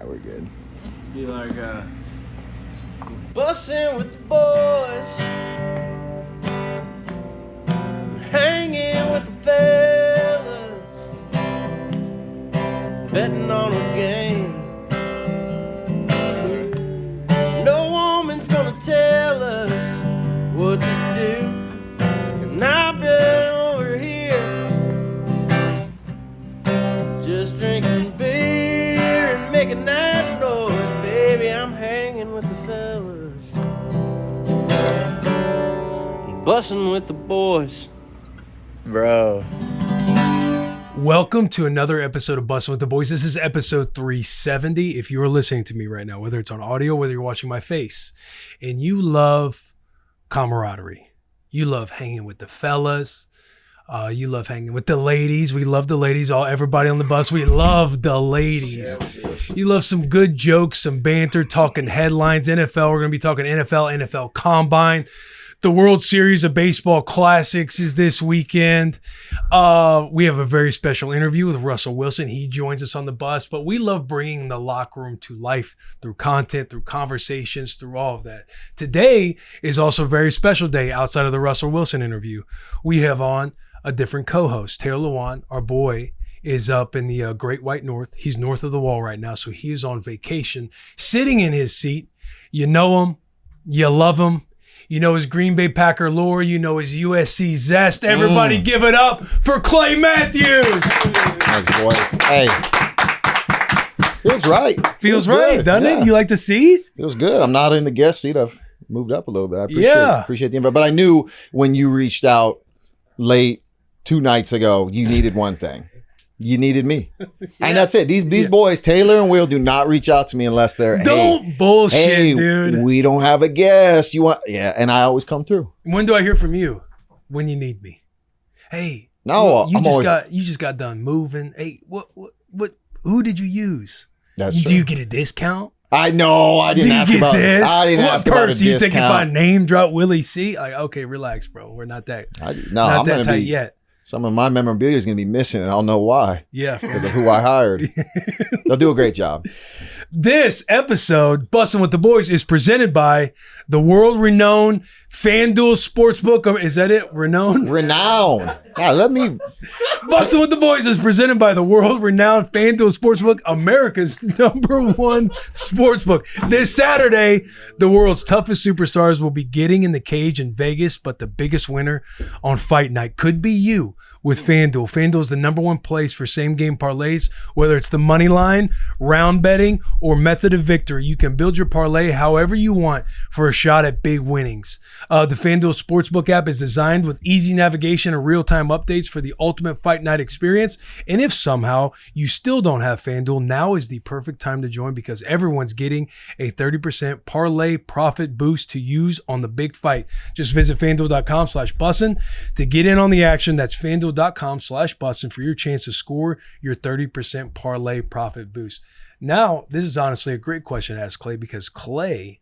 we're good. Be like, bussin' with the boys, hanging with the fellas, betting on a game. No woman's gonna tell us what to do, and I've been over here just drinking beer and making that noise. Baby, I'm hanging with the fellas, bussin' with the boys. Bro. Welcome to another episode of Bussin' With The Boys. This is episode 370. If you are listening to me right now, whether it's on audio, whether you're watching my face, and you love camaraderie, you love hanging with the fellas, you love hanging with the ladies. We love the ladies. Everybody on the bus, we love the ladies. Yes. You love some good jokes, some banter, talking headlines, NFL. We're going to be talking NFL Combine. The World Series of Baseball Classics is this weekend. We have a very special interview with Russell Wilson. He joins us on the bus, but we love bringing the locker room to life through content, through conversations, through all of that. Today is also a very special day outside of the Russell Wilson interview. We have on a different co-host. Taylor Lewan, our boy, is up in the Great White North. He's north of the wall right now, so he is on vacation, sitting in his seat. You know him. You love him. You know his Green Bay Packer lore. You know his USC zest. Everybody give it up for Clay Matthews. Thanks, boys. Hey. Feels right. Feels right, good. doesn't Yeah. it? You like the seat? Feels good. I'm not in the guest seat. I've moved up a little bit. I appreciate the invite. But I knew when you reached out late 2 nights ago, you needed one thing. You needed me. And that's it. These boys, Taylor and Will, do not reach out to me unless they're, Don't bullshit, dude. We don't have a guest. You want, yeah, and I always come through. When do I hear from you? When you need me. Hey, No, you just got done moving. Hey, what who did you use? That's Do true. you get a discount? I know. I didn't ask about this? I didn't What ask about a perks? You think if I discount. name drop Willie C? Like, okay, relax, bro. We're not that I'm not that gonna tight be yet. Some of my memorabilia is going to be missing, and I'll know why. Yeah. Because of who I hired. They'll do a great job. This episode, Bussin' With The Boys, is presented by the world-renowned FanDuel Sportsbook. Is that it? Renowned? Renown. Yeah, let me. Bussin' With The Boys is presented by the world-renowned FanDuel Sportsbook, America's #1 sportsbook. This Saturday, the world's toughest superstars will be getting in the cage in Vegas, but the biggest winner on fight night could be you with FanDuel. FanDuel is the #1 place for same-game parlays, whether it's the money line, round betting, or method of victory. You can build your parlay however you want for a shot at big winnings. The FanDuel Sportsbook app is designed with easy navigation and real-time updates for the ultimate fight night experience. And if somehow you still don't have FanDuel, now is the perfect time to join because everyone's getting a 30% parlay profit boost to use on the big fight. Just visit FanDuel.com/bussin to get in on the action. That's FanDuel.com/bussin for your chance to score your 30% parlay profit boost. Now, this is honestly a great question to ask Clay because Clay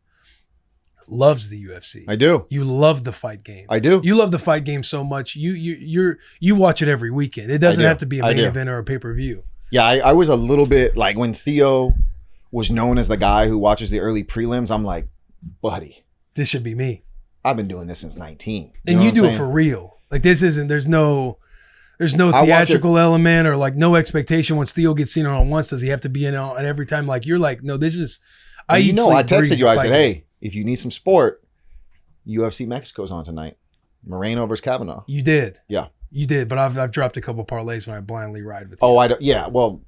loves the UFC. I do. You love the fight game. I do. You love the fight game so much. You watch it every weekend. It doesn't have to be a main event or a pay-per-view. Yeah, I was a little bit like when Theo was known as the guy who watches the early prelims, I'm like, buddy, This should be me. I've been doing this since 19. And you do it for real. Like this isn't, there's no theatrical element or like no expectation. Once Theo gets seen on once, does he have to be in on every time? Like you're like, no, this is, I texted you, I said, hey, if you need some sport, UFC Mexico's on tonight. Moreno versus Kavanaugh. You did. Yeah. You did, but I've dropped a couple parlays when I blindly ride with you. Oh, I don't. Yeah, well,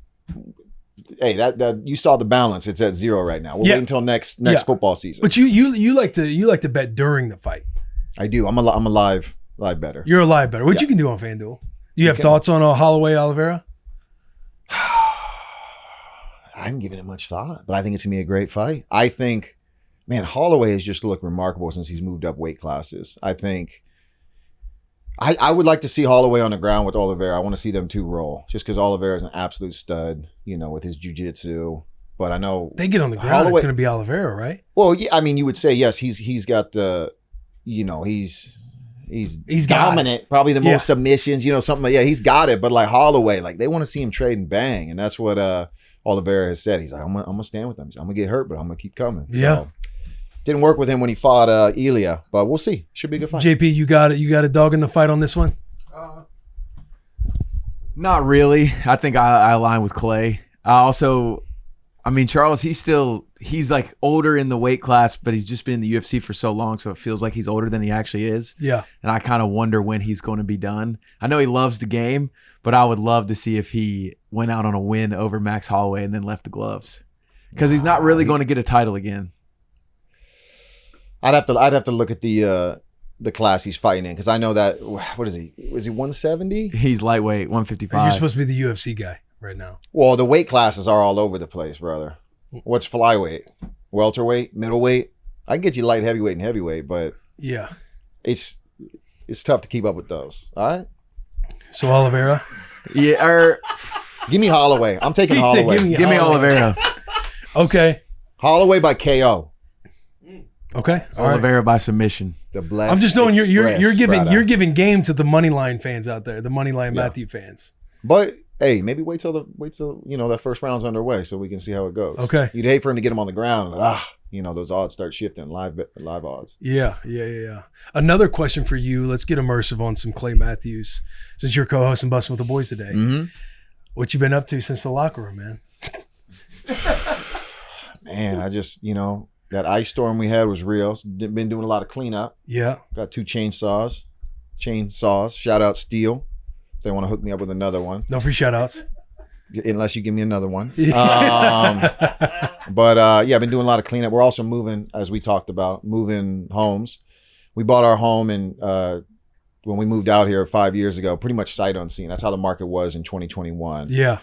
hey, that you saw the balance. It's at 0 right now. We'll wait until next football season. But you like to bet during the fight. I do. I'm a live better. You're a live better. What you can do on FanDuel? You have thoughts on Holloway, Oliveira? I haven't given it much thought, but I think it's gonna be a great fight. I think, man, Holloway has just looked remarkable since he's moved up weight classes. I think. I would like to see Holloway on the ground with Oliveira. I want to see them two roll just because Oliveira is an absolute stud, with his jiu-jitsu. But I know they get on the ground, it's going to be Oliveira, right? Well, yeah, I mean, you would say, yes, he's got the, he's dominant, probably the most submissions, something like, he's got it. But like Holloway, like they want to see him trade and bang. And that's what Oliveira has said. He's like, I'm gonna stand with him. I'm gonna get hurt, but I'm gonna keep coming. Yeah. So, didn't work with him when he fought Elia, but we'll see. Should be a good fight. JP, you got it. You got a dog in the fight on this one? Not really. I think I align with Clay. Charles, he's like older in the weight class, but he's just been in the UFC for so long, so it feels like he's older than he actually is. Yeah. And I kind of wonder when he's going to be done. I know he loves the game, but I would love to see if he went out on a win over Max Holloway and then left the gloves. Because he's not really going to get a title again. I'd have to look at the class he's fighting in, because I know that, what is he? Was he 170? He's lightweight, 155. You're supposed to be the UFC guy right now. Well, the weight classes are all over the place, brother. What's flyweight? Welterweight? Middleweight? I can get you light heavyweight and heavyweight, but yeah, it's tough to keep up with those. All right? So Oliveira? Yeah, give me Holloway. I'm taking He said, Holloway. give me Oliveira. Okay. Holloway by KO. Okay. All right. Oliveira by submission. The Blessed I'm just knowing you're giving brother. you're giving game to the Moneyline fans out there, the Moneyline Matthew fans. But hey, maybe wait till that first round's underway so we can see how it goes. Okay. You'd hate for him to get him on the ground. Those odds start shifting, live odds. Yeah. Another question for you. Let's get immersive on some Clay Matthews, since you're co-hosting Bussin With The Boys today. Mm-hmm. What you been up to since the locker room, man? Man, I just that ice storm we had was real. Been doing a lot of cleanup. Yeah. Got 2 chainsaws. Shout out Steel if they want to hook me up with another one. No free shout outs. Unless you give me another one. Yeah. I've been doing a lot of cleanup. We're also moving, as we talked about, moving homes. We bought our home and when we moved out here 5 years ago, pretty much sight unseen. That's how the market was in 2021. Yeah.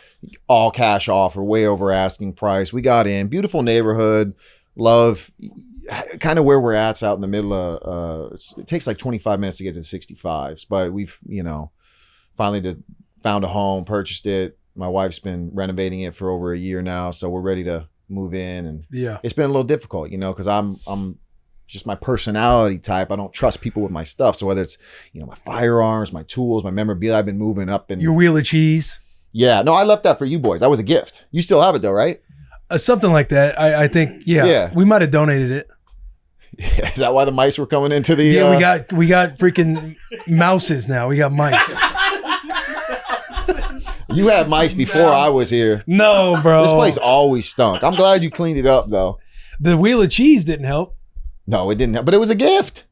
All cash offer, way over asking price. We got in. Beautiful neighborhood. Love kind of where we're at. It's out in the middle of it takes like 25 minutes to get to the 65s, but we've finally found a home, purchased it. My wife's been renovating it for over a year now, so we're ready to move in. And it's been a little difficult, because I'm just my personality type. I don't trust people with my stuff. So whether it's my firearms, my tools, my memorabilia, I've been moving up. And your wheel of cheese. Yeah, no, I left that for you boys. That was a gift. You still have it though, right? Something like that. I think. Yeah. We might have donated it. Is that why the mice were coming into the? Yeah, we got freaking mouses now. We got mice. You had mice before I was here. No, bro. This place always stunk. I'm glad you cleaned it up though. The wheel of cheese didn't help. No, it didn't help, but it was a gift.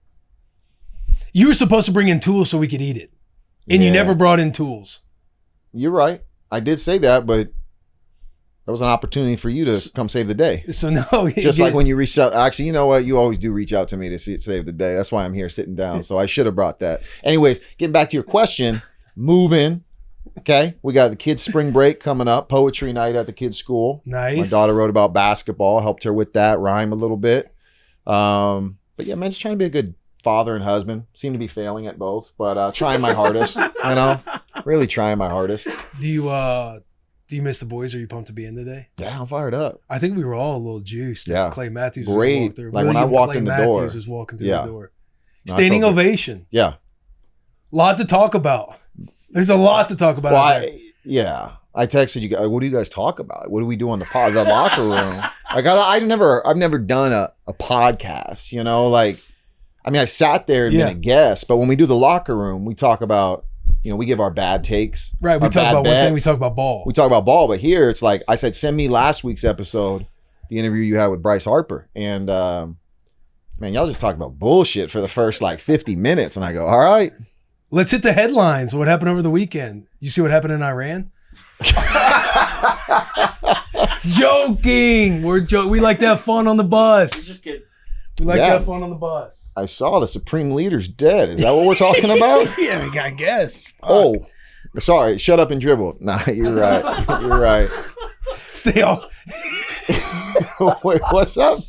You were supposed to bring in tools so we could eat it, and you never brought in tools. You're right. I did say that, but that was an opportunity for you to come save the day. So no, just like when you reached out. Actually, you know what? You always do reach out to me to save the day. That's why I'm here sitting down. So I should have brought that. Anyways, getting back to your question, moving. Okay, we got the kids' spring break coming up. Poetry night at the kids' school. Nice. My daughter wrote about basketball. Helped her with that, rhyme a little bit. But yeah, man, just trying to be a good father and husband. Seem to be failing at both, but trying my hardest. Really trying my hardest. Do you miss the boys? Are you pumped to be in today? Yeah, I'm fired up. I think we were all a little juiced. Yeah. Clay Matthews Great. was through. Like when I walked in the door. Matthews was walking through the door. No, Standing ovation. Yeah. Lot to talk about. There's a lot to talk about. Well, I texted you guys. What do you guys talk about? What do we do on the locker room? Like I've never done a podcast. I've sat there and been a guest, but when we do the locker room, we talk about. We give our bad takes. Right. We talk about one thing. We talk about ball. We talk about ball, but here it's like I said, send me last week's episode, the interview you had with Bryce Harper, and man, y'all just talk about bullshit for the first 50 minutes, and I go, all right. Let's hit the headlines. What happened over the weekend? You see what happened in Iran? Joking. We like to have fun on the bus. Just kidding. We like to have fun on the bus. I saw the Supreme Leader's dead. Is that what we're talking about? Yeah, I guess. Fuck. Oh, sorry. Shut up and dribble. Nah, you're right. You're right. Stay off. Wait, what's up?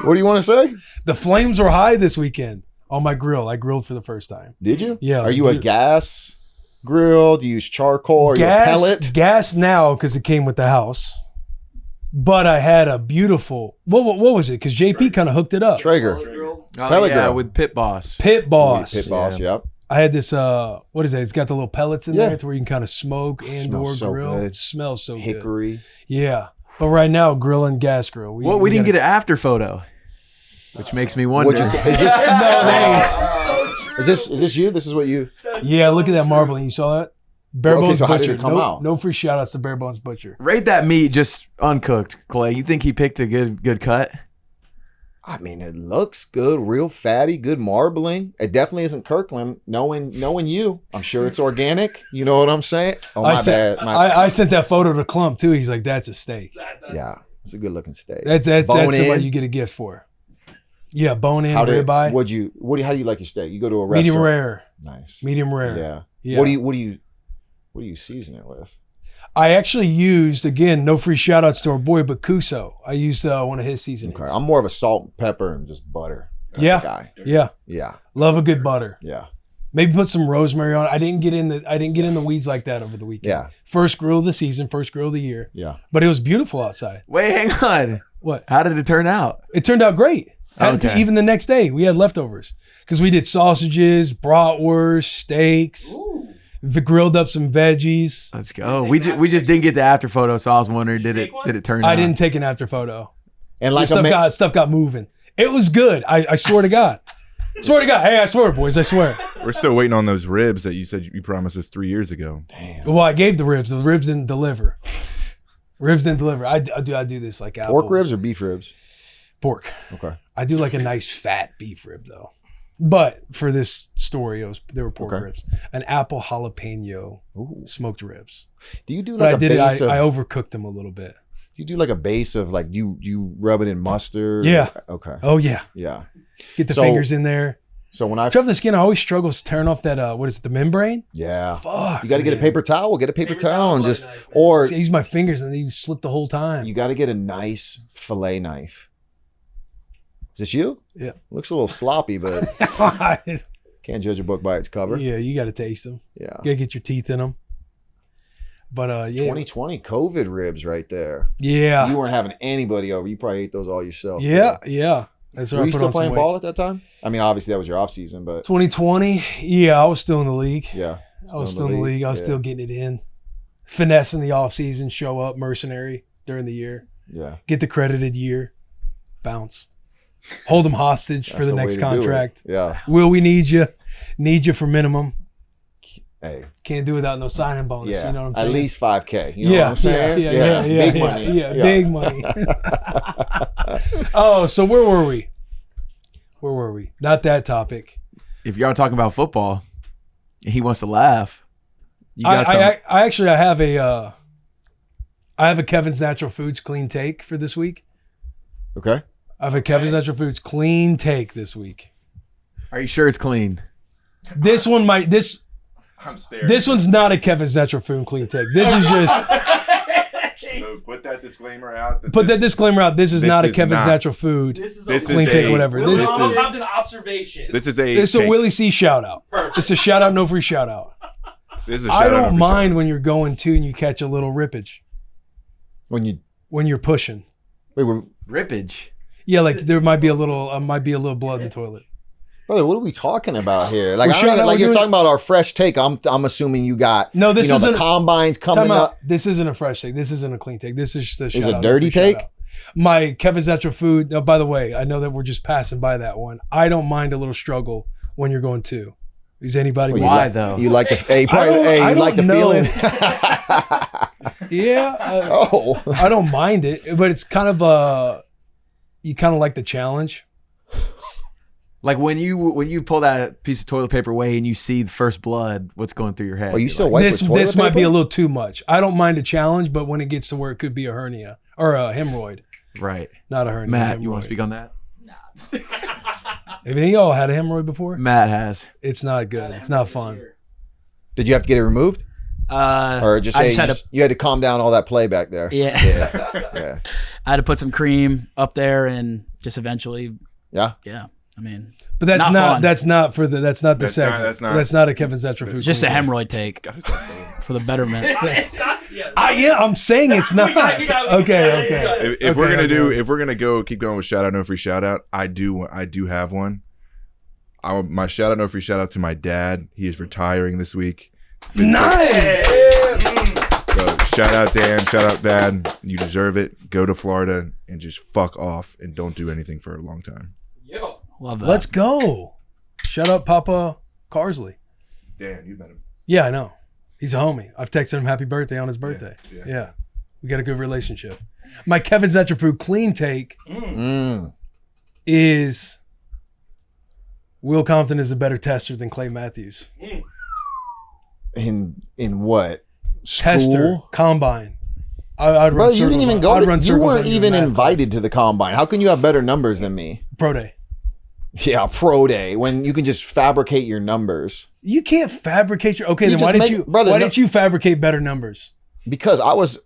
What do you want to say? The flames were high this weekend on my grill. I grilled for the first time. Did you? Yeah. Are you a gas grill? Do you use charcoal? Are you a pellet? Gas now because it came with the house. But I had a beautiful, what was it? Because JP kind of hooked it up. Traeger. Oh, Pellet yeah, grill. with Pit Boss. Pit Boss. Pit Boss, yep. I had this, what is that? It's got the little pellets in Yeah. there to where you can kind of smoke and or Smells so grill. good. It smells so good. Hickory. Yeah. But right now, grilling gas grill. We didn't get an after photo, which makes me wonder. Is this? No, Is this you? This is what you? Yeah, look at that marbling. You saw that? Bare Okay, Bones so how did Butcher. it come no, out? no free shout outs to Bare Bones Butcher. Rate that meat just uncooked, Clay. You think he picked a good cut? I mean, it looks good, real fatty, good marbling. It definitely isn't Kirkland. Knowing you, I'm sure it's organic. You know what I'm saying? Oh, my bad. I sent that photo to Clump too. He's like, that's a steak. Yeah, it's a good looking steak. That's Bone somebody in? you get a gift for. Yeah, bone in, How do ribeye. how do you like your steak? You go to a restaurant. Medium rare. Nice. Medium rare. Yeah. Yeah. What do you season it with? I actually used, again, no free shout outs to our boy, but Kuso. I used one of his seasonings. Okay. I'm more of a salt and pepper and just butter kind Yeah. of guy. Yeah. Yeah. Love a good butter. Yeah. Maybe put some rosemary on it. I didn't get in the weeds like that over the weekend. Yeah. First grill of the season, first grill of the year. Yeah. But it was beautiful outside. Wait, hang on. What? How did it turn out? It turned out great. Had it to Okay. even the next day, we had leftovers because we did sausages, bratwurst, steaks. We grilled up some veggies. Let's go. We just didn't get the after photo, so I was wondering, did it turn out? I didn't take an after photo. And like Stuff got moving. It was good. I swear to God. Swear to God. Hey, I swear, boys. I swear. We're still waiting on those ribs that you said you promised us 3 years ago. Well, I gave the ribs. The ribs didn't deliver. Ribs didn't deliver. I do this like apple. pork ribs or beef ribs? Pork. Okay. I do like a nice fat beef rib though. But for this story, they were pork Okay. ribs. An apple jalapeno Ooh. smoked ribs. Do you do But like a base of? I overcooked them a little bit. You do like a base of like you rub it in mustard? Yeah. Okay. Oh yeah. Yeah. Get the So- fingers in there. So when I Tough the skin, I always struggle tearing off that what is it, the membrane? yeah, Fuck. you got to get a man. paper towel. Get a paper towel and just knife, man. or See, I use my fingers and then you slip the whole time. you got to get a nice fillet knife. Is this you? Yeah. Looks a little sloppy, but can't judge a book by its cover. Yeah, you got to taste them. Yeah. You got to get your teeth in them. But yeah. 2020 COVID ribs right there. Yeah. You weren't having anybody over. You probably ate those all yourself. Yeah, yeah. That's Were where I you put still on some playing weight. ball at that time? I mean, obviously that was your off season, but 2020, yeah, I was still in the league. yeah. I was still in the league. I was Yeah. still getting it in. Finesse in the offseason, show up, mercenary during the year. Yeah. Get the credited year, bounce. Hold them hostage for That's the way next to do it. contract. Yeah. Will we need you? Need you for minimum. Hey. Can't do without no signing bonus. Yeah. You know what I'm saying? At least 5K. You know yeah, what I'm saying? yeah, Big yeah, money. Yeah, big money. Oh, so where were we? Where were we? Not that topic. If y'all talking about football, and he wants to laugh. You got some. I actually have a Kevin's Natural Foods clean take for this week. Okay. I have a Kevin's Natural Foods clean take this week. Are you sure it's clean? This one might I'm staring. this one's not a Kevin's Natural Food clean take. This is just So put that disclaimer out. put that disclaimer out. This is this not a is Kevin's not- Natural Food This is This a clean is take, a- whatever. Willie This is- Compton observation. This is a. it's a take. Willie C shout out. It's a shout out, no free shout out. This is a I shout out don't over mind shout when you're going to and you catch a little rippage when you're pushing. Wait, Rippage. Yeah, like there might be a little blood in the toilet. brother, what are we talking about here? Like, We're I don't showing even, how like we're you're doing- talking about our fresh take. I'm assuming you got No, this the isn't- combines coming Time out. up. This isn't a fresh take. This isn't a clean take. This is just a shout a out, dirty free shout take? out. My Kevin's Natural Food. Now, by the way, I know that we're just passing by that one. I don't mind a little struggle when you're going to. Is anybody? Well, Why like, though? You like the hey, probably, don't- hey, I you like the don't know. feeling? Yeah, Oh, I don't mind it, but it's kind of you kind of like the challenge. Like when you pull that piece of toilet paper away and you see the first blood, what's going through your head? oh, you You're still like, wipe This with toilet this might be paper? a little too much. I don't mind a challenge, but when it gets to where it could be a hernia or a hemorrhoid, right. not a hernia. Matt, hemorrhoid. you want to speak on that? Have any of y'all had a hemorrhoid before? Matt has. It's not good. It's not fun. Did you have to get it removed, or just I say just had you had to calm down all that play back there? Yeah. Yeah. I had to put some cream up there and just eventually, Yeah. yeah. I mean, But that's Not not fun. that's not for the that's not the That's not- segment. that's not- a Kevin's Natural Food. just a clean take. hemorrhoid take Gotta stop saying it. for the betterment. It's not, yeah. I'm saying it's not. Okay. If we're Okay, gonna okay. keep going with shout out, no free shout out. I do have one. My shout out, no free shout out to my dad. He is retiring this week. Nice. So shout out Dan, shout out Dad. You deserve it. Go to Florida and just fuck off and don't do anything for a long time. Love that. Let's go. Shut up, Papa Carsley. Dan, you met him. Yeah, I know. He's a homie. I've texted him happy birthday on his birthday. Yeah. We got a good relationship. My Kevin's Not Your Food clean take is Will Compton is a better tester than Clay Matthews. In what? Tester, School? Combine. I'd run Bro, circles you didn't even on- go. I'd run You circles weren't on you in even math invited class. to the combine. How can you have better numbers than me? Pro day. Yeah, pro day when you can just fabricate your numbers. You can't fabricate your. Okay, You then why just didn't make- you? brother, why no- didn't you fabricate better numbers? Because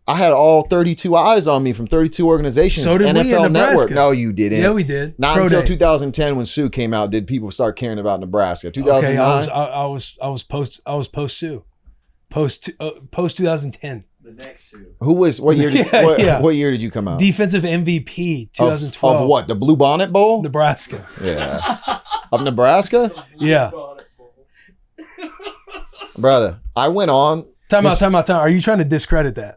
I had all 32 eyes on me from 32 organizations. So did we in NFL Network. Nebraska. No, you didn't. Yeah, we did. Not Pro until day. 2010 when Sue came out did people start caring about Nebraska. 2009. Okay, I was post Sue, post 2010. The next Sue. Who was what year? Did, Yeah. what year did you come out? Defensive MVP Of- 2012. Of what? The Blue Bonnet Bowl? Nebraska. Yeah. Of Nebraska? Yeah. Brother, I went on. Time out. Are you trying to discredit that?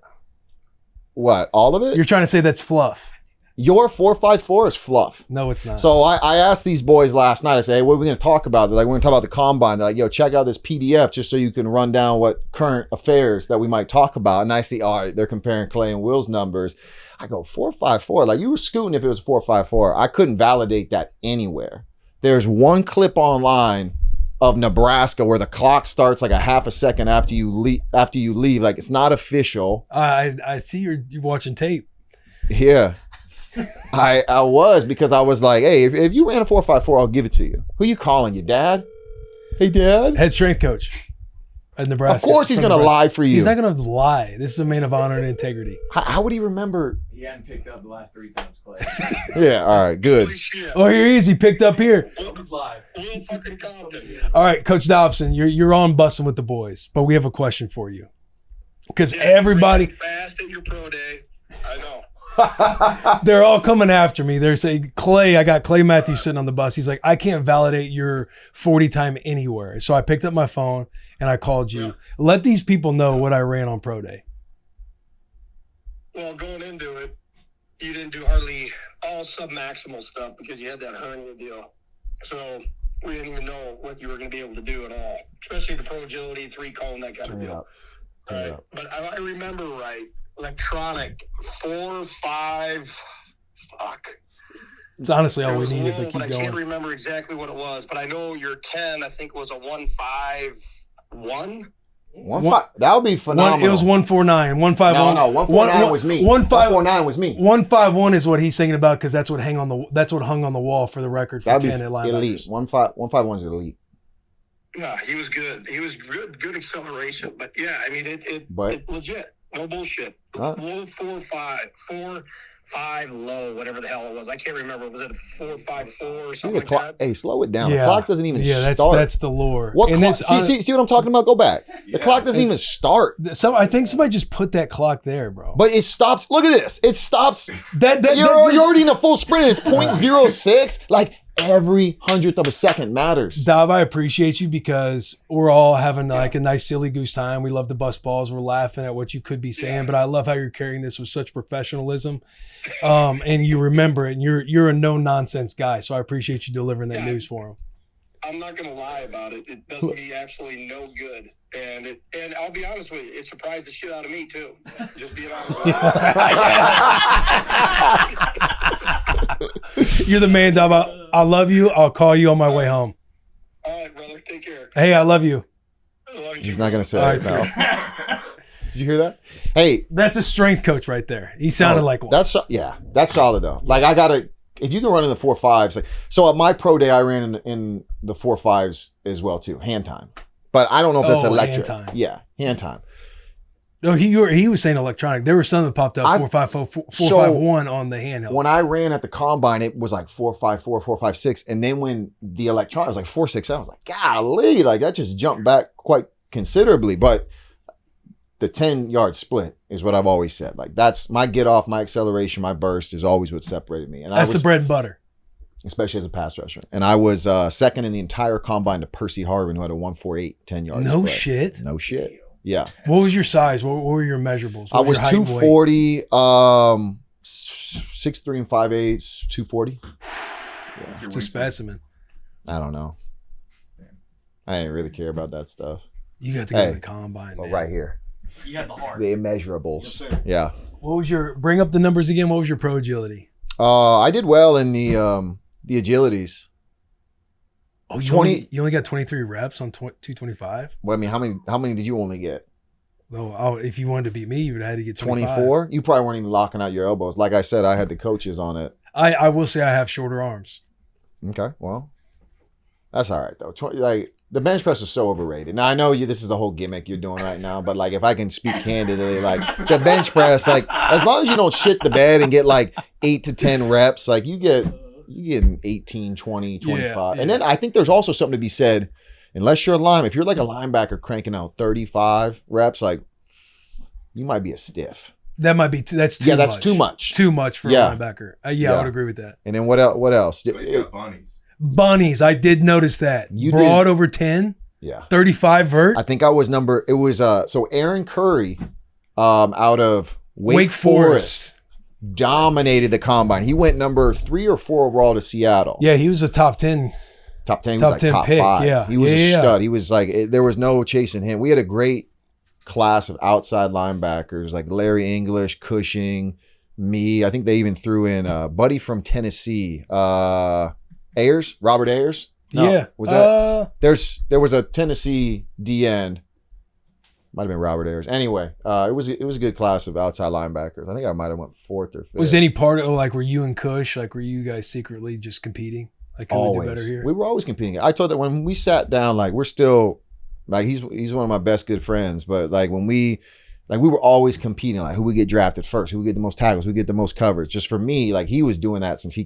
What? All of it? You're trying to say that's fluff. Your 454 is fluff. No, it's not. So I asked these boys last night, I said, hey, what are we going to talk about? They're like, we're going to talk about the combine. They're like, yo, check out this PDF just so you can run down what current affairs that we might talk about. And I see, all right, they're comparing Clay and Will's numbers. I go, 454. Like, you were scooting if it was 454. I couldn't validate that anywhere. There's one clip online of Nebraska where the clock starts like a half a second after you leave. Like, it's not official. I see you're watching tape. Yeah. I was, because I was like, hey, if you ran a 454, I'll give it to you. Who you calling? Your dad? Hey, Dad? Head strength coach at Nebraska. Of course he's From going to Nebraska. lie for you. He's not going to lie. This is a man of honor and integrity. How would he remember? He hadn't picked up the last 3 times, Clay. Yeah, all right, good. Oh, here he is. He picked up here. He's live. Will fucking Compton. All right, Coach Dobson, you're on Bussin' With The Boys, but we have a question for you. Because everybody, Fast at your pro day. I know. they're all coming after me. They're saying, Clay, I got Clay Matthews sitting on the bus. He's like, I can't validate your 40 time anywhere. So I picked up my phone and I called you. Let these people know what I ran on pro day. Well, going into it, you didn't do hardly all submaximal stuff because you had that hernia deal. So we didn't even know what you were going to be able to do at all, especially the pro agility, 3-cone, that kind of deal. Right. But I remember right, electronic 4, 5, fuck. It's honestly all It we was needed, low, but keep I can't going. remember exactly what it was, but I know your 10, I think, was a 151. That would be phenomenal. It was 149. 151. No, 149 was me. 149 was me. 151 is what he's thinking about because that's what hung on the wall for the record for That'd 10 be at linebackers. elite. 151 is elite. Yeah, he was good. He was good acceleration. But yeah, I mean, it legit. No bullshit. Low 4, 5, 4, 5 low, whatever the hell it was. I can't remember. Was it a 4, 5, 4 or See something the clock. like that? Hey, slow it down. The clock doesn't even start. That's the lore. What And clock? this- See what I'm talking about? Go back. The clock doesn't even start. So I think somebody just put that clock there, bro. But it stops. Look at this. It stops. That You're already in a full sprint. It's 0.06. Like every hundredth of a second matters. Dob, I appreciate you because we're all having like a nice silly goose time. We love the bus balls. We're laughing at what you could be saying, but I love how you're carrying this with such professionalism. And you remember it, and you're a no nonsense guy. So I appreciate you delivering that news for him. I'm not going to lie about it. It does me absolutely no good. And I'll be honest with you, it surprised the shit out of me too. Just being honest with you. You're the man, Dob. I love you. I'll call you on my way home. All right, brother. Take care. Hey, I love you. I love you. He's not gonna say All it right, now. Did you hear that? Hey, That's a strength coach right there. He sounded like one. that's solid though. Like I gotta. If you can run in the 4.5s, like so at my pro day, I ran in the 4.5s as well too, hand time. But I don't know if that's electric. Hand time. Yeah, hand time. No, he was saying electronic. There were some that popped up 451 on the handheld. When I ran at the combine, it was like 4.54, 4.56, and then when the electronic was like 4.67, I was like, golly, like that just jumped back quite considerably. But the 10-yard split is what I've always said. Like that's my get off, my acceleration, my burst is always what separated me. And That's the bread and butter. especially as a pass rusher. And I was second in the entire combine to Percy Harvin, who had a 1.48 10-yard No spread. shit. No shit. Yeah. What was your size? What were your measurables? I What was your height and weight? 240, 6'3" and 5'8", 240. It's a specimen. I don't know. I didn't really care about that stuff. You got to go Hey. to the combine. But man. right here, You have the heart. the immeasurables. Yeah. What was your? Bring up the numbers again. What was your pro agility? I did well in the agilities. Oh, you 20 only, you only got 23 reps on 225. Well, I mean, how many did you only get? Oh, if you wanted to beat me, you would have had to get 25. 24? You probably weren't even locking out your elbows. Like I said, I had the coaches on it. I will say I have shorter arms. Okay, well, that's all right though. Like the bench press is so overrated. Now I know this is a whole gimmick you're doing right now, but like if I can speak candidly, like the bench press, like as long as you don't shit the bed and get like 8 to 10 reps, like you get 18, 20, 25. Yeah. And then I think there's also something to be said, unless you're a linebacker, if you're like a linebacker cranking out 35 reps, like you might be a stiff. That might be that's too Yeah, much. that's too much. Too much for Yeah. a linebacker. I Yeah. would agree with that. And then what else? What else? But you got bunnies. Bunnies, I did notice that. You Broad did. over 10, Yeah. 35 vert. I think I was so Aaron Curry out of Wake Forest dominated the combine. He went number 3 or 4 overall to Seattle. Yeah, he was a top 10. Top 10, he Top was 10 like top pick, 5. yeah. He was a Yeah. stud. He was like, there was no chasing him. We had a great class of outside linebackers like Larry English, Cushing, me. I think they even threw in a buddy from Tennessee, Ayers, Robert Ayers. No, Yeah. was that? There was a Tennessee D end. Might have been Robert Ayers. Anyway, it was a good class of outside linebackers. I think I might have went 4th or 5th. Was any part of like were you and Kush like were you guys secretly just competing? Like can we do better here? We were always competing. I told that when we sat down, like we're still like he's one of my best good friends, but like when we were always competing, like who would get drafted first, who would get the most tackles, who would get the most coverage. Just for me, like he was doing that since he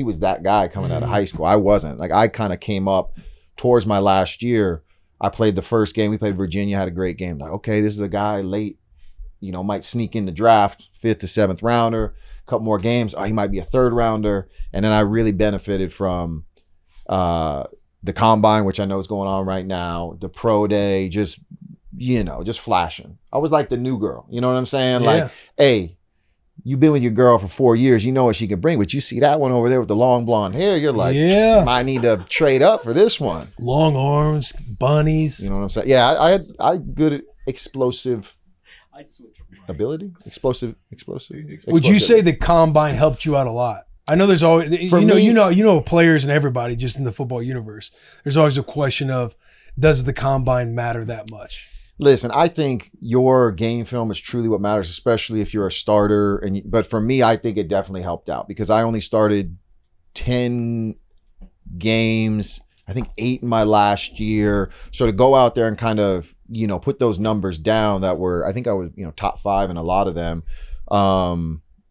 was that guy coming out of high school. I wasn't. Like I kind of came up towards my last year. I played the first game. We played Virginia, had a great game. Like, okay, this is a guy late, might sneak in the draft, 5th to 7th rounder, a couple more games. Oh, he might be a 3rd rounder. And then I really benefited from the combine, which I know is going on right now, the pro day, just flashing. I was like the new girl. You know what I'm saying? Yeah. Like, hey, you've been with your girl for 4 years. You know what she can bring. But you see that one over there with the long blonde hair, you're like, Yeah. might need to trade up for this one. Long arms, bunnies. You know what I'm saying? Yeah, I had good explosive I switch. ability. Explosive. Would you say the combine helped you out a lot? I know there's always For me- you know players and everybody just in the football universe. There's always a question of does the combine matter that much? Listen, I think your game film is truly what matters, especially if you're a starter. But for me, I think it definitely helped out because I only started 10 games, I think 8 in my last year. So to go out there and kind of, put those numbers down that were, I think I was, top 5 in a lot of them.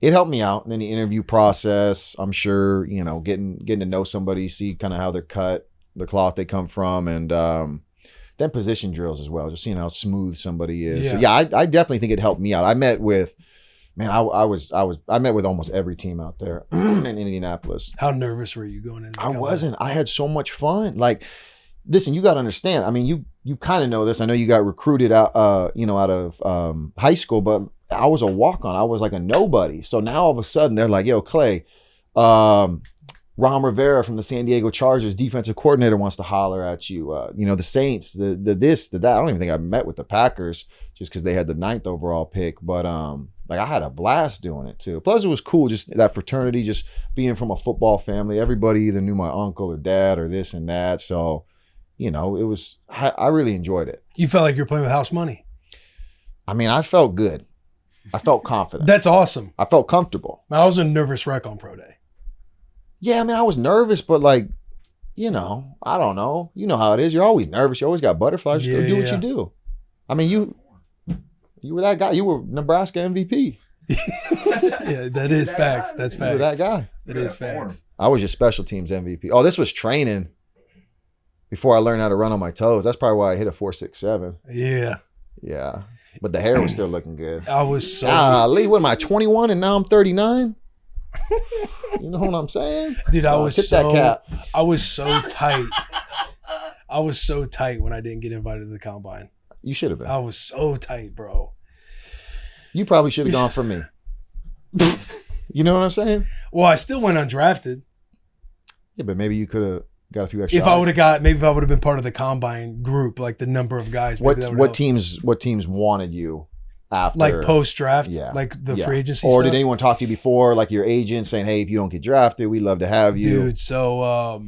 It helped me out. And then the interview process, I'm sure, getting to know somebody, see kind of how they're cut, the cloth they come from, and then position drills as well, just seeing how smooth somebody is. So yeah, I definitely think it helped me out. I met with, I met with almost every team out there in Indianapolis. How nervous were you going in? I wasn't. I had so much fun. Like, listen, you got to understand. I mean, you kind of know this. I know you got recruited out, out of high school, but I was a walk-on. I was like a nobody. So now all of a sudden they're like, yo, Clay, Ron Rivera from the San Diego Chargers defensive coordinator wants to holler at you. The Saints, the this, the that. I don't even think I met with the Packers just because they had the 9th overall pick. But I had a blast doing it too. Plus it was cool, just that fraternity, just being from a football family. Everybody either knew my uncle or dad or this and that. So, I really enjoyed it. You felt like you're playing with house money. I mean, I felt good. I felt confident. That's awesome. I felt comfortable. I was a nervous wreck on pro day. Yeah, I mean, I was nervous, but like, I don't know. You know how it is. You're always nervous. You always got butterflies. Just go do what you do. I mean, you were that guy. You were Nebraska MVP. Yeah, that is facts. That's You facts. were that guy. That is facts. I was your special teams MVP. Oh, this was training before I learned how to run on my toes. That's probably why I hit a 4.67. Yeah. Yeah. But the hair was still looking good. I was so Lee, what am I, 21 and now I'm 39? You know what I'm saying? Dude, I was tip so that cap. I was so tight. I was so tight when I didn't get invited to the combine. You should have been. I was so tight, bro. You probably should have gone for me. You know what I'm saying? Well, I still went undrafted. Yeah, but maybe you could have got a few extra. If I would have been part of the combine group, like the number of guys. maybe that would What help. What teams wanted you after? Like post draft, Yeah. like the Yeah. free agency. Or stuff? did anyone talk to you before, like your agent, saying, "Hey, if you don't get drafted, we'd love to have you." Dude, so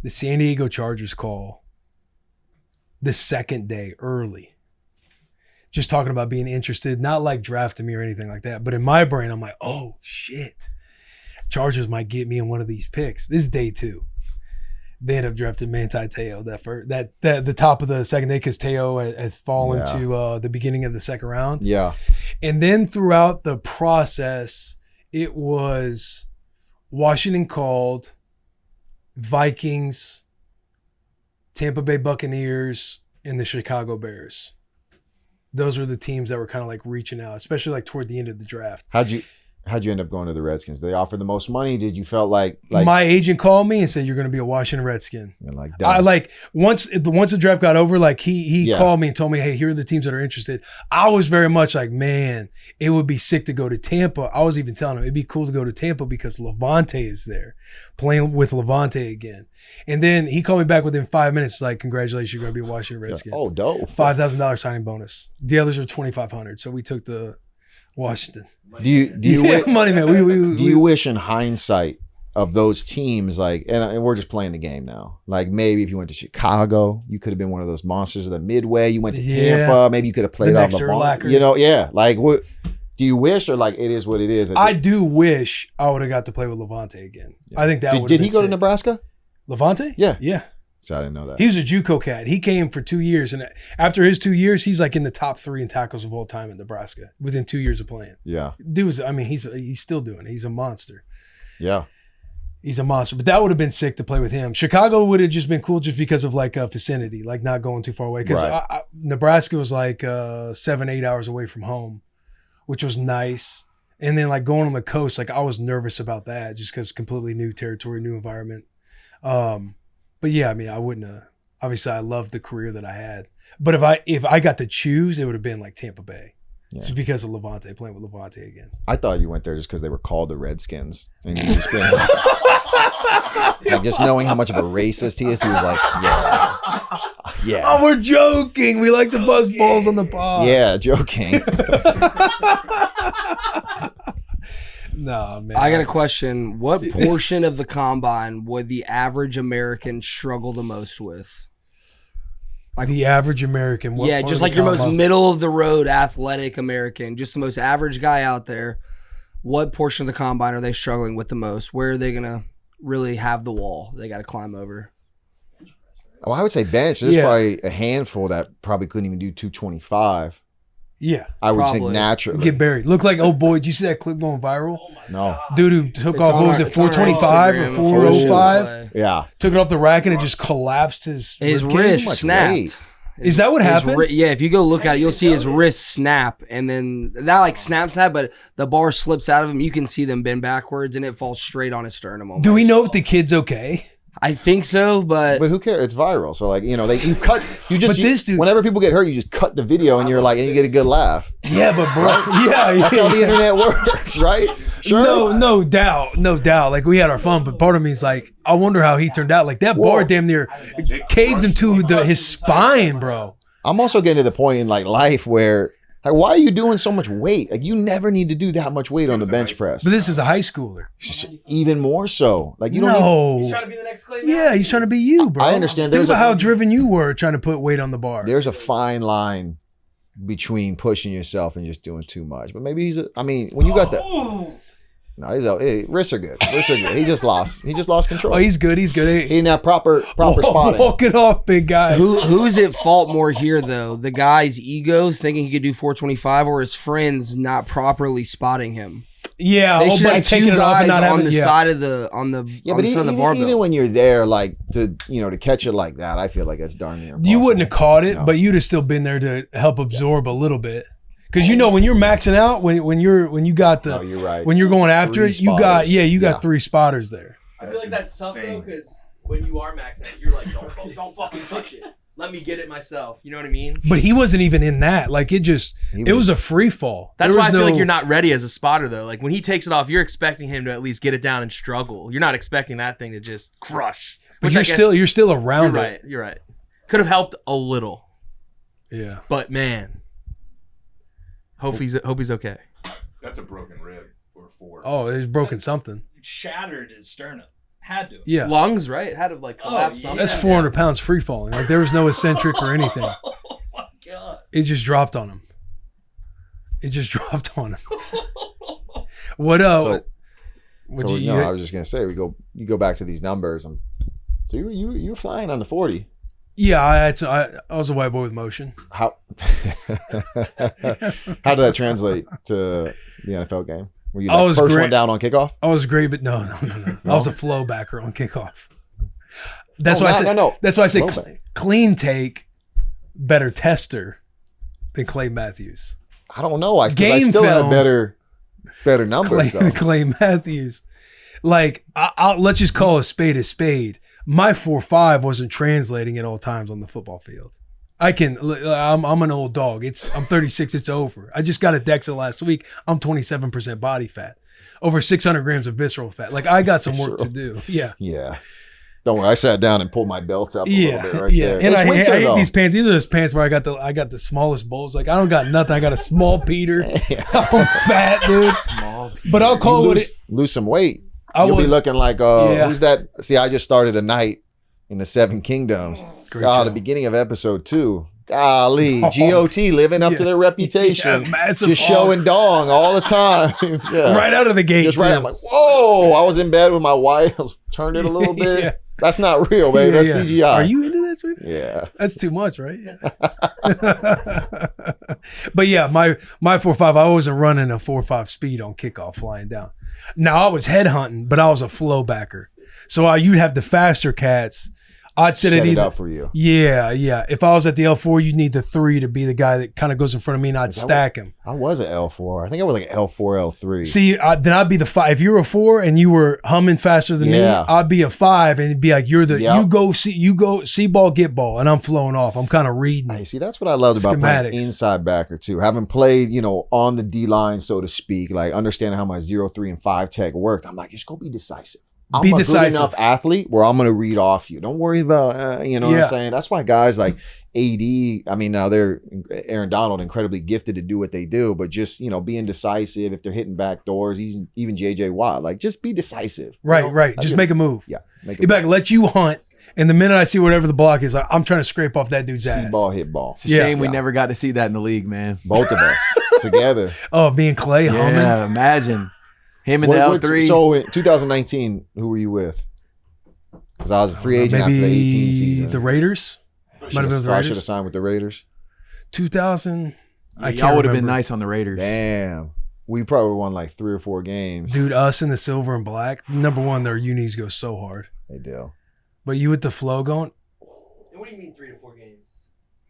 the San Diego Chargers call the second day early. Just talking about being interested, not like drafting me or anything like that. But in my brain, I'm like, oh shit. Chargers might get me in one of these picks. This is day 2. They end up drafting Manti Te'o the top of the second day because Te'o has fallen Yeah. to the beginning of the second round. Yeah. And then throughout the process, it was Washington called, Vikings, Tampa Bay Buccaneers, and the Chicago Bears. Those were the teams that were kind of like reaching out, especially like toward the end of the draft. How'd you end up going to the Redskins? Did they offer the most money? Did you felt like My agent called me and said, "You're going to be a Washington Redskin." and like I done? like once the draft got over, like he Yeah. called me and told me, "Hey, here are the teams that are interested." I was very much like, "Man, it would be sick to go to Tampa." I was even telling him it'd be cool to go to Tampa because Levante is there, playing with Levante again. And then he called me back within 5 minutes, like, "Congratulations, you're going to be a Washington Redskin." Oh, dope. $5,000 signing bonus. The others are $2,500, so we took the Washington. Do you Yeah, money man. do you wish in hindsight of those teams, like, and we're just playing the game now, like maybe if you went to Chicago, you could have been one of those monsters of the Midway. You went to Yeah. Tampa, maybe you could have played The off next Levante. Urlacher. You know, yeah. Like, what do you wish, or like it is what it is? I do wish I would have got to play with Levante again. I think that would. Did he go to Nebraska? Levante? Yeah. Yeah. So I didn't know that. He was a JUCO cat. He came for 2 years, and after his 2 years, he's like in the top 3 in tackles of all time in Nebraska within 2 years of playing. Yeah. Dude was, I mean, he's still doing it. He's a monster. Yeah. He's a monster. But that would have been sick to play with him. Chicago would have just been cool just because of like a vicinity, like not going too far away. Because Right. Nebraska was like 7-8 hours away from home, which was nice. And then like going on the coast, like I was nervous about that just because completely new territory, new environment. But yeah, I mean, I wouldn't have. Obviously, I loved the career that I had. But if I got to choose, it would have been like Tampa Bay, just because of Levante, playing with Levante again. I thought you went there just because they were called the Redskins, and you just been like, just knowing how much of a racist he is, he was like, yeah, Oh, we're joking. We like to buzz balls on the pod. yeah, joking. Nah, man. I got a question. What portion of the combine would the average American struggle the most with? Like the average American. What Yeah, part just of like the your most combine? middle of the road athletic American, just the most average guy out there. What portion of the combine are they struggling with the most? Where are they going to really have the wall they got to climb over? Oh, I would say bench. There's Yeah. probably a handful that probably couldn't even do 225. Yeah. I would think Probably. naturally. Get buried. Look like, oh boy, did you see that clip going viral? No. Dude who took It's off, on what was our- it, it's on our 425 or Instagram. 405? Yeah. Took it off the rack and it just collapsed his His ribcage. wrist much snapped. weight. Is that what His happened? yeah, if you go look at it, you'll see his wrist snap, and then not like snap, but the bar slips out of him. You can see them bend backwards, and it falls straight on his sternum. Almost. Do we know if the kid's okay? I think so, but But who cares? It's viral. So like, you know, you But this dude- whenever people get hurt, you just cut the video and you're like, and you get a good laugh. Yeah, but bro, yeah, That's how the yeah. internet works, right? Sure. No doubt. Like we had our fun, but part of me is like, I wonder how he turned out. Like that bar Whoa. damn near caved into his spine, bro. I'm also getting to the point in like life where like, why are you doing so much weight? Like you never need to do that much weight on the bench press. But this is a high schooler. Even more so. Like you don't need, No. He's trying to be the next Clay. Yeah, he's trying to be you, bro. I understand. Think There's about a- how driven you were trying to put weight on the bar. there's a fine line between pushing yourself and just doing too much. But maybe when you got the wrists are good. Wrists are good. He just lost control. Oh, he's good. He's good. He didn't have proper spotting. Walk it off, big guy. who's at fault more here though? The guy's egos thinking he could do 425, or his friends not properly spotting him? Yeah, They should but have taking two it off and guys not on having the yeah. side of the on the Yeah, on but the side of the even barbell. when you're there, like to catch it like that, I feel like that's darn near. You wouldn't have caught it, No. but you'd have still been there to help absorb a little bit. Because when you're maxing out, when you got the, No, you're right. when you're going after Three it, you got spotters. 3 spotters there. I feel like that's tough though, insane. because when you are maxing out, you're like, don't fucking touch it. Let me get it myself. You know what I mean? But he wasn't even in that. Like it was a free fall. That's There why was I feel no- like you're not ready as a spotter though. Like when he takes it off, you're expecting him to at least get it down and struggle. You're not expecting that thing to just crush. But Which you're I guess- still You're around it. right. You're right. Could have helped a little, Yeah. but man, hope he's okay. That's a broken rib or 4. Oh, it's broken something. Shattered his sternum. Had to. Yeah. Lungs, right? It had to like collapse. yeah. something. That's 400 pounds free falling. Like there was no eccentric or anything. Oh my god. It just dropped on him. It just dropped on him. What So, would so you, no, I was just gonna say you go back to these numbers. So you were flying on the 40. Yeah, I was a white boy with motion. How how did that translate to the NFL game? Were you I the was first great. one down on kickoff? I was great, but no. I was a flow backer on kickoff. That's why I said no. That's why I say Flow back. clean take, better tester than Clay Matthews. I don't know. I Game still film. had better numbers though. Clay Matthews. Like I'll let's just call a spade a spade. My 4.5 wasn't translating at all times on the football field. I'm an old dog. I'm 36. It's over. I just got a DEXA last week. I'm 27% body fat, over 600 grams of visceral fat. Like I got some work to do. Yeah. Yeah. Don't worry. I sat down and pulled my belt up a little bit right there. And It's I winter, hate though. these pants. These are those pants where I got the smallest bulge. Like I don't got nothing. I got a small Peter. I'm fat, dude. Small. But I'll call You it what it. lose some weight. I You'll be was looking like Yeah. who's that? See, I just started a night in the 7 Kingdoms. Great God, show. the beginning of episode 2. Golly, Oh. GOT living up to Yeah. their reputation. Yeah, massive just hog. showing dong all the time. Yeah. right out of the gate. Just right. too. I'm like, whoa! I was in bed with my wife. I was turned it a little bit. Yeah. That's not real, baby. Yeah, That's yeah. CGI. Are you into that, sweetie? Yeah. That's too much, right? But yeah, my 4.5, I wasn't running a 4.5 speed on kickoff flying down. Now I was headhunting, but I was a flow backer. So you'd have the faster cats. I'd sit Set at it either. up for you. Yeah. If I was at the L4, you'd need the 3 to be the guy that kind of goes in front of me, and I'd Is that stack him. I was an L4. I think I was like an L4, L3. See, then I'd be the 5. If you're a 4 and you were humming faster than me, Yeah. I'd be a 5, and it'd be like you're the Yep. you go see ball, get ball, and I'm flowing off. I'm kind of reading. Hey, see, that's what I loved about playing Schematics. inside backer too. Having played, on the D line, so to speak, like understanding how my 0, 3, and 5 tech worked. I'm like, just go be decisive. I'm Be a decisive. good enough athlete where I'm going to read off you. Don't worry about, what Yeah. I'm saying? That's why guys like AD, I mean, now they're Aaron Donald, incredibly gifted to do what they do, but just, being decisive if they're hitting back doors, even JJ Watt, like just be decisive. Right. I Just get- make a move. Yeah. Make You'd be like, let you hunt. And the minute I see whatever the block is, I'm trying to scrape off that dude's ass. ball, hit ball. It's a Yeah. shame we Yeah. never got to see that in the league, man. Both of us together. Oh, me and Clay humming. Yeah, imagine him in the L3. So in 2019, who were you with? Because I was a free agent after the 18 season. The Raiders. Might have been the So I should have Raiders. signed with the Raiders. 2000. I can't Y'all would have been remember. nice on the Raiders. Damn. We probably won like 3 or 4 games. Dude, us in the silver and black. Number one, their unis go so hard. They do. But you with the flow going, And what do you mean 3 to 4 games?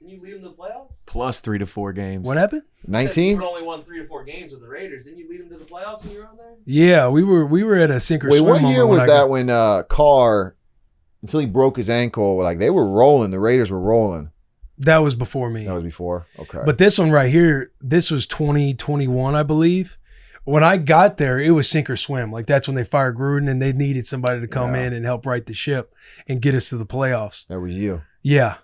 Can you lead them to the playoffs? Plus 3 to 4 games. what happened? You 19? only won 3 to 4 games with the Raiders. Didn't you lead them to the playoffs when you were on there? Yeah, we were at a sink or Wait, swim what year moment was when that when Carr, until he broke his ankle, like they were rolling, the Raiders were rolling? That was before me. That was before? Okay. But this one right here, this was 2021, I believe. When I got there, it was sink or swim. Like that's when they fired Gruden and they needed somebody to come Yeah. in and help right the ship and get us to the playoffs. that was you. Yeah.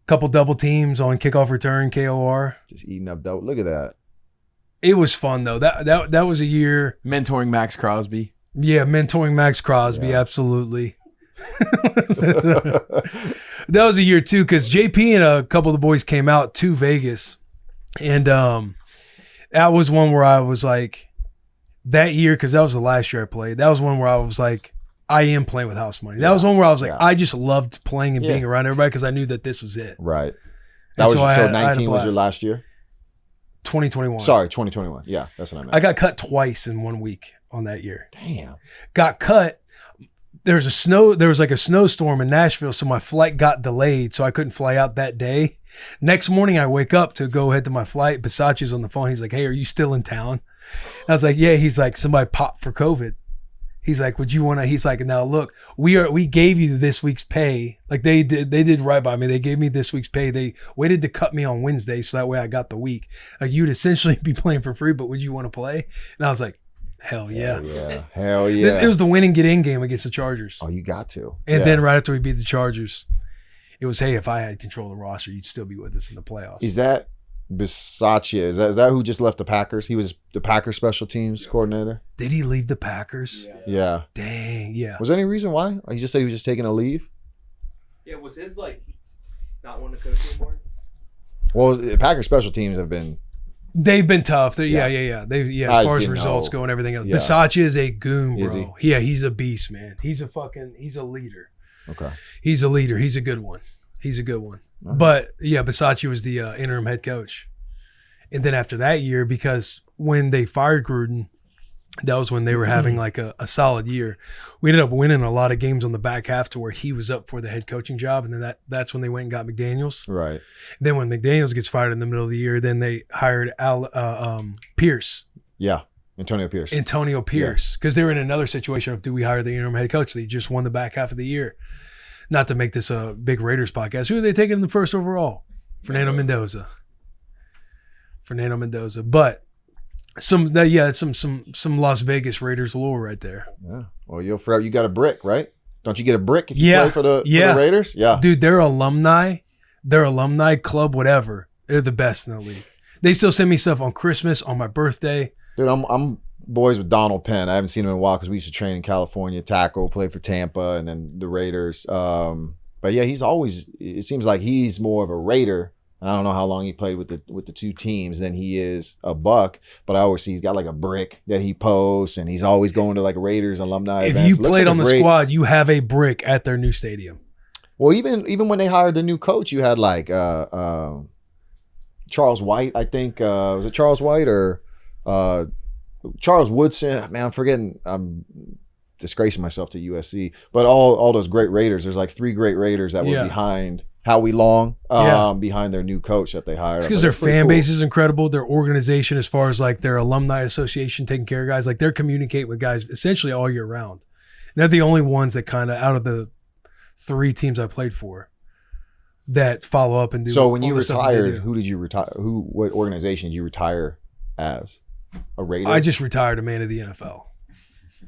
Couple double teams on kickoff return, KOR. Just eating up dope. Look at that. It was fun though. That was a year. Mentoring Max Crosby. Yeah, mentoring Max Crosby, Yeah. absolutely. That was a year too, because JP and a couple of the boys came out to Vegas, and that was one where I was like, that year, because that was the last year I played. That was one where I was like, I am playing with house money. That was one where I was like, Yeah. I just loved playing and Yeah. being around everybody because I knew that this was it. Right. And That was so I had a 19 was your blast. last year? 2021. Sorry, 2021. Yeah, that's what I meant. I got cut twice in 1 week on that year. Damn. Got cut. there was like a snowstorm in Nashville, so my flight got delayed, so I couldn't fly out that day. Next morning, I wake up to go head to my flight. Versace's on the phone. He's like, "Hey, are you still in town?" I was like, "Yeah." He's like, "Somebody popped for COVID." He's like, "Would you want to?" He's like, "Now look, we gave you this week's pay. Like they did right by me. They gave me this week's pay. They waited to cut me on Wednesday, so that way I got the week. Like you'd essentially be playing for free, but would you want to play?" And I was like, "Hell yeah, Hell yeah. It was the winning get in game against the Chargers." Oh, you got to. And then right after we beat the Chargers, it was, "Hey, if I had control of the roster, you'd still be with us in the playoffs." Is that Bisaccia? Is that who just left the Packers? He was the Packers special teams coordinator. Did he leave the Packers? Yeah. Dang, yeah. Was there any reason why? He just said he was just taking a leave? Yeah, was his like not wanting to coach anymore? Well, the Packers special teams have been. They've been tough. Yeah. Yeah. As I far just as didn't results know. go and everything else. Yeah. Bisaccia is a goon, bro. Is he? Yeah, he's a beast, man. He's a leader. Okay. He's a leader. He's a good one. Uh-huh. But yeah, Bisaccia was the interim head coach. And then after that year, because when they fired Gruden, that was when they were having like a solid year. We ended up winning a lot of games on the back half to where he was up for the head coaching job. And then that's when they went and got McDaniels. Right. Then when McDaniels gets fired in the middle of the year, then they hired Pierce. Yeah. Antonio Pierce. Because they were in another situation of, do we hire the interim head coach? They just won the back half of the year. Not to make this a big Raiders podcast. Who are they taking in the first overall? Fernando Mendoza. But some Las Vegas Raiders lore right there. Yeah. Well, you got a brick, right? Don't you get a brick if you play for the Raiders? Yeah. Dude, their alumni club, whatever, they're the best in the league. They still send me stuff on Christmas, on my birthday. Dude, I'm boys with Donald Penn. I haven't seen him in a while because we used to train in California, tackle, play for Tampa, and then the Raiders. But yeah, it seems like he's more of a Raider. I don't know how long he played with the two teams than he is a Buck, but I always see he's got like a brick that he posts, and he's always going to like Raiders alumni If events. you played on the squad, you have a brick at their new stadium. Well, even when they hired the new coach, you had like Charles White, I think. Was it Charles White or Charles Woodson? Man, I'm forgetting. I'm disgracing myself to USC. But all those great Raiders, there's like 3 great Raiders that were behind Howie Long, behind their new coach that they hired. Because their fan base is incredible. Their organization, as far as like their alumni association taking care of guys, like they're communicating with guys essentially all year round. And they're the only ones that kind of, out of the 3 teams I played for, that follow up and do. So when you retired, who did you retire? What organization did you retire as? A Raider? I just retired a man of the NFL.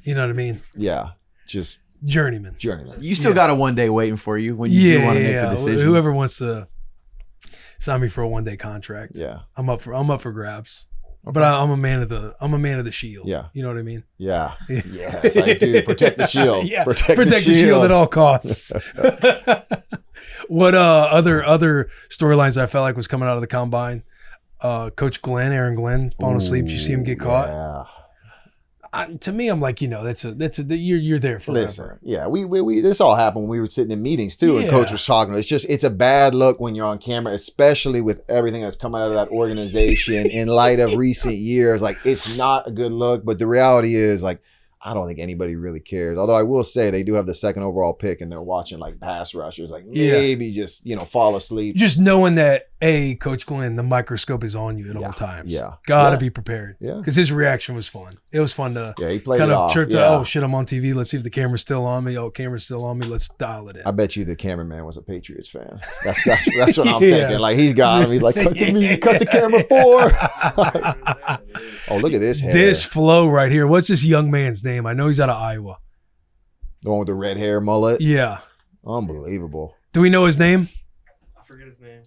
You know what I mean? Yeah, just journeyman. You still got a one day waiting for you when you do want to make the decision. Whoever wants to sign me for a 1-day contract, yeah, I'm up for grabs. Okay. But I'm a man of the shield. Yeah, you know what I mean. Yeah, yeah. It's like, dude, protect the shield. Yeah, protect the shield at all costs. What other storylines I felt like was coming out of the combine? Coach Aaron Glenn, falling asleep. Did you see him get caught? Yeah. To me, I'm like, you're there forever. Listen, yeah, we this all happened when we were sitting in meetings too, and Coach was talking. It's a bad look when you're on camera, especially with everything that's coming out of that organization in light of recent years. Like, it's not a good look, but the reality is, like, I don't think anybody really cares. Although I will say they do have the 2nd overall pick, and they're watching like pass rushers, like maybe just fall asleep. Just knowing that Coach Glenn, the microscope is on you at all times. Yeah, gotta be prepared. Yeah, because his reaction was fun. It was fun to he played kind it of off. chirp to, oh shit, I'm on TV. Let's see if the camera's still on me. Oh, camera's still on me. Let's dial it in. I bet you the cameraman was a Patriots fan. That's what I'm thinking. Like, he's got him. He's like, cut to me, cut to camera 4. Oh, look at this hair. This flow right here. What's this young man's name? I know he's out of Iowa. The one with the red hair mullet? Yeah. Unbelievable. Do we know his name? I forget his name.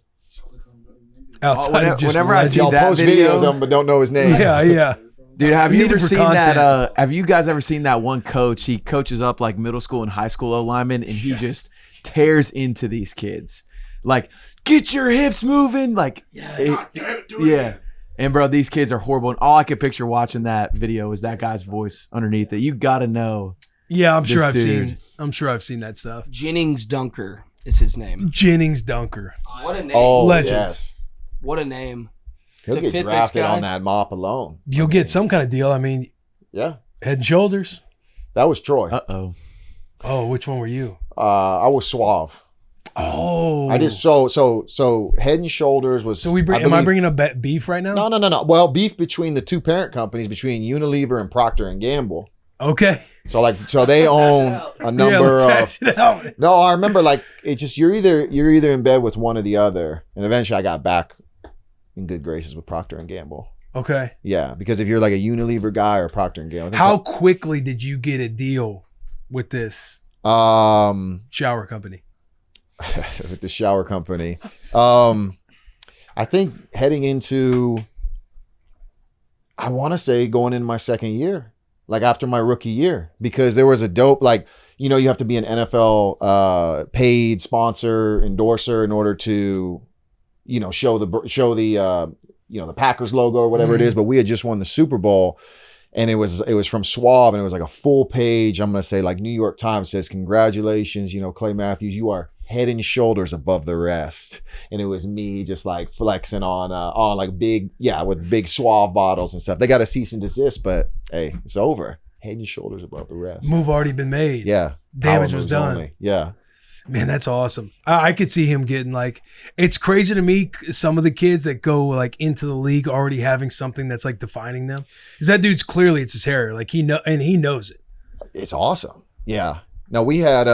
Whenever I see y'all that post video, videos of him but don't know his name. Yeah. Dude, have you ever seen content. that? Have you guys ever seen that one coach? He coaches up like middle school and high school O-linemen, and he just tears into these kids. Like, get your hips moving. Like, yeah. And bro, these kids are horrible. And all I could picture watching that video is that guy's voice underneath it. You got to know. Yeah, I'm sure I've seen that stuff. Jennings Dunker is his name. Jennings Dunker. What a name. Oh, legend. Yes. What a name. He'll get drafted on that mop alone. You'll get some kind of deal. I mean, yeah. Head and Shoulders. That was Troy. Uh-oh. Oh, which one were you? I was Suave. Oh, I did so Head and Shoulders was. So am I bringing up beef right now? No. Well, beef between the two parent companies, between Unilever and Procter and Gamble. Okay. So they own a number of. No, I remember like it just you're either in bed with one or the other, and eventually I got back in good graces with Procter and Gamble. Okay. Yeah, because if you're like a Unilever guy or Procter and Gamble, how quickly did you get a deal with this shower company? With the shower company, I think heading into, I want to say going in my second year, like after my rookie year, because there was a dope, like, you know, you have to be an NFL paid sponsor, endorser in order to, you know, show the you know, the Packers logo or whatever it is. But we had just won the Super Bowl. And it was from Suave, and it was like a full page. I'm going to say like New York Times says, congratulations, you know, Clay Matthews, you are head and shoulders above the rest. And it was me just like flexing on like with big Suave bottles and stuff. They got a cease and desist, but hey, it's over. Head and shoulders above the rest. Move already been made. Yeah. Damage was done. Only. Yeah. Man, that's awesome. I could see him getting like, it's crazy to me, some of the kids that go like into the league already having something that's like defining them. Because that dude's clearly, it's his hair. Like he knows it. It's awesome. Yeah. No, we had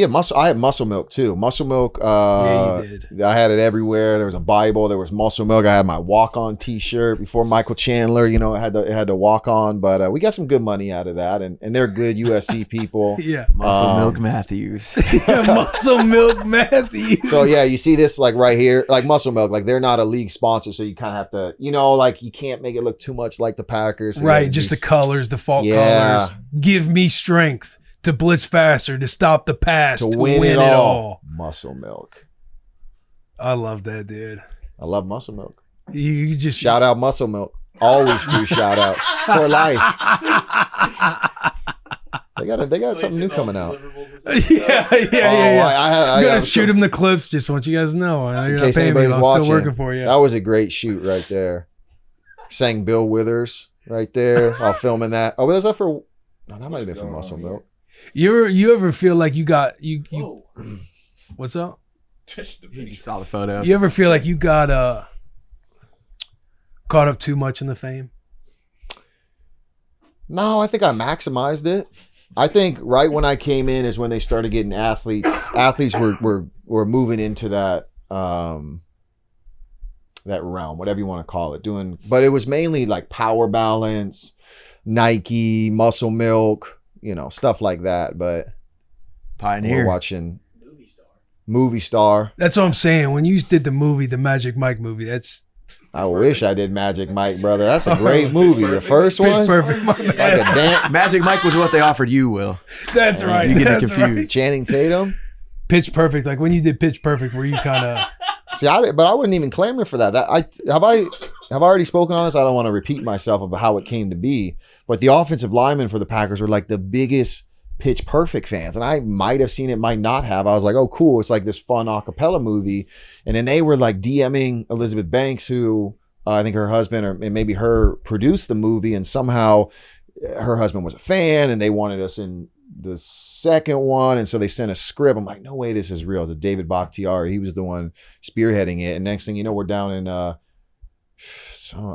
muscle. I had Muscle Milk too. Muscle Milk. Yeah, you did. I had it everywhere. There was a Bible. There was Muscle Milk. I had my Walk On T-shirt before Michael Chandler. You know, it had to walk on. But we got some good money out of that, and they're good USC people. Yeah, Muscle Milk Matthews. Muscle Milk Matthews. So yeah, you see this like right here, like Muscle Milk. Like they're not a league sponsor, so you kind of have to, you know, like you can't make it look too much like the Packers. So right, just the colors, default colors. Give me strength to blitz faster, to stop the pass, to win it all. Muscle Milk. I love that, dude. I love Muscle Milk. You just shout out Muscle Milk. Always free shout outs for life. They got something new coming out. Yeah. I'm gonna shoot him the clips. Just want you guys to know. In case anybody's watching, still working for you. That was a great shoot right there. Sang Bill Withers right there while filming that. Oh, was that for? No, that might have been for Muscle Milk. You ever feel like you got you what's up? He just saw the photo. You ever feel like you got caught up too much in the fame? No, I think I maximized it. I think right when I came in is when they started getting athletes. Athletes were moving into that that realm, whatever you want to call it, but it was mainly like Power Balance, Nike, Muscle Milk, you know, stuff like that. But Pioneer. We're watching Movie Star. That's what I'm saying. When you did the movie, the Magic Mike movie, I wish I did Magic Mike, brother. That's a great movie. The first one, perfect. Magic Mike was what they offered you, Will. That's right. You get it confused. Right. Channing Tatum, Pitch Perfect. Like when you did Pitch Perfect, where you kind of see, but I wouldn't even claim it for that. Have I already spoken on this? I don't want to repeat myself about how it came to be. But the offensive linemen for the Packers were like the biggest Pitch Perfect fans, and I might have seen it, might not have. I was like, oh, cool. It's like this fun acapella movie. And then they were like DMing Elizabeth Banks, who I think her husband or maybe her produced the movie, and somehow her husband was a fan and they wanted us in the second one. And so they sent a script. I'm like, no way this is real. To David Bakhtiari. He was the one spearheading it. And next thing you know, we're down in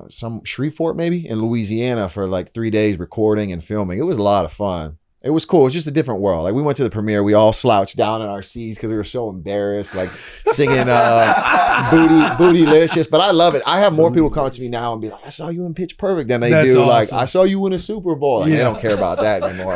some Shreveport, maybe in Louisiana for like 3 days recording and filming. It was a lot of fun. It was cool. It was just a different world. Like we went to the premiere, we all slouched down in our seats because we were so embarrassed, like singing Bootylicious. But I love it. I have more people come to me now and be like, I saw you in Pitch Perfect than they do. Awesome. Like, I saw you win a Super Bowl. Like, They don't care about that anymore.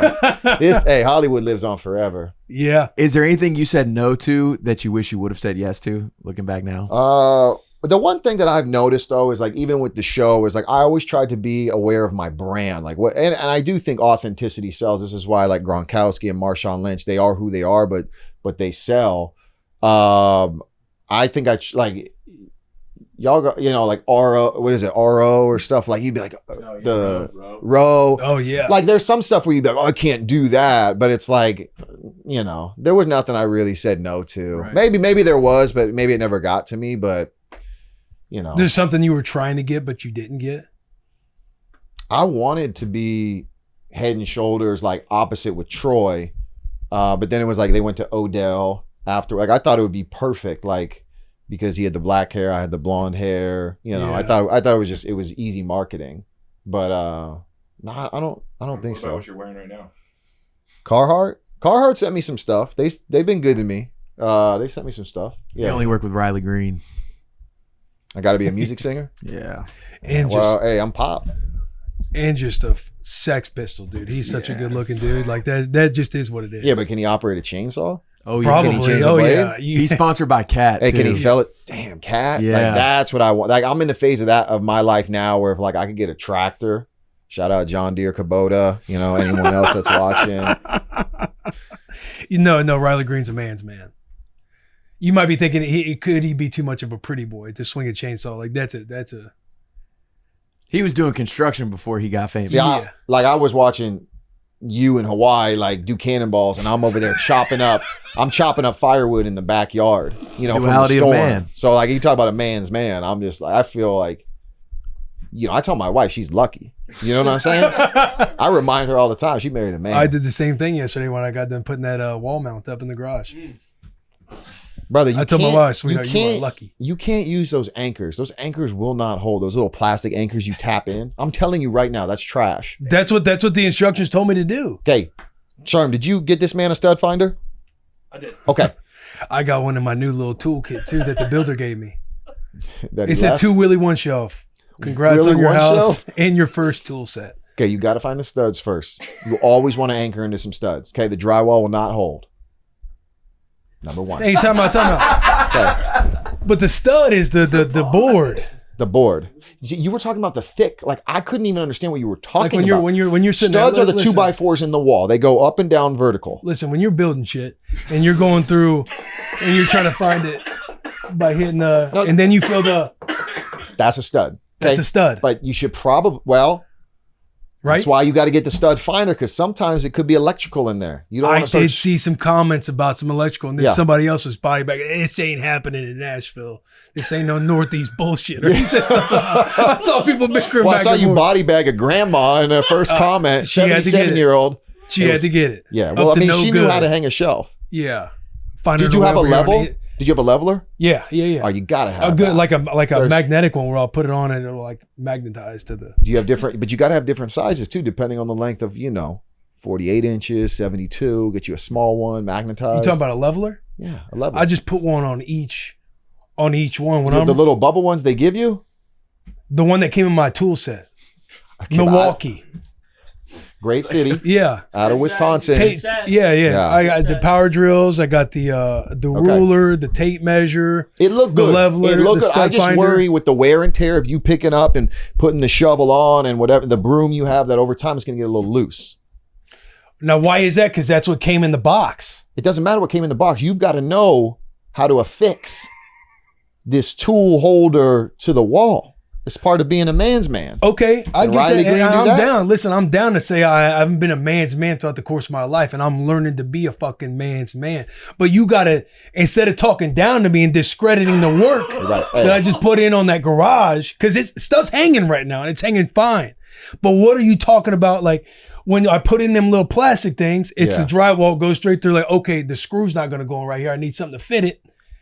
Hollywood lives on forever. Yeah. Is there anything you said no to that you wish you would have said yes to, looking back now? But the one thing that I've noticed though is like even with the show is like I always tried to be aware of my brand, like what, and I do think authenticity sells. This is why like Gronkowski and Marshawn Lynch, they are who they are, but they sell. I think like y'all got, you know, like RO, what is it, RO or stuff like you'd be like Row. Oh yeah, like there's some stuff where you'd be like, oh, I can't do that, but it's like, you know, there was nothing I really said no to. Right. Maybe there was, but maybe it never got to me, but. You know, there's something you were trying to get, but you didn't get. I wanted to be head and shoulders like opposite with Troy. But then it was like they went to Odell after. Like I thought it would be perfect, like because he had the black hair, I had the blonde hair. You know, Yeah. I thought it was easy marketing. But no, I don't think so. What you're wearing right now? Carhartt sent me some stuff. They've been good to me. They sent me some stuff. I Yeah, only work with Riley Green. I got to be a music singer. Yeah. And Well, hey, I'm pop. just a sex pistol, dude. He's such a good looking dude. Like that just is what it is. Yeah, but can he operate a chainsaw? Oh yeah. probably. Can he change the Oh blade? yeah. He's sponsored by Cat. Hey, can he too. fell it? Damn, cat. Yeah. Like, that's what I want. Like I'm in the phase of my life now where if like I could get a tractor. Shout out John Deere Kubota. You know, anyone else that's watching. No, Riley Green's a man's man. You might be thinking could he be too much of a pretty boy to swing a chainsaw? Like that's a He was doing construction before he got famous. See, I was watching you in Hawaii like do cannonballs, and I'm over there chopping up firewood in the backyard. You know, Duality of from the storm. man. So like you talk about a man's man. I'm just like I feel like, you know, I tell my wife she's lucky. You know what I'm saying? I remind her all the time she married a man. I did the same thing yesterday when I got done putting that wall mount up in the garage. Brother, you I told my can't- wife, sweetheart, you are can't- lucky. You can't use those anchors. Those anchors will not hold. Those little plastic anchors you tap in. I'm telling you right now, that's trash. That's what the instructions told me to do. Okay, Charm, did you get this man a stud finder? I did. Okay. I got one in my new little toolkit too that the builder gave me. That he It said left? 2 Willie 1 shelf. Congrats Willie on your one house shelf? and your first tool set. Okay, you got to find the studs first. You always want to anchor into some studs. Okay, the drywall will not hold. Number one. Hey, time out. Okay, But the stud is the board. the board. You were talking about the thick. Like I couldn't even understand what you were talking Like about. when you're sitting Studs there, are the listen, 2x4s in the wall. They go up and down vertical. Listen, when you're building shit and you're going through and you're trying to find it by hitting and then you feel That's a stud. that's a stud, But you should probably right? That's why you got to get the stud finder because sometimes it could be electrical in there. You don't I want to start. did see some comments about some electrical, and then Yeah. somebody else was body back. This ain't happening in Nashville. This ain't no Northeast bullshit. Or he said something. I saw people bickering Well, I back saw and you forth. body bag a grandma in the first comment. she had to get it. 77-year-old. She had to get it. Yeah. Up Well, I to mean, no she knew good. how to hang a shelf. Yeah. Did you have a level? Did you have a leveler? Yeah. Oh, you gotta have A good, that. like a There's- magnetic one where I'll put it on and it'll like magnetize to the. Do you have different? But you got to have different sizes too, depending on the length of 48 inches, 72. Get you a small one, magnetized. You talking about a leveler? Yeah, a leveler. I just put one on each one when You I'm have the little bubble ones they give you. the one that came in my tool set. Okay, Milwaukee. Great city, Yeah. out of Wisconsin. Tape, yeah. Yeah. I got the power drills. I got the ruler, the tape measure. It looked The good. leveler, It looked the good. I stud just finder. worry with the wear and tear of you picking up and putting the shovel on and whatever the broom you have that over time is going to get a little loose. Now, why is that? Because that's what came in the box. It doesn't matter what came in the box. You've got to know how to affix this tool holder to the wall. It's part of being a man's man. Okay, I And get Riley that. Green And do I'm that? down. Listen, I'm down to say I haven't been a man's man throughout the course of my life, and I'm learning to be a fucking man's man. But you gotta, instead of talking down to me and discrediting the work Right. Hey. that I just put in on that garage, because stuff's hanging right now and it's hanging fine. But what are you talking about? Like when I put in them little plastic things, it's Yeah. the drywall goes straight through. Like, okay, the screw's not gonna go in right here. I need something to fit it.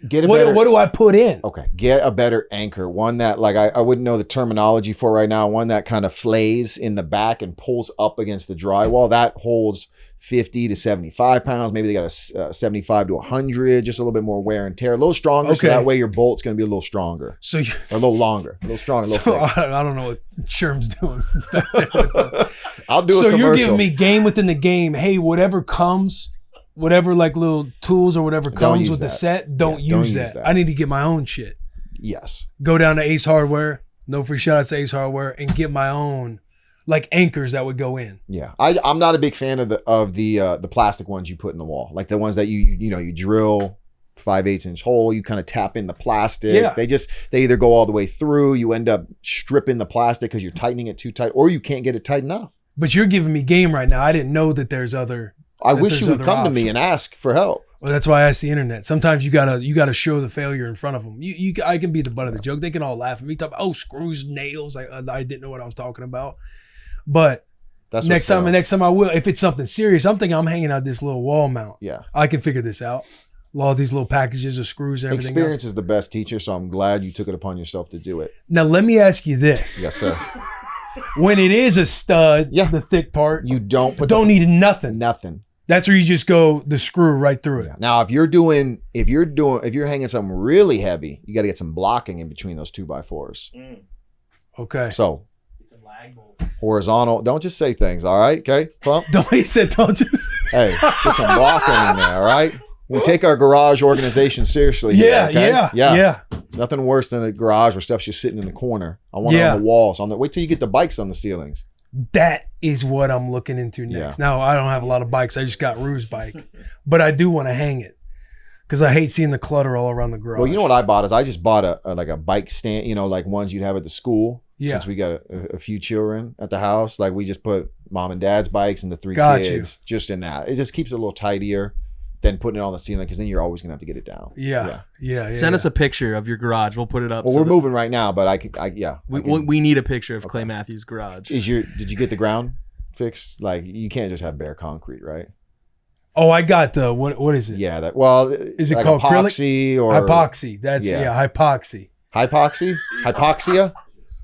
Get a What better. do I put in? Okay, get a better anchor. One that, like, I wouldn't know the terminology for right now. One that kind of flays in the back and pulls up against the drywall. That holds 50 to 75 pounds. Maybe they got a 75 to 100, just a little bit more wear and tear. A little stronger, so Okay. that way your bolt's going to be a little stronger. So you, Or a little longer. A little stronger, a little so thick. I don't know what Sherm's doing back there with the, I'll do a so commercial. you're giving me game within the game. Hey, whatever comes, whatever like little tools or whatever comes use with the that. set, don't Yeah, don't use use that. that. I need to get my own shit. Yes. Go down to Ace Hardware. No free shout outs to Ace Hardware and get my own like anchors that would go in. Yeah. I'm not a big fan of the plastic ones you put in the wall. Like the ones that you drill 5/8 inch hole, you kind of tap in the plastic. Yeah. They either go all the way through, you end up stripping the plastic because you're tightening it too tight, or you can't get it tight enough. But you're giving me game right now. I didn't know that there's other. I that wish there's you would other come to me options. and ask for help. Well, that's why I ask the internet. Sometimes you gotta show the failure in front of them. I can be the butt of the joke. They can all laugh at me. Talk about, oh, screws, nails. I didn't know what I was talking about. But That's next what time. sells. Next time I will. If it's something serious, I'm thinking I'm hanging out this little wall mount. Yeah. I can figure this out. All these little packages of screws and everything Experience else. is the best teacher, so I'm glad you took it upon yourself to do it. Now let me ask you this: Yes, sir. when it is a stud, Yeah. the thick part, You don't put don't need nothing. nothing. That's where you just go the screw right through it. Yeah. Now, if you're hanging something really heavy, you got to get some blocking in between those 2x4s. Okay. So It's a lag bolt. horizontal. Don't just say things. All right. Okay. Pump. Don't he said don't just Hey, get some blocking in there. All right. We take our garage organization seriously. here, yeah, okay? yeah. There's nothing worse than a garage where stuff's just sitting in the corner. I want it Yeah. on the walls. Wait till you get the bikes on the ceilings. That is what I'm looking into next. Now I don't have a lot of bikes. I just got Rue's bike, but I do want to hang it because I hate seeing the clutter all around the garage. Well, you know what I bought is I just bought a bike stand. You know, like ones you'd have at the school. Yeah. Since we got a few children at the house, like we just put mom and dad's bikes and the 3 Got kids just in that. It just keeps it a little tidier than putting it on the ceiling because then you're always gonna have to get it down. Yeah. Send us a picture of your garage. We'll put it up. Well, so we're that- moving right now, but We need a picture of Clay Matthews' garage. Did you get the ground fixed? Like you can't just have bare concrete, right? Oh, I got the what is it? Yeah, Is it like called epoxy or hypoxy? That's hypoxy. Hypoxia? Hypoxia?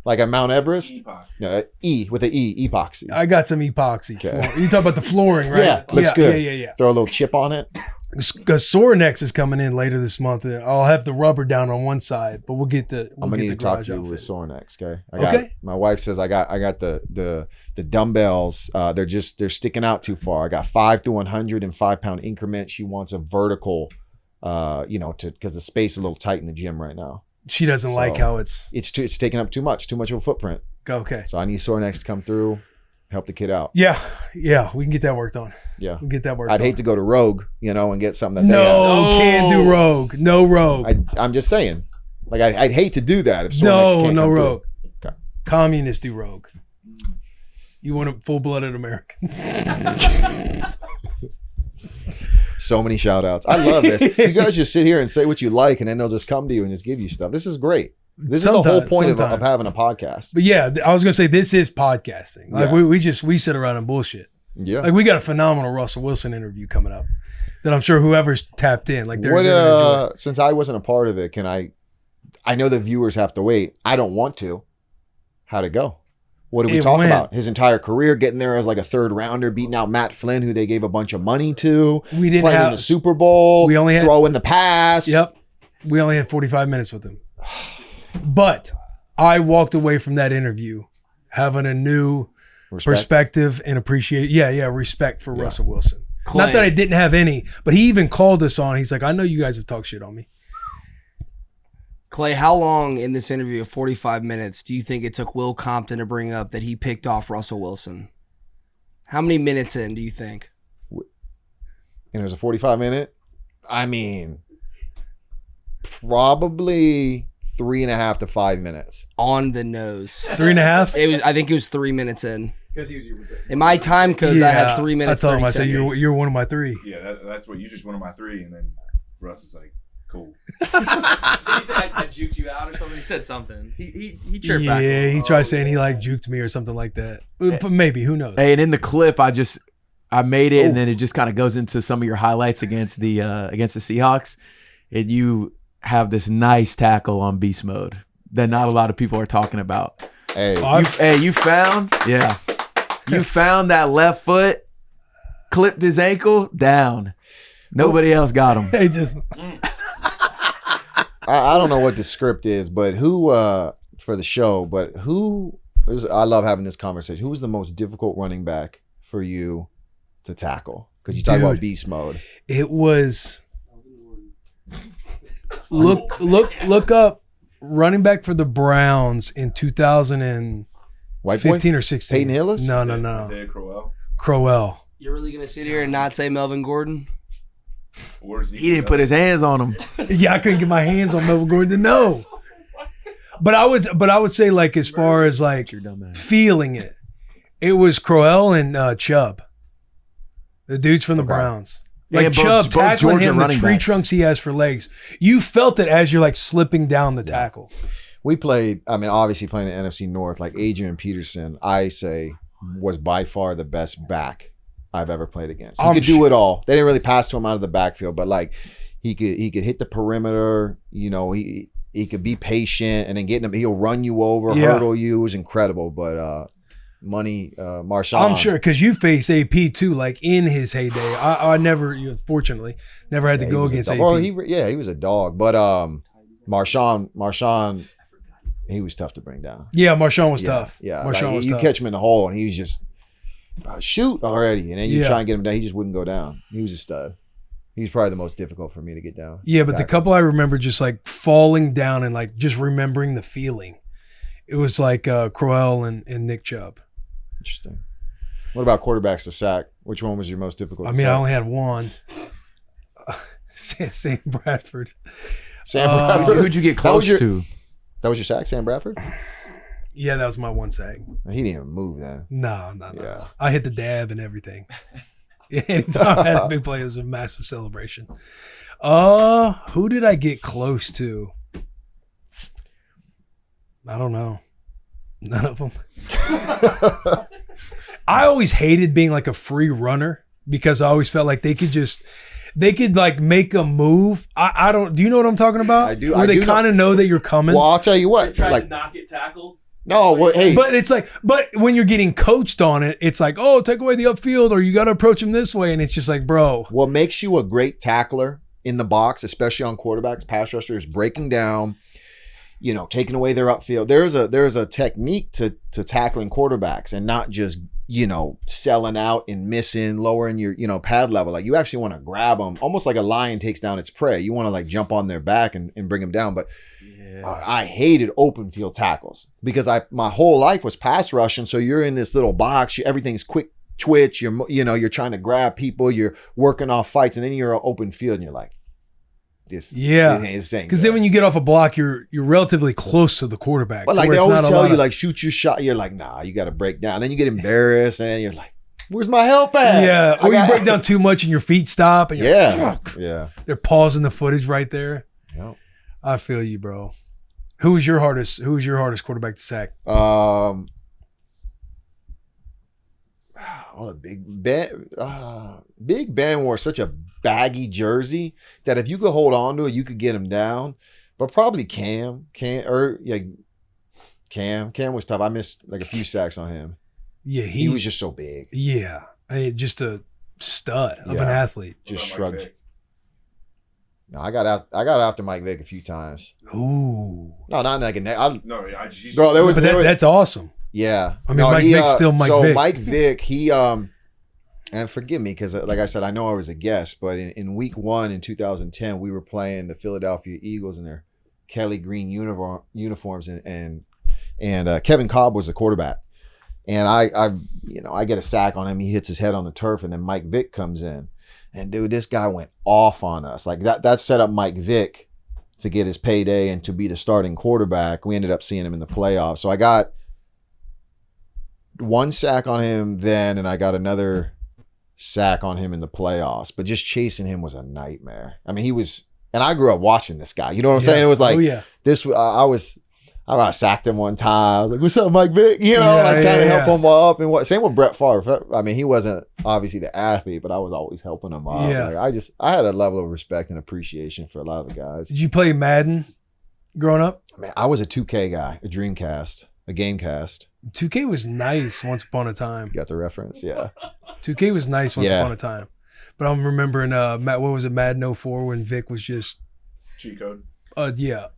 Like a Mount Everest? No, with an E, epoxy. I got some epoxy. Okay. You talk about the flooring, right? Yeah, looks good. Yeah. Throw a little chip on it. Because Sorinex is coming in later this month. I'll have the rubber down on one side, but we'll get the. I'm gonna need to talk to you with Sorinex, okay? My wife says I got the dumbbells. They're sticking out too far. I got 5 through 100 in 5-pound increments. She wants a vertical, because the space is a little tight in the gym right now. She doesn't like how it's taking up too much of a footprint. Okay. So I need Sorinex to come through, help the kid out. Yeah, we can get that worked on. Yeah, we can get that worked on. I'd hate to go to Rogue, and get something that can't do Rogue. No Rogue. I'm just saying, like I'd hate to do that if Sorinex can't no come Rogue. Through. Okay. Communists do Rogue. You want full-blooded Americans. So many shout outs. I love this. You guys just sit here and say what you like, and then they'll just come to you and just give you stuff. This is great. This is the whole point of having a podcast. But yeah, I was gonna say this is podcasting. Like Yeah. we sit around and bullshit. Yeah. Like we got a phenomenal Russell Wilson interview coming up that I'm sure whoever's tapped in, like they're What gonna enjoy. since I wasn't a part of it, can I know the viewers have to wait. I don't want to. How'd it go? What did we talk about? His entire career, getting there as like a 3rd rounder, beating out Matt Flynn, who they gave a bunch of money to. We didn't playing have in the Super Bowl. We only had throw in the pass. Yep. We only had 45 minutes with him. But I walked away from that interview having a new perspective and appreciate. Respect for Russell Wilson. Clay. Not that I didn't have any, but he even called us on. He's like, I know you guys have talked shit on me. Clay, how long in this interview of 45 minutes do you think it took Will Compton to bring up that he picked off Russell Wilson? How many minutes in do you think? And it was a 45-minute. I mean, probably 3.5 to 5 minutes. On the nose. 3.5? I think it was 3 minutes in. In my time codes, I had 3 minutes. I told him, I said, you're one of my 3. Yeah, that's what you just one of my 3, and then Russ is like, cool. He said I juked you out or something. He said something. He chirped back. Yeah, he tried saying he juked me or something like that. But maybe, who knows? Hey, and in the clip, I made it, and then it just kind of goes into some of your highlights against the Seahawks, and you have this nice tackle on beast mode that not a lot of people are talking about. You found that left foot, clipped his ankle down. Nobody else got him. Hey, just. I don't know what the script is, but who for the show? But I love having this conversation. Who was the most difficult running back for you to tackle? Because you talk about beast mode. It was. Look up running back for the Browns in 2015 or 16. Peyton Hillis? No. Isaiah Crowell. You're really going to sit here and not say Melvin Gordon? He didn't put his hands on him. Yeah, I couldn't get my hands on Melvin Gordon to know. But I would say as far as feeling it, it was Crowell and Chubb, the dudes from the Browns. Chubb tackling him, the tree trunks he has for legs. You felt it as you're slipping down the tackle. We played. I mean, obviously playing the NFC North, like Adrian Peterson. I say was by far the best back I've ever played against. He I'm could do it all. They didn't really pass to him out of the backfield, but like he could hit the perimeter. You know, he could be patient and then getting him. He'll run you over, hurdle you. It was incredible. But Marshawn, I'm sure because you faced AP too, like in his heyday. I never, fortunately, never had to go against AP. Well, he was a dog, but Marshawn, he was tough to bring down. Yeah, Marshawn was tough. Yeah, Marshawn was you tough. catch him in the hole and he was just shoot already, and then you Yeah. try and get him down. He just wouldn't go down. He was a stud. He's probably the most difficult for me to get down. Yeah, but the couple I remember just like falling down and like just remembering the feeling. It was like Crowell and Nick Chubb. Interesting. What about quarterbacks to sack? Which one was your most difficult? I to mean, sack? I only had one. Sam Bradford. Sam Bradford. Who'd you get close to? That was your sack, Sam Bradford? Yeah, that was my one sack. He didn't even move then. No. Yeah. I hit the dab and everything. Anytime I had a big play, it was a massive celebration. Who did I get close to? I don't know. None of them. I always hated being like a free runner because I always felt like they could like make a move. I don't. Do you know what I'm talking about? I do. Where they kind of know that you're coming. Well, I'll tell you what. Trying Like, to not get tackled. no, well, hey, But it's like, but when you're getting coached on it, it's like, oh, take away the upfield, or you got to approach him this way, and it's just like, bro. what makes you a great tackler in the box, especially on quarterbacks, pass rushers, breaking down, taking away their upfield. There's a technique to tackling quarterbacks and not just, selling out and missing, lowering your, pad level. Like you actually want to grab them almost like a lion takes down its prey. You want to like jump on their back and bring them down. But I hated open field tackles because my whole life was pass rushing. So you're in this little box, everything's quick twitch. You're trying to grab people, you're working off fights, and then you're open field and you're like, this insane. Because then when you get off a block, you're relatively close to the quarterback. But to like where they it's always not a tell lot you, of- like shoot your shot. You're like, nah, you got to break down. Then you get embarrassed, and then you're like, where's my help at? yeah, or you break down too much and your feet stop, and you're like, fuck. Yeah. They're pausing the footage right there. Yep. I feel you, bro. Who was your hardest quarterback to sack? What a Big Ben. Big Ben wore such a baggy jersey that if you could hold on to it, you could get him down. But probably Cam was tough. I missed like a few sacks on him. Yeah, He was just so big. Yeah, I mean, just a stud of an Yeah. athlete. Just shrugged. No, I got after Mike Vick a few times. Ooh, No, not like a No, I just. bro. There was that's awesome. yeah. I mean, Mike Vick's still Mike so Vick. Mike Vick, he and forgive me because like I said, I know I was a guest, but in week 1 in 2010, we were playing the Philadelphia Eagles in their Kelly green uniforms, and Kevin Cobb was the quarterback, and I get a sack on him. He hits his head on the turf, and then Mike Vick comes in, and dude, this guy went off on us. Like that set up Mike Vick to get his payday and to be the starting quarterback. We ended up seeing him in the playoffs. So I got one sack on him then, and I got another sack on him in the playoffs. But just chasing him was a nightmare. I mean, he was, and I grew up watching this guy. You know what I'm saying? It was like this. I sacked him one time. I was like, "What's up, Mike Vick?" Trying to help him up. And same with Brett Favre. I mean, he wasn't obviously the athlete, but I was always helping him up. Yeah. Like, I had a level of respect and appreciation for a lot of the guys. Did you play Madden growing up? Man, I was a 2K guy, a Dreamcast, a Gamecast. 2K was nice once upon a time. You got the reference? Yeah. 2K was nice once Yeah. upon a time. But I'm remembering what was it, Madden 04 when Vic was just Cheat code.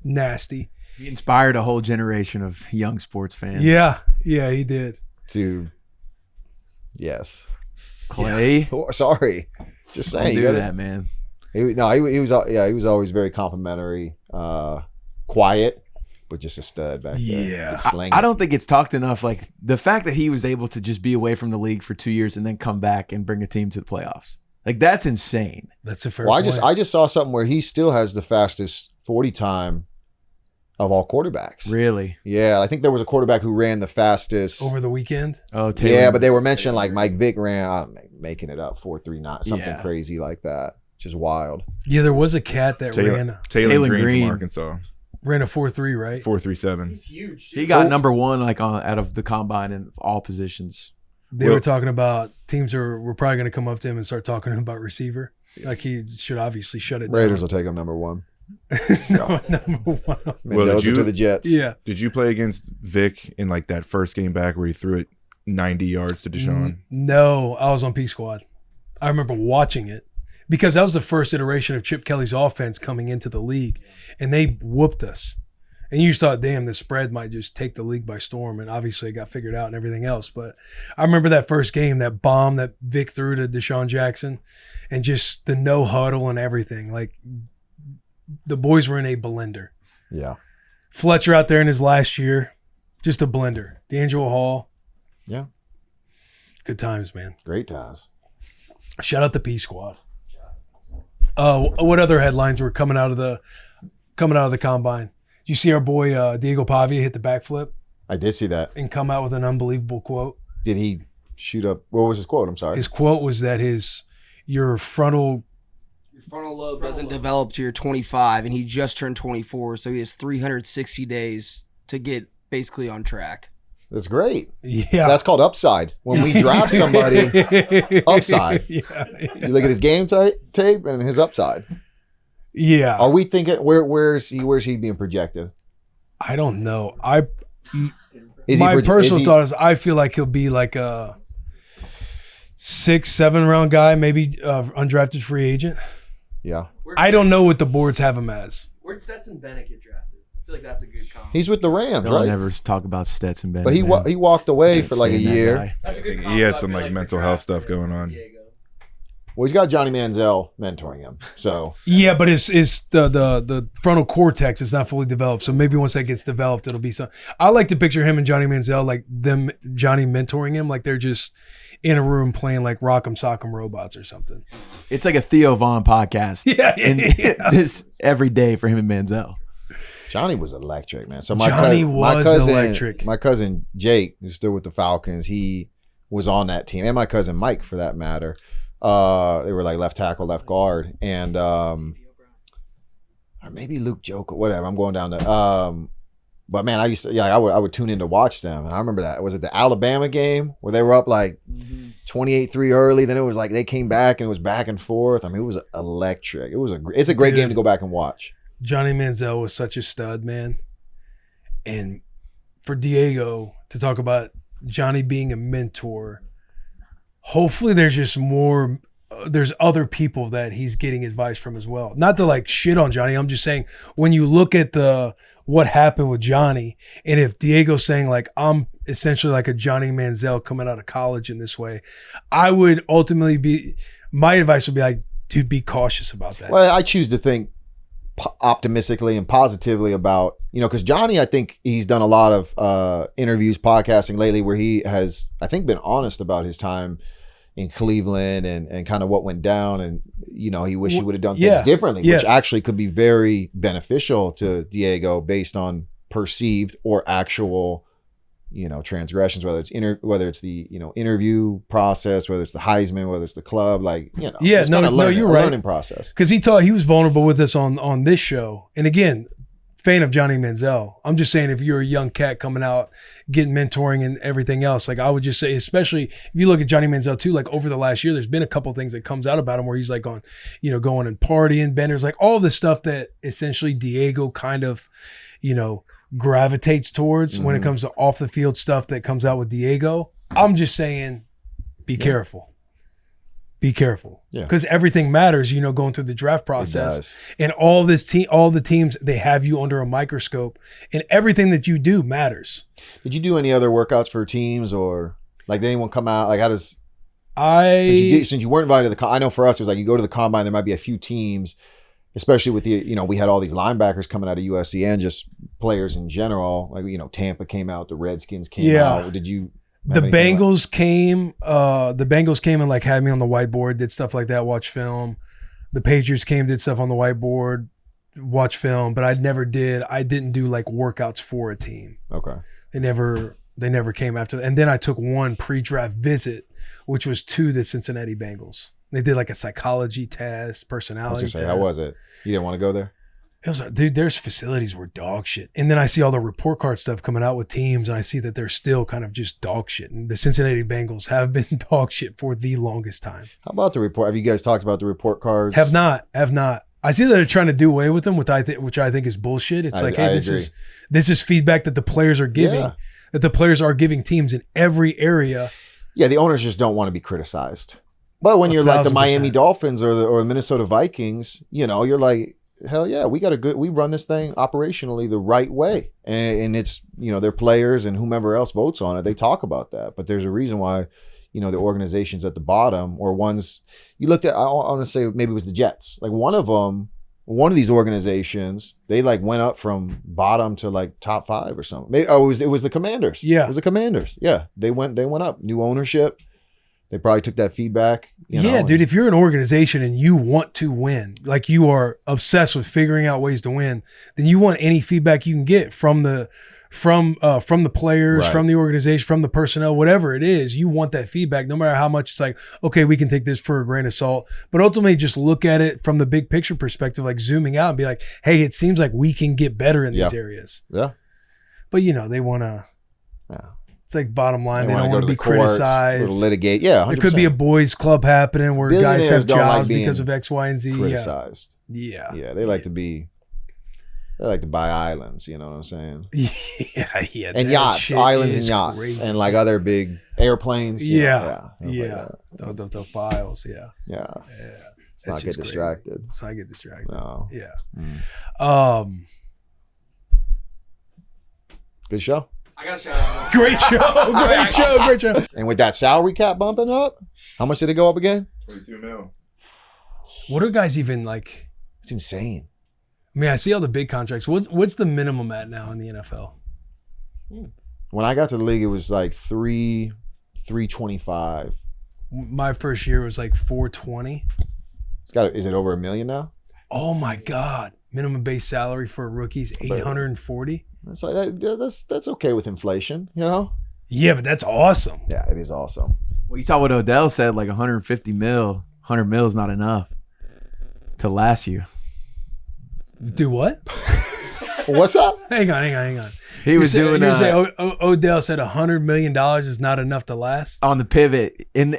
nasty. He inspired a whole generation of young sports fans. Yeah, he did. Yes. Clay. Oh, sorry. Just Don't saying. do You gotta- that, man. He was always very complimentary, quiet, but just a stud back there. Yeah. Could sling I it. don't think it's talked enough. Like the fact that he was able to just be away from the league for 2 years and then come back and bring a team to the playoffs. Like that's insane. That's a fair Well, point. I just saw something where he still has the fastest 40 time of all quarterbacks. Really? Yeah, I think there was a quarterback who ran the fastest. over the weekend. Oh, Taylor. Yeah, but they were mentioning like Mike Vick ran, I'm making it up, 4.39, something Yeah. crazy like that. Just wild. Yeah, there was a cat that ran Taylor Green Green. from Arkansas. a 4.3, right? 4.37. He's huge. He got number one like out of the combine in all positions. They were talking about teams were probably going to come up to him and start talking to him about receiver. Like he should obviously shut it Raiders down. will take him number one. No, number one. Mendoza to the Jets. Yeah. Did you play against Vic in like that first game back where he threw it 90 yards to Deshaun? No, I was on P Squad. I remember watching it because that was the first iteration of Chip Kelly's offense coming into the league, and they whooped us. And you just thought, damn, the spread might just take the league by storm. And obviously it got figured out and everything else. But I remember that first game, that bomb that Vic threw to Deshaun Jackson, and just the no huddle and everything. Like the boys were in a blender. Yeah. Fletcher out there in his last year, just a blender. D'Angelo Hall. Yeah. Good times, man. Great times. Shout out the P Squad. What other headlines were coming out of the combine? You see our boy Diego Pavia hit the backflip I did see that. and come out with an unbelievable quote. Did he shoot up? What was his quote? I'm sorry. His quote was that your frontal lobe doesn't develop to your 25, and he just turned 24, so he has 360 days to get basically on track. That's great. Yeah. That's called upside. When we draft somebody, upside. Yeah. You look at his game tape and his upside. Yeah. Are we thinking where's he being projected? I don't know. Is My he personal thought is I feel like he'll be like a 6-7 round guy, maybe undrafted free agent. Yeah. I don't know what the boards have him as. Where'd Stetson Bennett get drafted? I feel like that's a good comp. He's with the Rams, Don't right? ever talk about Stetson Bennett. But he man. he walked away Can't for like a stand that year. guy. That's a good comp. He had I some feel like for mental draft health stuff for going on. Diego. Well, he's got Johnny Manziel mentoring him. So Yeah, but it's the frontal cortex is not fully developed. So maybe once that gets developed, it'll be some. I like to picture him and Johnny Manziel, like Johnny mentoring him, like they're just in a room playing like Rock'em Sock'em Robots or something. It's like a Theo Vaughn podcast. Yeah, And just every day for him and Manziel. Johnny was electric, man. So Johnny my was cousin, electric. My cousin Jake, who's still with the Falcons, he was on that team, and my cousin Mike, for that matter. They were like left tackle, left guard, and or maybe Luke Joker, whatever. I'm going down to but man, I would tune in to watch them, and I remember that was it the Alabama game where they were up like 28-3 early. Then it was like they came back and it was back and forth. I mean, it was electric. It's a great game to go back and watch. Johnny Manziel was such a stud, man. And for Diego to talk about Johnny being a mentor, hopefully there's just more, there's other people that he's getting advice from as well. Not to like shit on Johnny. I'm just saying when you look at what happened with Johnny, and if Diego's saying like, I'm essentially like a Johnny Manziel coming out of college in this way, I would ultimately my advice would be like, dude, be cautious about that. Well, I choose to think optimistically and positively about, because Johnny, I think he's done a lot of interviews, podcasting lately where he has, I think, been honest about his time in Cleveland and kind of what went down, and he wished he would have done things differently, Yes. which actually could be very beneficial to Diego based on perceived or actual transgressions, whether it's the interview process, whether it's the Heisman, whether it's the club, it's no, kinda you're a right. learning process. Because he was vulnerable with us on this show. And again, fan of Johnny Manziel. I'm just saying, if you're a young cat coming out, getting mentoring and everything else, like I would just say, especially if you look at Johnny Manziel too, like over the last year, there's been a couple things that comes out about him where he's like going and partying, benders, like all the stuff that essentially Diego kind of, gravitates towards when it comes to off the field stuff that comes out with Diego. I'm just saying, be careful. Be careful. Yeah. Because everything matters, going through the draft process. does. And all the teams, they have you under a microscope, and everything that you do matters. Did you do any other workouts for teams, or like did anyone come out? Like, how does since you weren't invited to the I know for us it was like you go to the combine, there might be a few teams, especially with the we had all these linebackers coming out of USC and just players in general. Like Tampa came out, the Redskins came out. Did you? The Bengals came. The Bengals came and like had me on the whiteboard, did stuff like that, watch film. The Patriots came, did stuff on the whiteboard, watch film. But I didn't do like workouts for a team. Okay. They never came after. And then I took one pre-draft visit, which was to the Cincinnati Bengals. They did like a psychology test, I personality was test. gonna say, how was it? You didn't want to go there? It was like, dude, there's facilities where dog shit. And then I see all the report card stuff coming out with teams, and I see that they're still kind of just dog shit. And the Cincinnati Bengals have been dog shit for the longest time. How about the report? Have you guys talked about the report cards? Have not. I see that they're trying to do away with them, which I think is bullshit. It's like, hey, this is feedback that the players are giving, that the players are giving teams in every area. Yeah, the owners just don't want to be criticized. But when you're like the Miami Dolphins or the Minnesota Vikings, you know, you're like, hell yeah, we run this thing operationally the right way. And it's, you know, their players and whomever else votes on it, they talk about that. But there's a reason why, you know, the organizations at the bottom or ones you looked at, I want to say maybe it was the Jets. Like one of these organizations, they like went up from bottom to like top 5 or something. Maybe, it was the Commanders. Yeah. It was the Commanders. Yeah. They went up. New ownership. They probably took that feedback. Dude, if you're an organization and you want to win, like you are obsessed with figuring out ways to win, then you want any feedback you can get from the players, Right. from the organization, from the personnel, whatever it is. You want that feedback, no matter how much it's like, okay, we can take this for a grain of salt, but ultimately just look at it from the big picture perspective, like zooming out and be like, hey, it seems like we can get better in these areas. Yeah. But you know, they want to. Yeah. It's like bottom line, they wanna don't go want to be the courts, criticized. litigate. Yeah, 100%. There could be a boys club happening where guys Billionaires have don't like jobs being because of X, Y, and Z. criticized. Yeah. Yeah, they like to buy islands, you know what I'm saying? Yeah. And that yachts, shit islands and is yachts, crazy. and like other big airplanes. you know, Yeah. stuff like that. The files. Yeah. Yeah. Let's not get distracted. Let's not get distracted. No. Yeah. Good show. I got a shout out. Great show. And with that salary cap bumping up, how much did it go up again? 22 mil. What are guys even like? It's insane. I mean, I see all the big contracts. What's the minimum at now in the NFL? When I got to the league, it was like 325. My first year was like 420. Is it over $1 million now? Oh my God. Minimum base salary for a rookie is 840. It's like that's okay with inflation, you know? Yeah, but that's awesome. Yeah, it is awesome. Well, you saw what Odell said, like 150 mil. 100 mil is not enough to last you. Do what? What's up? Hang on. He was doing You say Odell said $100 million is not enough to last? on the pivot, and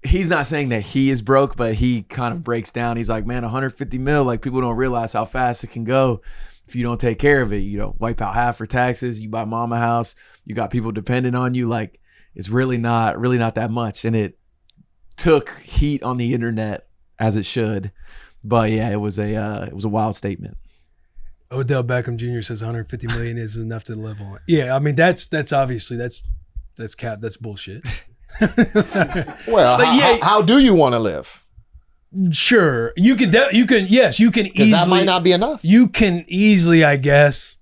he's not saying that he is broke, but he kind of breaks down. He's like, man, 150 mil, like people don't realize how fast it can go if you don't take care of it. You know, wipe out half for taxes, you buy mom a house, you got people dependent on you. Like it's really not that much. And it took heat on the internet, as it should. But yeah, it was a wild statement. Odell Beckham Jr. says 150 million is enough to live on. Yeah, I mean that's obviously that's cap. That's bullshit. Well, how do you want to live? Sure, you can easily. Because that might not be enough. You can easily, I guess,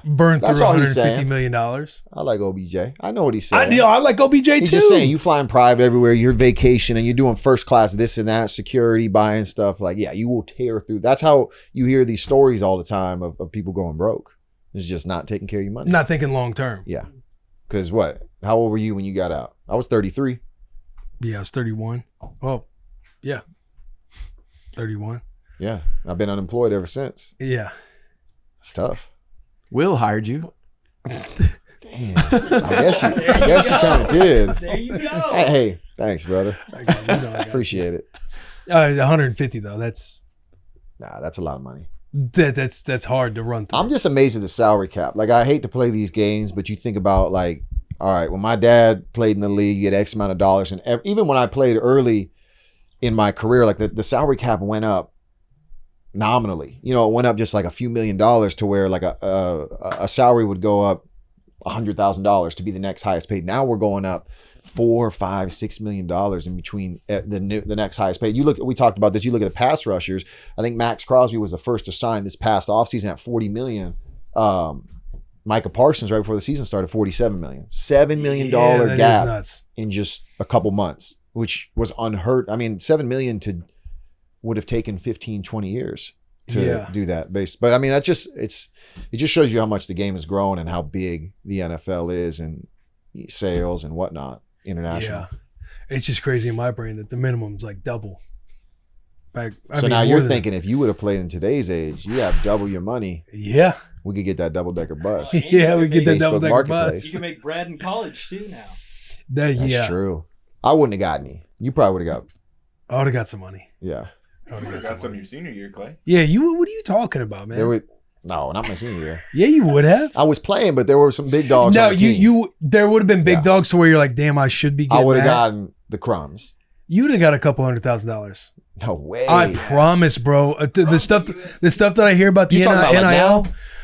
burn That's through all he's $150 saying. million. I like OBJ. I know what he's saying. I like OBJ He's too. just saying you flying private everywhere, you're vacation and you're doing first class this and that, security, buying stuff. Like, yeah, you will tear through. That's how you hear these stories all the time of people going broke. It's just not taking care of your money. Not thinking long term. Yeah. Because what? How old were you when you got out? I was 33. Yeah, I was 31. Well, yeah. 31. Yeah. I've been unemployed ever since. Yeah. It's tough. Will hired you. Damn. I guess you kind of did. There you go. Hey, thanks, brother. I got Appreciate it. 150 though. That's a lot of money. that's hard to run through. I'm just amazed at the salary cap. Like, I hate to play these games, but you think about, like, all right, when my dad played in the league, you get X amount of dollars. And even when I played early in my career, like the salary cap went up nominally. You know, it went up just like a few $1 million to where like a salary would go up $100,000 to be the next highest paid. Now we're going up $4, $5, $6 million in between the next highest paid. We talked about this. You look at the pass rushers. I think Max Crosby was the first to sign this past offseason at $40 million. Micah Parsons right before the season started $47 million. $7 million gap in just a couple months, which was unheard. I mean, $7 million would have taken 15, 20 years to do that. But I mean, it just shows you how much the game has grown and how big the NFL is and sales and whatnot international. Yeah. It's just crazy in my brain that the minimum's like double. So now you're thinking if you would have played in today's age, you have double your money. Yeah. We could get that double-decker bus. Yeah, we get that Facebook double-decker Marketplace. bus. You can make bread in college too now. That's true. I wouldn't have got any. You probably would have got. I would have got some money. Yeah. You would have got some your senior year, Clay. Yeah, you. What are you talking about, man? No, not my senior year. Yeah, you would have. I was playing, but there were some big dogs. No, on the team. there would have been big dogs to where you're like, damn, I should be getting I would have that. gotten the crumbs. You would have got a couple $100,000. No way. I promise, bro. The stuff that I hear about the You talking about NIL, like now?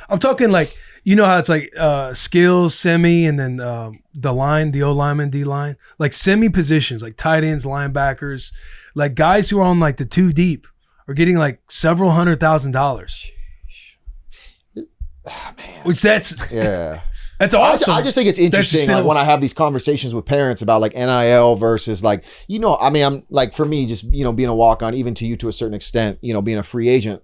I'm talking like, you know how it's like skills, semi, and then the line, the O lineman, D line, like semi positions, like tight ends, linebackers, like guys who are on like the 2 deep are getting like several $100,000. Man. Which that's awesome. I just think it's interesting like when I have these conversations with parents about like NIL versus like, I'm like, for me, just, being a walk-on, even to you to a certain extent, being a free agent,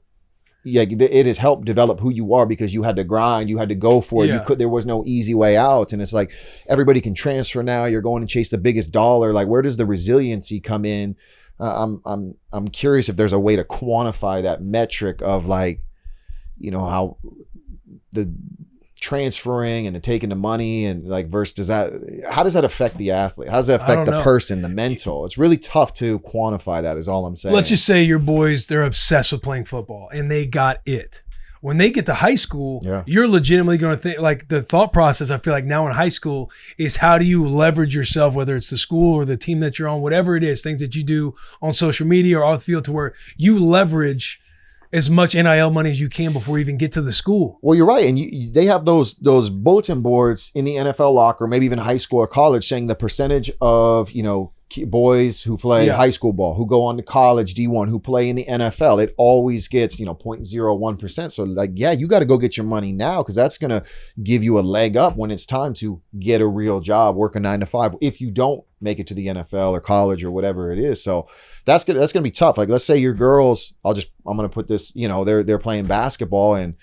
it has helped develop who you are because you had to grind, you had to go for it. There was no easy way out. And it's like, everybody can transfer now. You're going to chase the biggest dollar. Like, where does the resiliency come in? I'm curious if there's a way to quantify that metric of like, how the transferring and the taking the money and like versus how does that affect the athlete? How does that affect the person, the mental? It's really tough to quantify that is all I'm saying. Let's just say your boys, they're obsessed with playing football and they got it. When they get to high school, you're legitimately going to think like the thought process, I feel like now in high school is how do you leverage yourself, whether it's the school or the team that you're on, whatever it is, things that you do on social media or off the field to where you leverage as much NIL money as you can before you even get to the school. Well, you're right. And they have those bulletin boards in the NFL locker, maybe even high school or college, saying the percentage of, boys who play high school ball, who go on to college, D1, who play in the NFL. It always gets, 0.01%. So like, you got to go get your money now because that's going to give you a leg up when it's time to get a real job, work a 9 to 5. If you don't make it to the NFL or college or whatever it is. So that's gonna be tough. Like, let's say your girls, I'm gonna put this, they're playing basketball and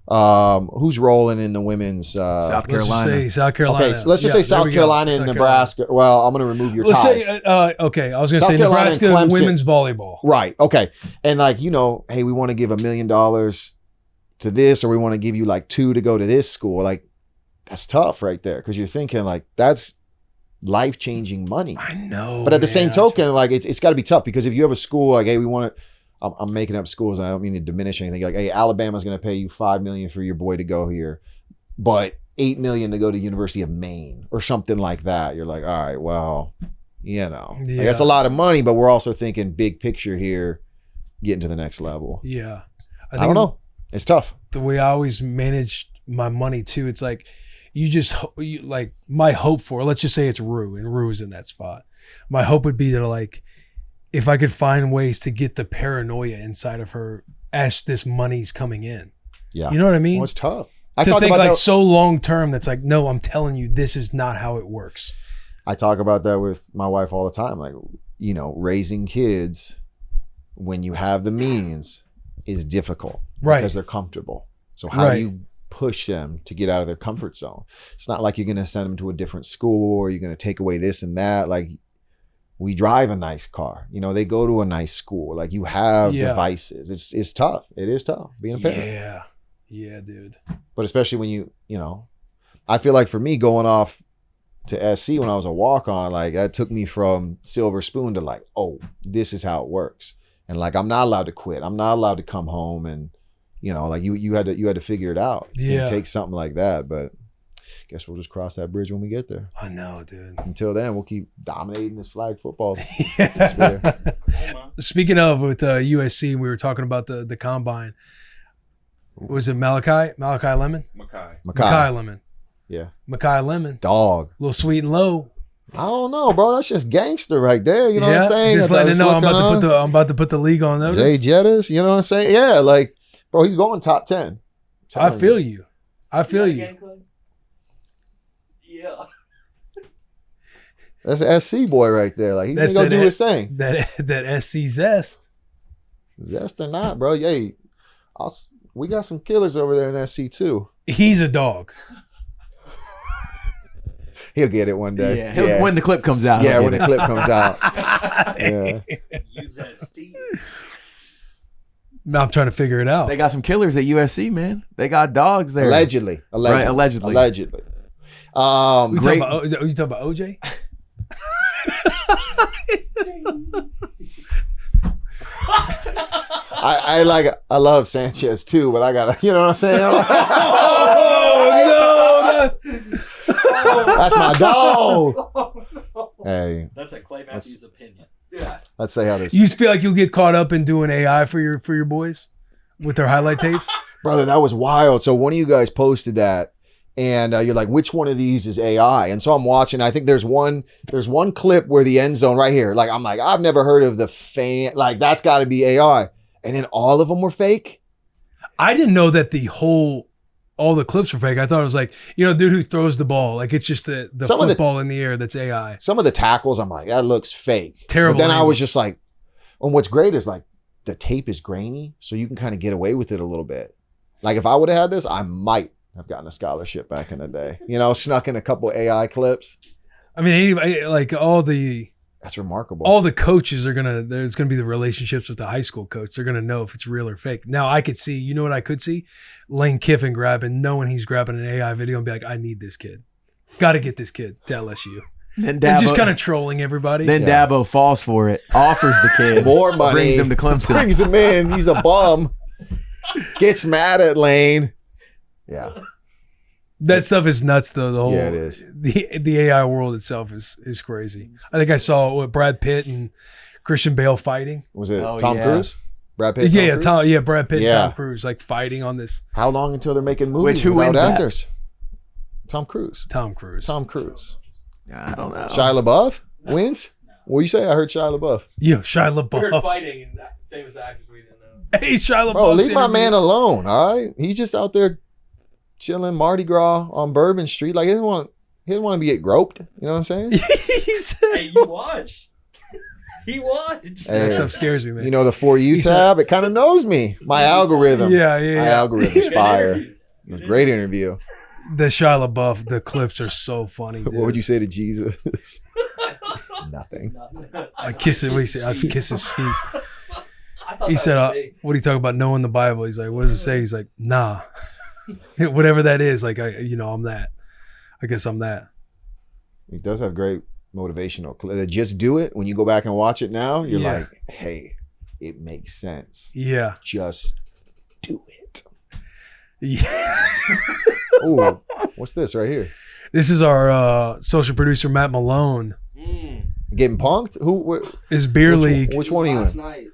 who's rolling in the women's South Carolina. Let's just say South Carolina. Okay, so let's just say South Carolina and Nebraska. Well, I'm gonna remove your let's ties. say okay, I was gonna South say Carolina Nebraska and Clemson. women's volleyball. Right. Okay. And like, hey, we want to give $1 million to this, or we want to give you like 2 to go to this school. Like, that's tough right there because you're thinking like that's life-changing money. I know. But at the same token, like it's got to be tough because if you have a school like, hey, we want to, I'm making up schools. I don't mean to diminish anything. Like, hey, Alabama's going to pay you $5 million for your boy to go here, but $8 million to go to University of Maine or something like that. You're like, all right, well, like, that's a lot of money, but we're also thinking big picture here, getting to the next level. Yeah. I don't know. It's tough. The way I always managed my money too, it's like like my hope for, let's just say it's Rue and Rue's in that spot. My hope would be that like, if I could find ways to get the paranoia inside of her as this money's coming in. Yeah. You know what I mean? Well, it's tough. To think like so long term that's like, no, I'm telling you, this is not how it works. I talk about that with my wife all the time. Like, raising kids when you have the means is difficult. Right. Because they're comfortable. So how do you push them to get out of their comfort zone? It's not like you're going to send them to a different school or you're going to take away this and that. Like, we drive a nice car, they go to a nice school. Like, you have devices. It's tough. It is tough being a parent. Yeah, dude. But especially when I feel like for me going off to SC when I was a walk-on, like that took me from silver spoon to like, oh, this is how it works. And like, I'm not allowed to quit. I'm not allowed to come home and, like you had to figure it out. It's gonna take something like that, but guess we'll just cross that bridge when we get there. I know, dude. Until then, we'll keep dominating this flag football. Speaking of with USC, we were talking about the combine. Was it Malachi Lemon? Makai Lemon. Yeah. Makai Lemon. Dog. A little sweet and low. I don't know, bro. That's just gangster right there. You know what I'm saying? Just letting it know I'm about to put the league on notice. Jay Jettis, you know what I'm saying? Yeah, like, bro, he's going top 10. I feel you. Yeah. That's an SC boy right there. Like, he's going to go do his thing. That SC zest. Zest or not, bro. Yay. We got some killers over there in SC too. He's a dog. He'll get it one day. Yeah, when the clip comes out. Yeah, when the clip comes out. Use that Steve. Now I'm trying to figure it out. They got some killers at USC, man. They got dogs there. Allegedly. Right, allegedly. Allegedly. You Great. talking about OJ? I love Sanchez too, but I gotta, you know what I'm saying? Oh no! That's my dog. Hey, That's a Clay Matthews opinion. let's say how this. You feel like you'll get caught up in doing AI for your boys with their highlight tapes? Brother, that was wild. So one of you guys posted that, and you're like, which one of these is AI? And so I'm watching. I think there's one clip where the end zone right here. Like I'm like, I've never heard of the fan. Like that's got to be AI. And then all of them were fake. I didn't know that all the clips were fake. I thought it was like, dude who throws the ball. Like it's just the football in the air that's AI. Some of the tackles, I'm like, that looks fake. Terrible. But then I language. was just like, and what's great is like the tape is grainy, so you can kind of get away with it a little bit. Like if I would have had this, I might have gotten a scholarship back in the day. Snuck in a couple AI clips. I mean, anybody, like That's remarkable. all the coaches there's gonna be the relationships with the high school coach. They're gonna know if it's real or fake. Now I could see, you know what I could see? Lane Kiffin knowing he's grabbing an AI video and be like, I need this kid. Got to get this kid to LSU. Then And just Dabo, kind of trolling everybody. then Dabo falls for it, offers the kid, More money. brings him to Clemson. Brings him in. He's a bum. Gets mad at Lane. Yeah. That stuff is nuts, though. The whole Yeah, it is. The AI world itself is crazy. I think I saw what Brad Pitt and Christian Bale fighting. Was it Oh, Tom yeah. Cruise? Brad Pitt? Tom Cruise? Brad Pitt Yeah. and Tom Cruise like fighting on this. How long until they're making movies Which, who without wins that? actors? Tom Cruise. Tom Cruise. Tom Cruise. I don't know. Shia LaBeouf wins? What do you say? I heard Shia LaBeouf. Yo, Shia We're LaBeouf. fighting and famous actors we didn't know. Hey, Shia LaBeouf. Bro, leave my man alone, all right? He's just out there chilling Mardi Gras on Bourbon Street. Like, he didn't want to get groped. You know what I'm saying? Hey, you watch. He watched. Hey, That stuff scares me, man. the For You He said- tab, it kind of knows me. My algorithm. Yeah. My algorithm's Good fire. interview. It was a great interview. The Shia LaBeouf, the clips are so funny. Dude. What would you say to Jesus? Nothing. I kiss it. What do you say? I kiss his feet. I thought He that said, was big. "What do you talk about knowing the Bible?" He's like, "What does it say?" He's like, "Nah, whatever that is." Like, I'm that. I guess I'm that. He does have great motivational. Just do it. When you go back and watch it now, you're Yeah. like, hey, it makes sense. Yeah. Just do it. Yeah. Oh, what's this right here? This is our social producer Matt Malone. Getting punked? Who? His beer Which one- league. Which one are you Last in? night.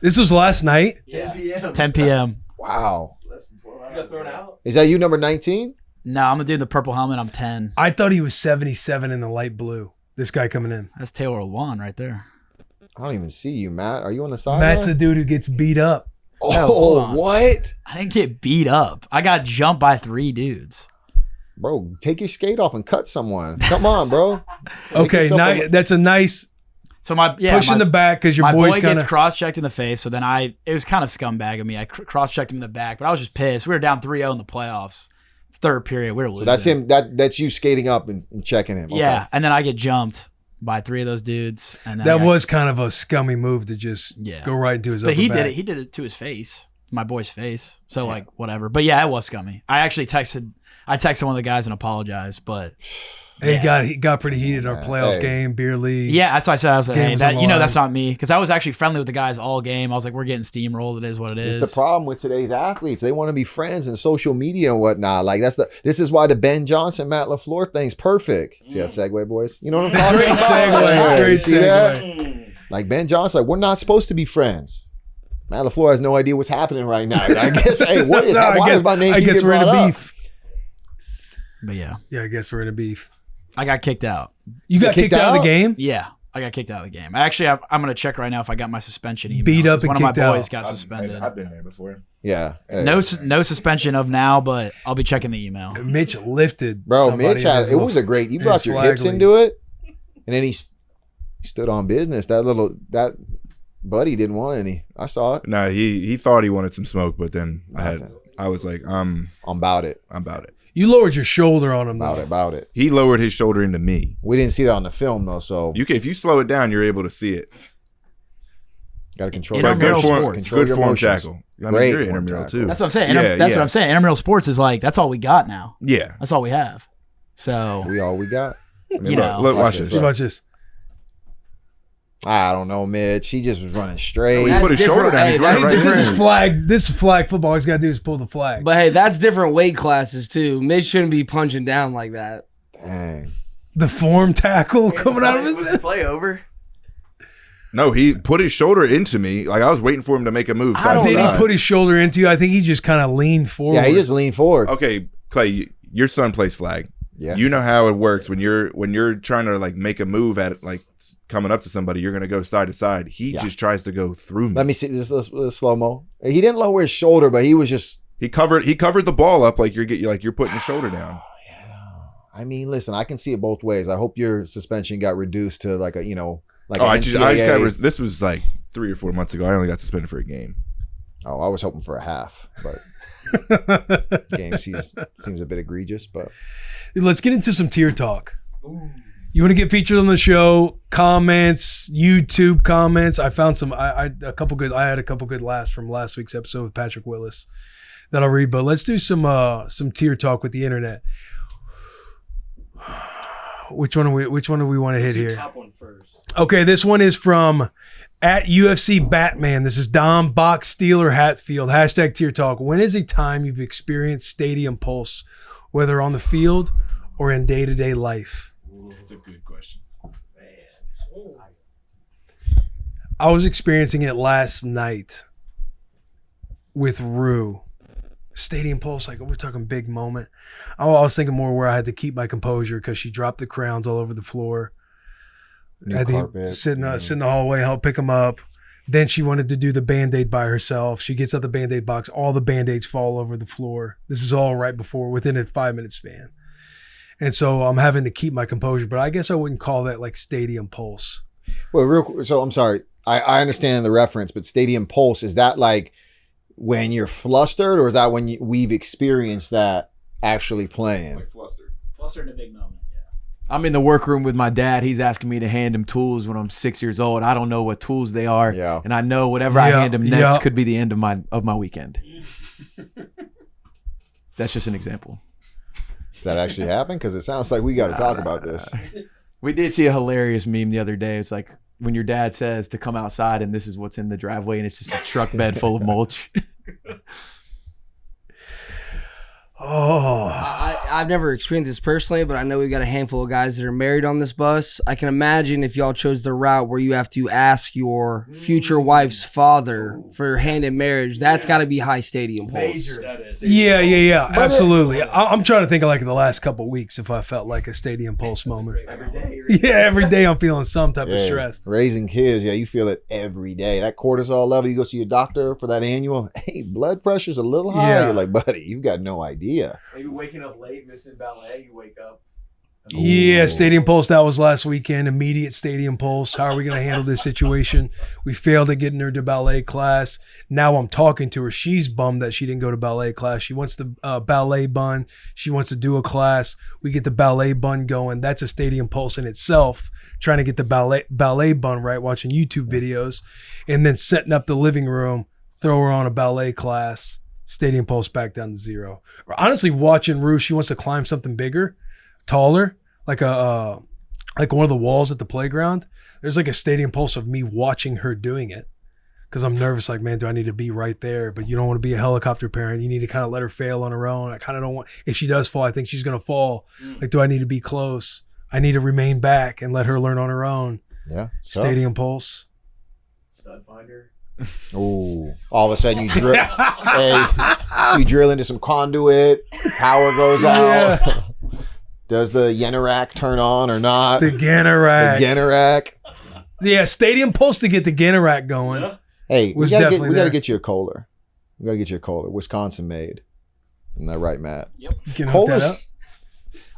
This was last night. 10 p.m. Wow. You got thrown out? Is that you, number 19? No, I'm the dude in the purple helmet. I'm 10. I thought he was 77 in the light blue. This guy coming in. That's Taylor Lewan right there. I don't even see you, Matt. Are you on the side? Matt's the dude who gets beat up. Oh, No, hold on. what? I didn't get beat up. I got jumped by 3 dudes. Bro, take your skate off and cut someone. Come on, bro. Make Okay, yourself a- that's a nice So my push in the back because your my boy's boy kind gets of. cross-checked in the face. So then it was kind of scumbag of me. I cross-checked him in the back, but I was just pissed. We were down 3-0 in the playoffs. Third period, we were losing. So that's him. That's you skating up and checking him. Okay. Yeah, and then I get jumped by 3 of those dudes. And then That I- was kind of a scummy move to just Yeah. go right into his. But upper he back. did it. He did it to his face, my boy's face. So like whatever. But yeah, it was scummy. I texted one of the guys and apologized. But He got pretty heated in our playoff Hey. game, beer league. yeah, that's why I said I was like, Game hey, was that, on the that's line. not me because I was actually friendly with the guys all game. I was like, we're getting steamrolled. It is what it is. It's the problem with today's athletes. They want to be friends and social media and whatnot. Like this is why the Ben Johnson, Matt LaFleur thing's perfect. See that segue, boys? You know what I'm talking Great about? segue. Great See that? segue. Like Ben Johnson, like, we're not supposed to be friends. Matt LaFleur has no idea what's happening right now. I guess, hey, what is that? Why is my name I keep guess getting we're in brought a up? beef. But yeah, Yeah, I guess we're in a beef. I got kicked out. You got kicked out of the game? Yeah, I got kicked out of the game. Actually, I'm going to check right now if I got my suspension email. Beat up 'cause and one of my kicked out. boys got suspended. I've been there before. Yeah. Hey. No suspension of now, but I'll be checking the email. Mitch lifted. Bro, somebody Mitch in had his it was a great. You in brought his your flag hips league. into it, and then he stood on business. That buddy didn't want any. I saw it. No, he thought he wanted some smoke, but then Nothing. I was like, I'm About it. about it. You lowered your shoulder on him, though. About it. He lowered his shoulder into me. We didn't see that on the film though, so If you slow it down, you're able to see it. gotta control. Intramural your emotions. sports. Control Good your form emotions. tackle. I mean, Great you're one intramural tackle. too. That's what I'm saying. Yeah, That's yeah. what I'm saying. Intramural sports is like that's all we got now. Yeah. That's all we have. So We all we got. I mean, You know. look, watch Watch this. this. Watch this. I don't know, Mitch. He just was running straight. He That's put his shoulder different. down. Hey, He's that's running right This is there. flag. This is flag football. All he's got to do is pull the flag. But hey, that's different weight classes too. Mitch shouldn't be punching down like that. Dang. The form tackle coming out of his Was the head. play over? No, he put his shoulder into me. Like I was waiting for him to make a move. I side don't to Did he side. put his shoulder into you? I think he just kind of leaned forward. Yeah, he just leaned forward. Okay, Clay, your son plays flag. Yeah. You know how it works when you're trying to like make a move at like coming up to somebody. You're gonna go side to side. He Yeah. just tries to go through me. Let me see this slow mo. He didn't lower his shoulder, but he was just. He covered the ball up like you're putting your shoulder down. I mean, listen, I can see it both ways. I hope your suspension got reduced to like a like. Oh, an I just NCAA. this was like 3 or 4 months ago. I only got suspended for a game. Oh, I was hoping for a half, but game seems a bit egregious. But Let's get into some tier talk. You want to get featured on the show? Comments, YouTube comments. I found some. I had a couple good laughs from last week's episode with Patrick Willis that I'll read. But let's do some tier talk with the internet. Which one do we want to hit here? Top one first. Okay, this one is from at UFC Batman. This is Dom Box Steeler Hatfield. Hashtag tier talk. When is a time you've experienced stadium pulse, whether on the field or in day-to-day life? That's a good question. I was experiencing it last night with Rue. Stadium pulse, like we're talking big moment. I was thinking more where I had to keep my composure because she dropped the crowns all over the floor. New I had to carpet, sit in yeah. the hallway, help pick them up. Then she wanted to do the Band-Aid by herself. She gets out the Band-Aid box. All the Band-Aids fall over the floor. This is all right before, within a 5-minute span. And so I'm having to keep my composure, but I guess I wouldn't call that like stadium pulse. well, so I'm sorry. I understand the reference, but stadium pulse, is that like when you're flustered, or is that when we've experienced that actually playing? flustered. Flustered in a big moment. Yeah. I'm in the workroom with my dad. He's asking me to hand him tools when I'm 6 years old. I don't know what tools they are. Yeah. And I know whatever I Yeah, hand him next yeah. could be the end of my weekend. That's just an example. Did that actually happen? Because it sounds like we got to talk about this. We did see a hilarious meme the other day. It's like when your dad says to come outside and this is what's in the driveway and it's just a truck bed full of mulch. Oh, I've never experienced this personally, but I know we've got a handful of guys that are married on this bus. I can imagine if y'all chose the route where you have to ask your future wife's father for your hand in marriage, that's got to be high stadium pulse. That is. yeah, absolutely. I'm trying to think of like the last couple of weeks if I felt like a stadium pulse moment. Yeah, every day I'm feeling some type of Yeah, stress. raising kids, yeah, you feel it every day. That cortisol level, you go see your doctor for that annual. Hey, blood pressure's a little high. Yeah. You're like, buddy, you've got no idea. Maybe waking up late, missing ballet, you wake up. Yeah, stadium pulse. That was last weekend. Immediate stadium pulse. How are we going to handle this situation? We failed at getting her to ballet class. Now I'm talking to her. She's bummed that she didn't go to ballet class. She wants the ballet bun. She wants to do a class. We get the ballet bun going. That's a stadium pulse in itself. Trying to get the ballet bun right, watching YouTube videos, and then setting up the living room. Throw her on a ballet class. Stadium pulse back down to 0. Or honestly, watching Rue, she wants to climb something bigger, taller, like one of the walls at the playground. There's like a stadium pulse of me watching her doing it because I'm nervous. Like, man, do I need to be right there? But you don't want to be a helicopter parent. You need to kind of let her fail on her own. I kind of don't want. If she does fall, I think she's gonna fall. Like, do I need to be close? I need to remain back and let her learn on her own. Yeah. Stadium pulse. Stud finder. Oh, all of a sudden you drill. Hey, you drill into some conduit. Power goes out. Does the Yenorak turn on or not? The Ganorak. The Ganorak. Yeah, stadium pulse to get the Ganorak going. Yeah. Hey, we Was gotta definitely we gotta there. get you a Kohler. We gotta get you a Kohler. Wisconsin made. Isn't that right, Matt? You can hook that Kohler's. up.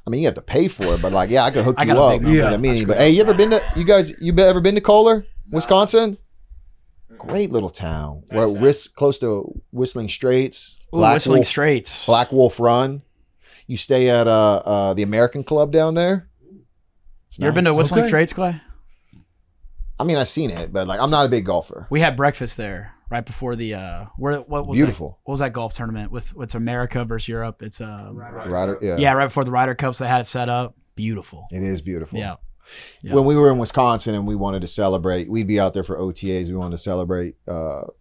I mean, you have to pay for it, but like, yeah, I could hook I you got a up. big number. I mean, but hey, you ever been to? You guys, ever been to Kohler, Wisconsin? Great little town. We're close to Whistling Straits. Ooh, Whistling Straits. Black Wolf Run. You stay at the American Club down there. It's You ever been to nice. Whistling Okay. Straits, Clay? I mean, I've seen it, but like, I'm not a big golfer. We had breakfast there right before the what was Beautiful. what was that golf tournament with it's America versus Europe? It's Ryder, yeah. yeah, right before the Ryder Cups, they had it set up. Beautiful. It is beautiful. Yeah. Yeah. When we were in Wisconsin and we wanted to celebrate, we'd be out there for OTAs. We wanted to celebrate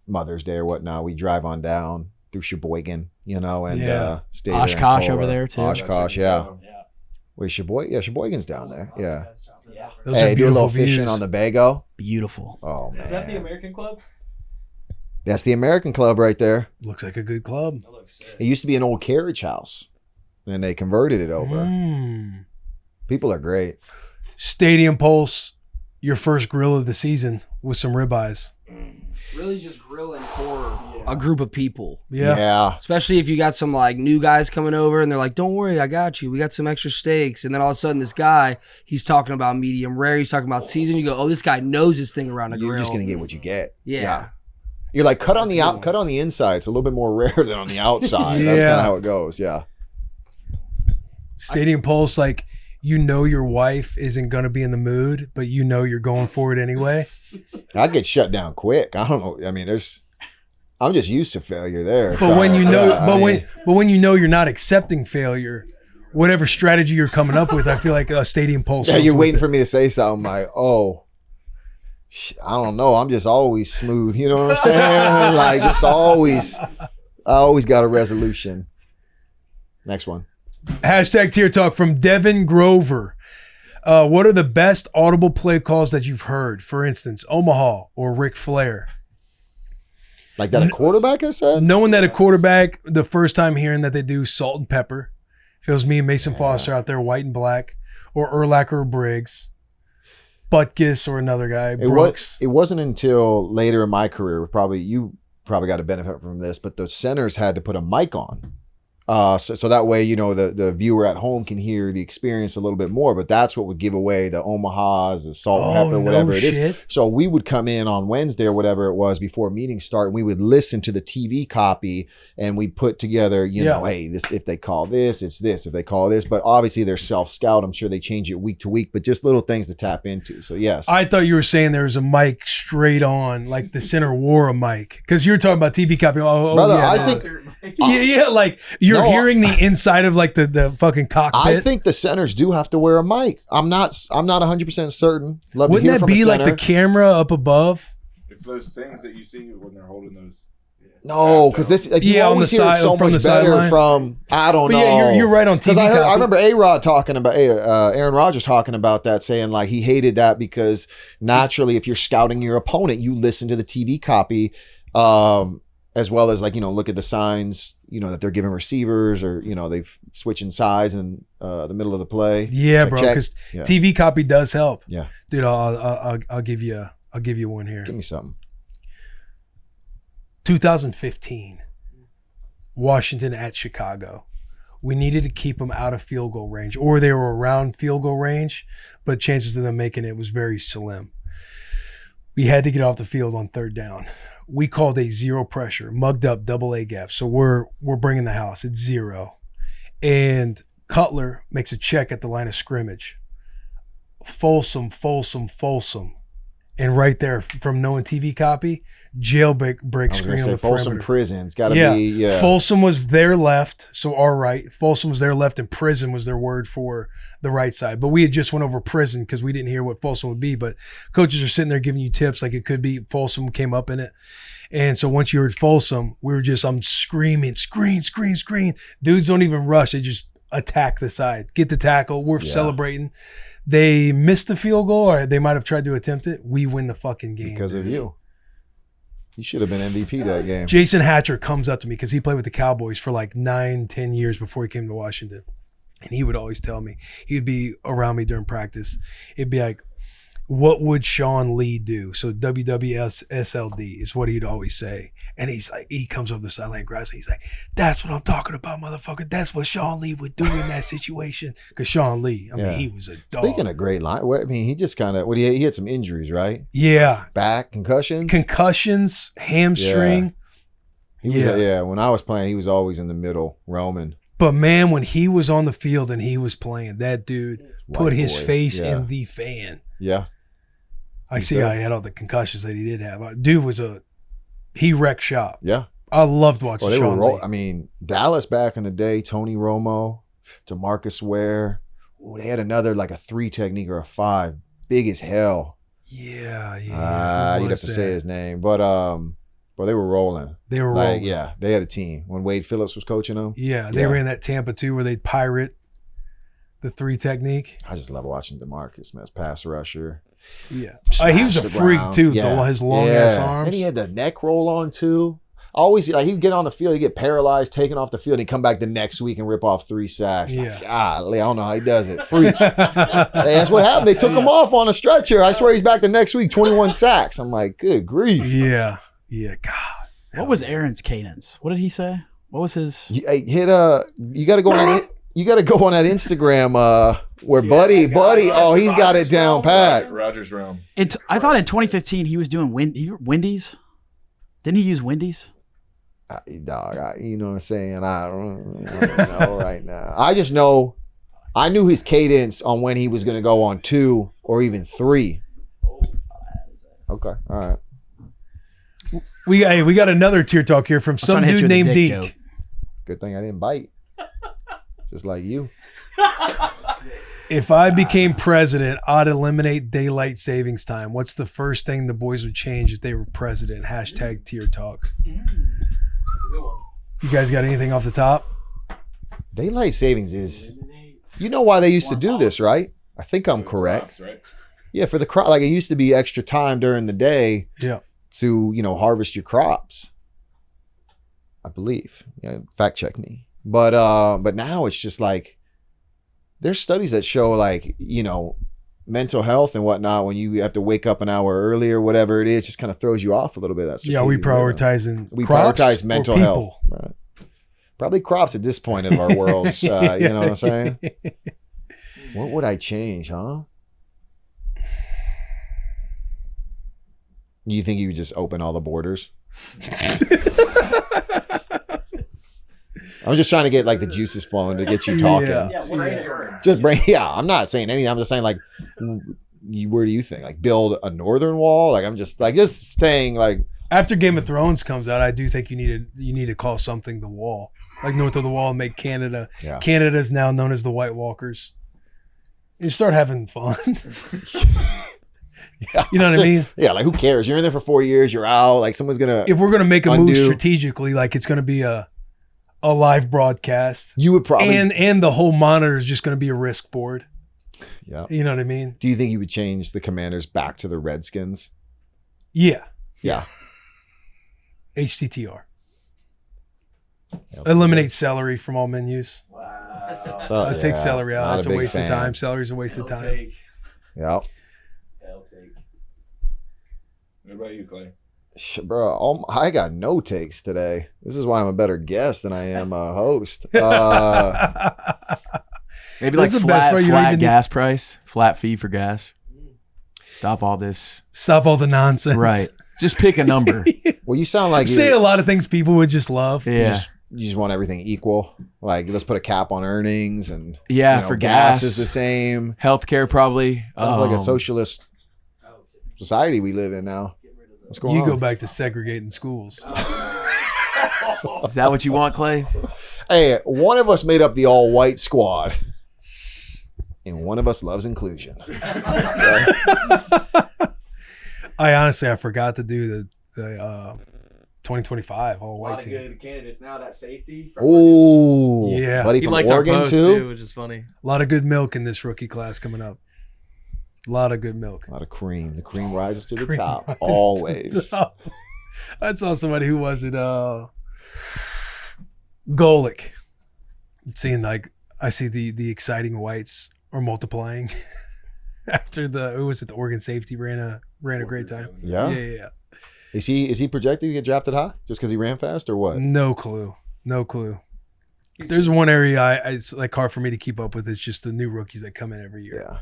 Mother's Day or whatnot. We drive on down through Sheboygan, and stay there in Oshkosh Kohler. over there too. Oshkosh, yeah. Wait, Sheboygan? Yeah, Sheboygan's down there. Yeah. Those Hey, are do a little beautiful fishing views. on the Bago. Beautiful. Oh man, Is that the American Club? that's the American Club right there. Looks like a good club. That looks sick. It used to be an old carriage house, and they converted it over. Mm. People are great. Stadium Pulse, your first grill of the season with some ribeyes. Really just grilling for a group of people. Yeah. Especially if you got some like new guys coming over and they're like, don't worry, I got you. We got some extra steaks. And then all of a sudden this guy, he's talking about medium rare. He's talking about seasoned. You go, oh, this guy knows his thing around a grill. You're just gonna get what you get. Yeah. You're like cut on That's the a good out, one. cut on the inside. It's a little bit more rare than on the outside. That's Yeah. kind of how it goes. Yeah. Stadium Pulse, like, your wife isn't going to be in the mood, but you're going for it anyway. I get shut down quick. I don't know. I mean, I'm just used to failure there. But so, when yeah, when you're not accepting failure, whatever strategy you're coming up with, I feel like a Stadium Pulse. yeah, goes you're with waiting it. for me to say something like, oh, I don't know. I'm just always smooth. You know what I'm saying? Like it's I always got a resolution. Next one. Hashtag TierTalk from Devin Grover. What are the best audible play calls that you've heard? For instance, Omaha or Ric Flair. Like that a quarterback has said? Knowing that a quarterback, the first time hearing that they do salt and pepper, feels me and Mason Foster out there, white and black, or Urlacher or Briggs, Butkus or another guy, Brooks. It wasn't until later in my career, you probably got a benefit from this, but the centers had to put a mic on. So that way, the viewer at home can hear the experience a little bit more, but that's what would give away the Omahas, the salt and pepper, whatever it is. shit. So we would come in on Wednesday or whatever it was before meetings start, and we would listen to the TV copy and we put together, hey, this, if they call this, it's this, if they call this, but obviously they're self-scout. I'm sure they change it week to week, but just little things to tap into. So yes. I thought you were saying there was a mic straight on, like the center wore a mic, because you're talking about TV copy. Brother, yeah, I no. think Yeah, like you're No, hearing the inside of like the fucking cockpit. I think the centers do have to wear a mic. I'm not 100% certain. Love Wouldn't to hear that from be a like center. the camera up above? It's those things that you see when they're holding those. No, because this you Yeah, on always the hear it side- so from much the better sideline. from I don't But know. yeah, you're right on TV. Because I copy. remember A-Rod talking about Aaron Rodgers talking about that, saying like he hated that because naturally, if you're scouting your opponent, you listen to the TV copy, as well as like look at the signs that they're giving receivers or they've switching sides in the middle of the play. Yeah, Check, bro, check. because Yeah. TV copy does help. Yeah, Dude, I'll give you one here. give me something. 2015, Washington at Chicago. We needed to keep them out of field goal range, or they were around field goal range, but chances of them making it was very slim. We had to get off the field on third down. We called a zero pressure, mugged up double A gap. So we're bringing the house. It's zero. And Cutler makes a check at the line of scrimmage. Folsom. And right there, from knowing TV copy, jailbreak I was going screen to on say the Folsom perimeter. Prison's got to Yeah. be Folsom was their left, so our right. Folsom was their left, and prison was their word for the right side. But we had just went over prison because we didn't hear what Folsom would be. But coaches are sitting there giving you tips like it could be Folsom came up in it. And so once you heard Folsom, I'm screaming, screen. Dudes don't even rush. They just attack the side, get the tackle. We're celebrating. They missed the field goal, or they might have tried to attempt it. We win the fucking game. because of you. You should have been MVP that game. Jason Hatcher comes up to me because he played with the Cowboys for like 9-10 years before he came to Washington. And he would always tell me, he would be around me during practice. It'd be like, what would Sean Lee do? So WWSLD is what he'd always say. And he's like, he comes over the sideline, grabs me. He's like, that's what I'm talking about, motherfucker. That's what Sean Lee would do in that situation. Because Sean Lee, I mean, he was a dog. Speaking of great line, he just kind of he had some injuries, right? Yeah. Back concussions. Concussions, hamstring. He was when I was playing, he was always in the middle, roaming. But man, when he was on the field and he was playing, that dude put White his boy. face Yeah. in the fan. Yeah. I see how he had all the concussions that he did have. Dude was He wrecked shop. Yeah. I loved watching Well, they were Sean roll. Lee. I mean, Dallas back in the day, Tony Romo, DeMarcus Ware. Ooh, they had another like a 3 technique or a 5, big as hell. Yeah. Who You'd have was to that? say his name, but they were rolling. They were Like, rolling. yeah, they had a team when Wade Phillips was coaching them. Yeah, they Yeah. ran that Tampa too, where they'd pirate the 3 technique. I just love watching DeMarcus, man, pass rusher. Yeah, he was a Smash the freak ground. too. Yeah. His long ass Yeah. arms. And he had the neck roll on too. Always like he'd get on the field, he'd get paralyzed, taken off the field, and come back the next week and rip off 3 sacks. Yeah. Like, golly, I don't know how he does it. Freak. Hey, that's what happened. They took him off on a stretcher. I swear he's back the next week, 21 sacks. I'm like, good grief. Yeah. God. What was Aaron's cadence? What did he say? What was his? You got to go on that. You got to go on that Instagram where Buddy. Oh, he's got it down pat. Rogers realm. I thought in 2015 he was doing Wendy's. Didn't he use Wendy's? Dog, you know what I'm saying? I don't know right now. I just know I knew his cadence on when he was going to go on 2 or even 3. Okay, all right. We got another tier talk here from some trying to hit you dude with a named dick Deke. joke. Good thing I didn't bite. Just like you. If I became president, I'd eliminate daylight savings time. What's the first thing the boys would change if they were president? Hashtag tier talk. You guys got anything off the top? Daylight savings is. You know why they used to do this, right? I think I'm correct. Right? Yeah, for the crop, like it used to be extra time during the day Yeah. to harvest your crops. I believe. Yeah, fact check me. But now it's just like there's studies that show like, mental health and whatnot when you have to wake up an hour early or whatever it is, just kind of throws you off a little bit. That's Yeah, we prioritizing we crops prioritize or mental people? health. Right. Probably crops at this point of our worlds. You know what I'm saying? What would I change, huh? You think you would just open all the borders? I'm just trying to get like the juices flowing to get you talking. Yeah. Just bring. Yeah, I'm not saying anything. I'm just saying like, where do you think? Like build a northern wall? Like I'm just saying like. After Game of Thrones comes out, I do think you need to call something the Wall, like north of the Wall, and make Canada. Yeah. Canada is now known as the White Walkers. You start having fun. Yeah, You know what I mean? Yeah, like who cares? You're in there for 4 years. You're out. Like someone's gonna. If we're gonna make a move Undo. strategically, like it's gonna be a live broadcast, You would probably. and the whole monitor is just gonna be a risk board. Yeah. You know what I mean? Do you think you would change the Commanders back to the Redskins? Yeah. Yeah. HTTR. Yep. Eliminate celery from all menus. So, I take celery out. not That's a big waste fan. of time. Celery's a waste of time. Yeah. What about you, Clay? Bro, I got no takes today. This is why I'm a better guest than I am a host. Maybe like That's the best part. You don't flat even gas price, flat fee for gas. Stop all this. Stop all the nonsense. Right. Just pick a number. Well, you sound like Say a lot of things people would just love. Yeah. you just want everything equal. Like let's put a cap on earnings and Yeah, for gas. is the same. Healthcare probably. Sounds like a socialist society we live in now. What's going You on? go back to segregating schools. Is that what you want, Clay? Hey, one of us made up the all-white squad, and one of us loves inclusion. I forgot to do the 2025 all white team. candidates now. That safety. Oh, Yeah. buddy He from liked our Oregon post too. too, which is funny. A lot of good milk in this rookie class coming up. A lot of good milk. A lot of cream. The cream rises to the Cream top rises always. I saw somebody who was it Golick. Seeing like I see the exciting whites are multiplying after the Oregon safety ran a great time. Yeah. Yeah. Is he projected to get drafted high just because he ran fast or what? No clue. There's one area it's like hard for me to keep up with. It's just the new rookies that come in every year. Yeah.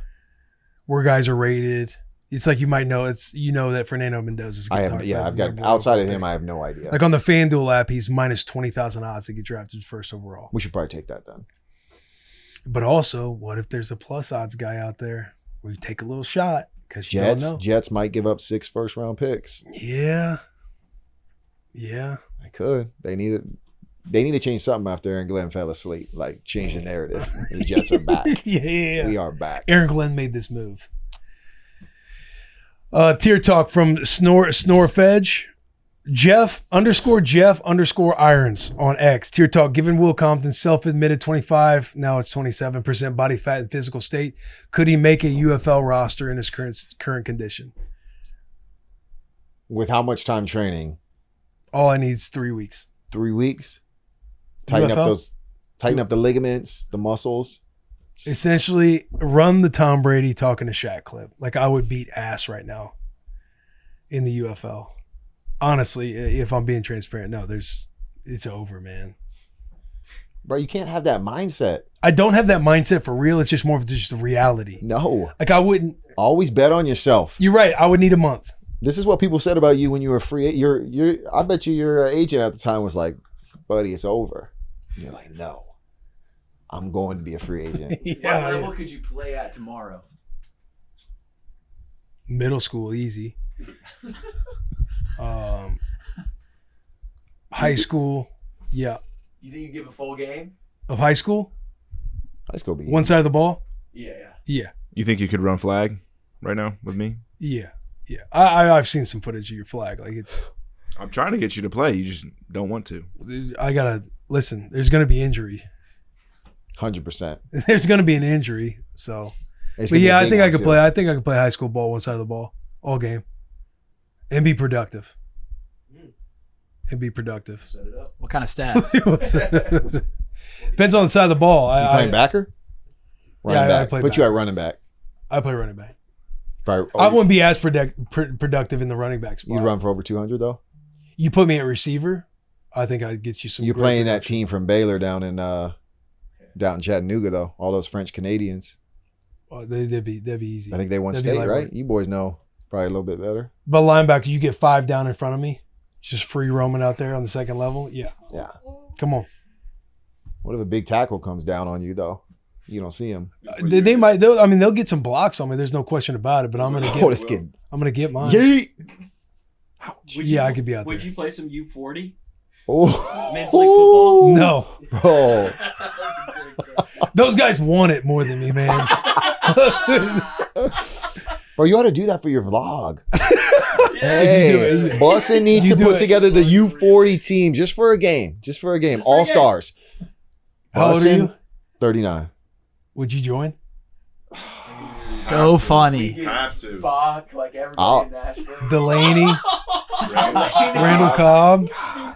Where guys are rated. It's like you might know that Fernando Mendoza's. I have. Yeah, I've got outside of him. I have no idea. Like on the FanDuel app, he's minus 20,000 odds to get drafted first overall. We should probably take that then. But also, what if there's a plus odds guy out there where you take a little shot because you don't know? Jets might give up 6 first-round picks. Yeah. Yeah. They could. They need to change something after Aaron Glenn fell asleep. Like change the narrative. The Jets are back. Yeah. We are back. Aaron Glenn made this move. Tier talk from Snorfedge. Jeff _ Irons on X. Tier talk. Given Will Compton's self-admitted 25, now it's 27% body fat and physical state, could he make a UFL roster in his current condition? With how much time training? All I need is 3 weeks. 3 weeks. Tighten UFL? up the ligaments, the muscles. Essentially, run the Tom Brady talking to Shaq clip. Like I would beat ass right now in the UFL. Honestly, if I'm being transparent, no, it's over, man. Bro, you can't have that mindset. I don't have that mindset for real. It's just more of just the reality. No. Like I wouldn't. Always bet on yourself. You're right. I would need a month. This is what people said about you when you were free. I bet you your agent at the time was like, buddy, it's over. And you're like, no, I'm going to be a free agent. What level could you play at tomorrow? Middle school, easy. High school, yeah. You think you give a full game? Of high school? High school be One side of the ball? Yeah. Yeah. You think you could run flag right now with me? Yeah. Yeah. I've seen some footage of your flag. Like it's. I'm trying to get you to play. You just don't want to. I gotta listen. There's gonna be injury. 100%. There's gonna be an injury. So, It's but gonna be yeah, a I big think I one, could too. play. I think I could play high school ball, one side of the ball, all game, and be productive. Set it up. What kind of stats? Depends on the side of the ball. You playing backer? Running I back. play Put back. you at running back. I play running back. Probably, I wouldn't be as productive in the running back spot. You'd run for over 200 though. You put me at receiver, I think I'd get you some. You're great playing that production. team from Baylor down in Chattanooga though. All those French Canadians. They'd be easy. I think they won That'd be state, lightweight. right? You boys know probably a little bit better. But linebacker, you get 5 down in front of me, just free roaming out there on the second level. Yeah, Yeah. come on. What if a big tackle comes down on you though? You don't see him. They might. They'll get some blocks on me. There's no question about it. But I'm gonna Oh, this get. kid. I'm gonna get mine. Yeet. Yeah, I could be out Would there. you play some U40? Oh. Men's league football? No, Bro. those guys want it more than me, man. Bro, you ought to do that for your vlog. You do Hey, it. Bussin needs You to do put it. together the U40 team just for a game. All stars. How old are you? 39. Would you join? So funny. Have to. Fuck, like everybody I'll- in Nashville. Delaney, Randall Cobb.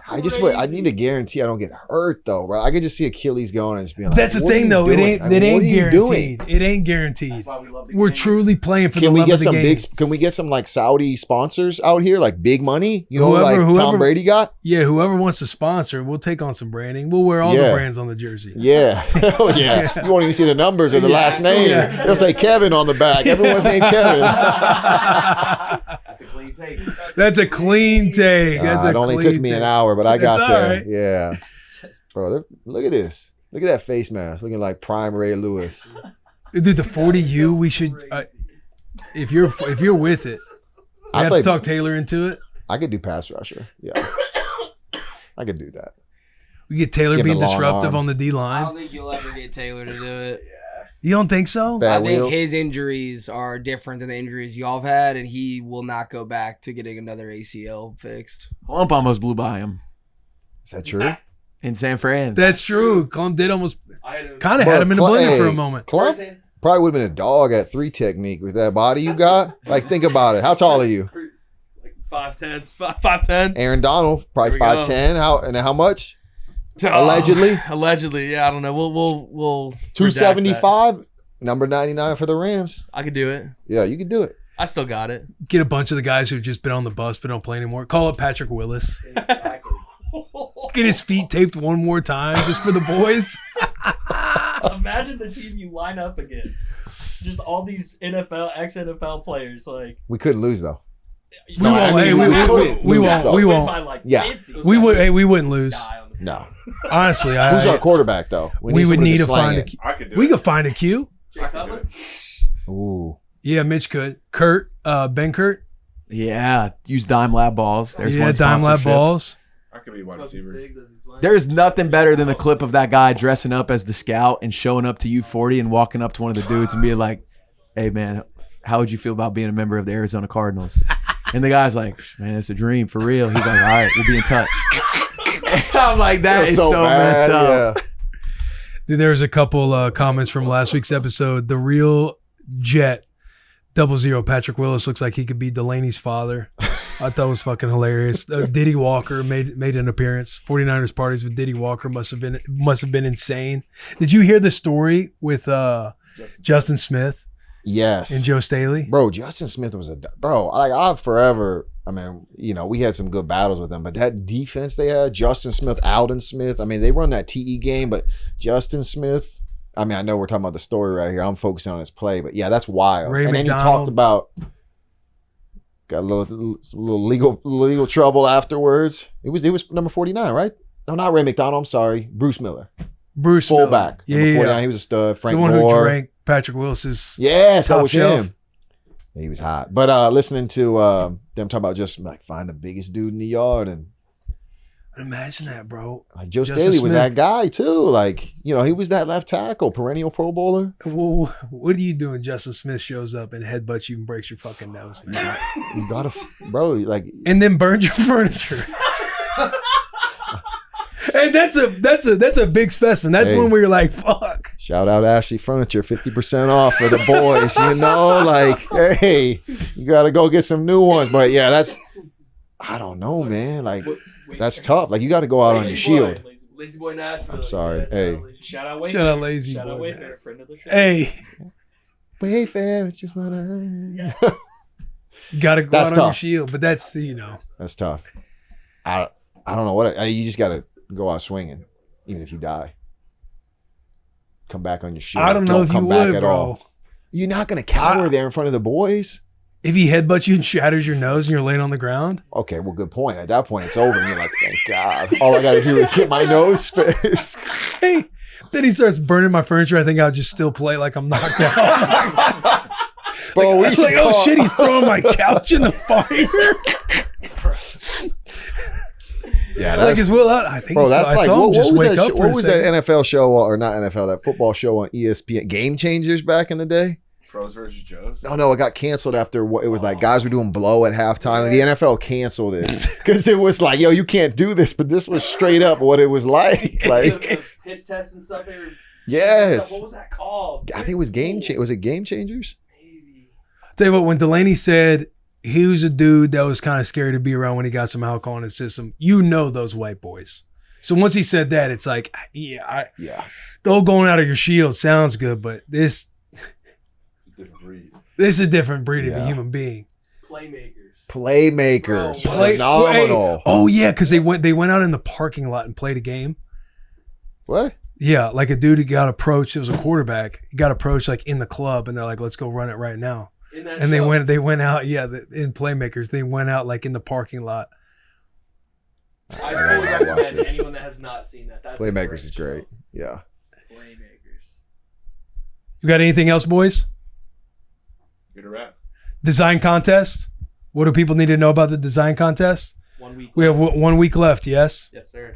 I need to guarantee I don't get hurt though, bro. I could just see Achilles going and just being like, That's the "What are thing, you though. doing? It Like, ain't what are you doing?" guaranteed. It ain't guaranteed. That's why we love the We're game. truly playing for Can the we love get of the some game. Can we get some like Saudi sponsors out here, like big money? You know, like Whoever- Tom Brady got? Yeah, whoever wants to sponsor, we'll take on some branding. We'll wear all Yeah. the brands on the jersey. Yeah. Hell yeah. You won't even see the numbers or the last names. Yeah. They'll say Kevin on the back. Everyone's named Kevin. That's a clean take. That's a clean take. That's It only took me an hour, but I got It's there. all right. Yeah. Bro, look at this. Look at that face mask. Looking like prime Ray Lewis. Dude, the 40U, we should. If you're with it, we I have played- to talk Taylor into it. I could do pass rusher. Yeah. I could do that. We get Taylor Give him being the long disruptive arm. on the D I line. don't think you'll ever get Taylor to do it. You don't think so? Bad I think wheels. his injuries are different than the injuries y'all have had, and he will not go back to getting another ACL fixed. Clump almost blew by him Is that true? in San Fran. That's true. Clump did almost I had kind of Bro, had him in the Cl- blender for a hey, moment. Clump probably would have been a dog at 3 technique with that body you got. Like, think about it. How tall are you? like 5'10", 5'10". Aaron Donald, probably There we go. 5'10". How much? Oh, Allegedly? Allegedly, yeah. I don't know. We'll 275. Number 99 for the Rams. I could do it. Yeah, you could do it. I still got it. Get a bunch of the guys who've just been on the bus but don't play anymore. Call up Patrick Willis. Get his feet taped one more time just for the boys. Imagine the team you line up against. Just all these NFL, ex-NFL players. Like We couldn't lose though. We won't. I mean, Hey, we we couldn't won't. lose, though. We win won't. by like Yeah. 50. We would. Hey, we wouldn't lose. Die on the No. Honestly, Who's our quarterback though? we would someone need to slang find a. it. Q. I could do We it. could find a Q. Jay Cutler? Ooh. Yeah, Mitch could. Kurt, Ben Kurt. Yeah, use Dime Lab balls. There's Yeah, one Dime Lab sponsorship. balls. could be wide receiver. There's nothing better than the clip of that guy dressing up as the scout and showing up to U40 and walking up to one of the dudes and being like, "Hey man, how would you feel about being a member of the Arizona Cardinals?" And the guy's like, "Man, it's a dream for real." He's like, "All right, we'll be in touch." And I'm like, that is so messed up. Yeah. Dude, there's a couple comments from last week's episode. The real Jet 00 Patrick Willis looks like he could be Delaney's father. I thought it was fucking hilarious. Diddy Walker made an appearance. 49ers parties with Diddy Walker must have been insane. Did you hear the story with Justin Smith Yes. and Joe Staley? Bro, Justin Smith was I've forever, I mean, you know, we had some good battles with them, but that defense they had, Justin Smith, Alden Smith, I mean, they run that TE game, but Justin Smith, I mean, I know we're talking about the story right here. I'm focusing on his play, but yeah, that's wild. Ray and then McDonald. he talked about got a little legal trouble afterwards. It was number 49, right? No, not Ray McDonald. I'm sorry, Bruce Miller, Bruce fullback. Miller. Number Yeah, 49. He was a stud. Frank the one Gore. who drank Patrick Willis's. Yes, that top was shelf. him. He was hot. But listening to them talk about just like find the biggest dude in the yard, and Imagine that, bro. Joe Justin Staley was Smith. that guy too. Like, you know, he was that left tackle, perennial Pro Bowler. Well, what do you do when Justin Smith shows up and headbutts you and breaks your fucking nose, man? You gotta, bro. Like, And then burns your furniture. And that's a big specimen. That's Hey. one where you're like, fuck. shout out Ashley Furniture, 50% off for the boys. You know, like, hey, you gotta go get some new ones. But yeah, that's, I don't know, man. Like, that's tough. Like, you got to go out on your shield. Lazy Boy Nashville. I'm sorry. Yeah, Hey. Charlie. Shout out Wayfair. Shout out Lazy Shout out Boy, Wayfair, friend of the show. Hey, Wayfair, it's just what I. you got to go That's out on your tough. shield. But that's, you know. That's tough. I don't know what you just got to go out swinging, even if you die. Come back on your shield. I don't know if you come back would, at bro. all. You're not gonna cower there in front of the boys. If he headbutts you and shatters your nose and you're laying on the ground. Okay, well, good point. At that point, it's over, and you're like, thank God. All I got to do is get my nose fixed. Hey, then he starts burning my furniture. I think I'll just still play like I'm knocked out. Bro, we It's should like, oh call- shit, he's throwing my couch in the fire. Yeah, Like, is Will out? I think bro. he's That's I like saw him what just was wake that? up Show, for what a was second. that NFL show or not NFL? That football show on ESPN, Game Changers back in the day. Pros versus Joes. No, it got canceled after what it was like. Guys were doing blow at halftime. The NFL canceled it because it was like, yo, you can't do this. But this was straight up what it was like. Like, Piss tests and stuff. They were, yes, What was that called? I think it was Was it Game Changers? Maybe. Tell you what, when Delaney said he was a dude that was kind of scary to be around when he got some alcohol in his system, you know those white boys. So once he said that, it's like, yeah, Yeah. though going out of your shield sounds good, but this Different breed. is a different breed of a Yeah. human being. Playmakers. Playmakers, Bro, phenomenal. Hey, oh yeah, because they went out in the parking lot and played a game. What? Yeah, like a dude who got approached. It was a quarterback. He got approached like in the club, and they're like, "Let's go run it right now." In that And show. they went out. Yeah, in Playmakers, they went out like in the parking lot. I gotta fully watch recommend this. anyone that has not seen that. That's a Playmakers is show. great. Yeah. Playmakers. You got anything else, boys? Good a wrap. Design contest. What do people need to know about the design contest? 1 week. We have 1 week left. Yes. Yes, sir.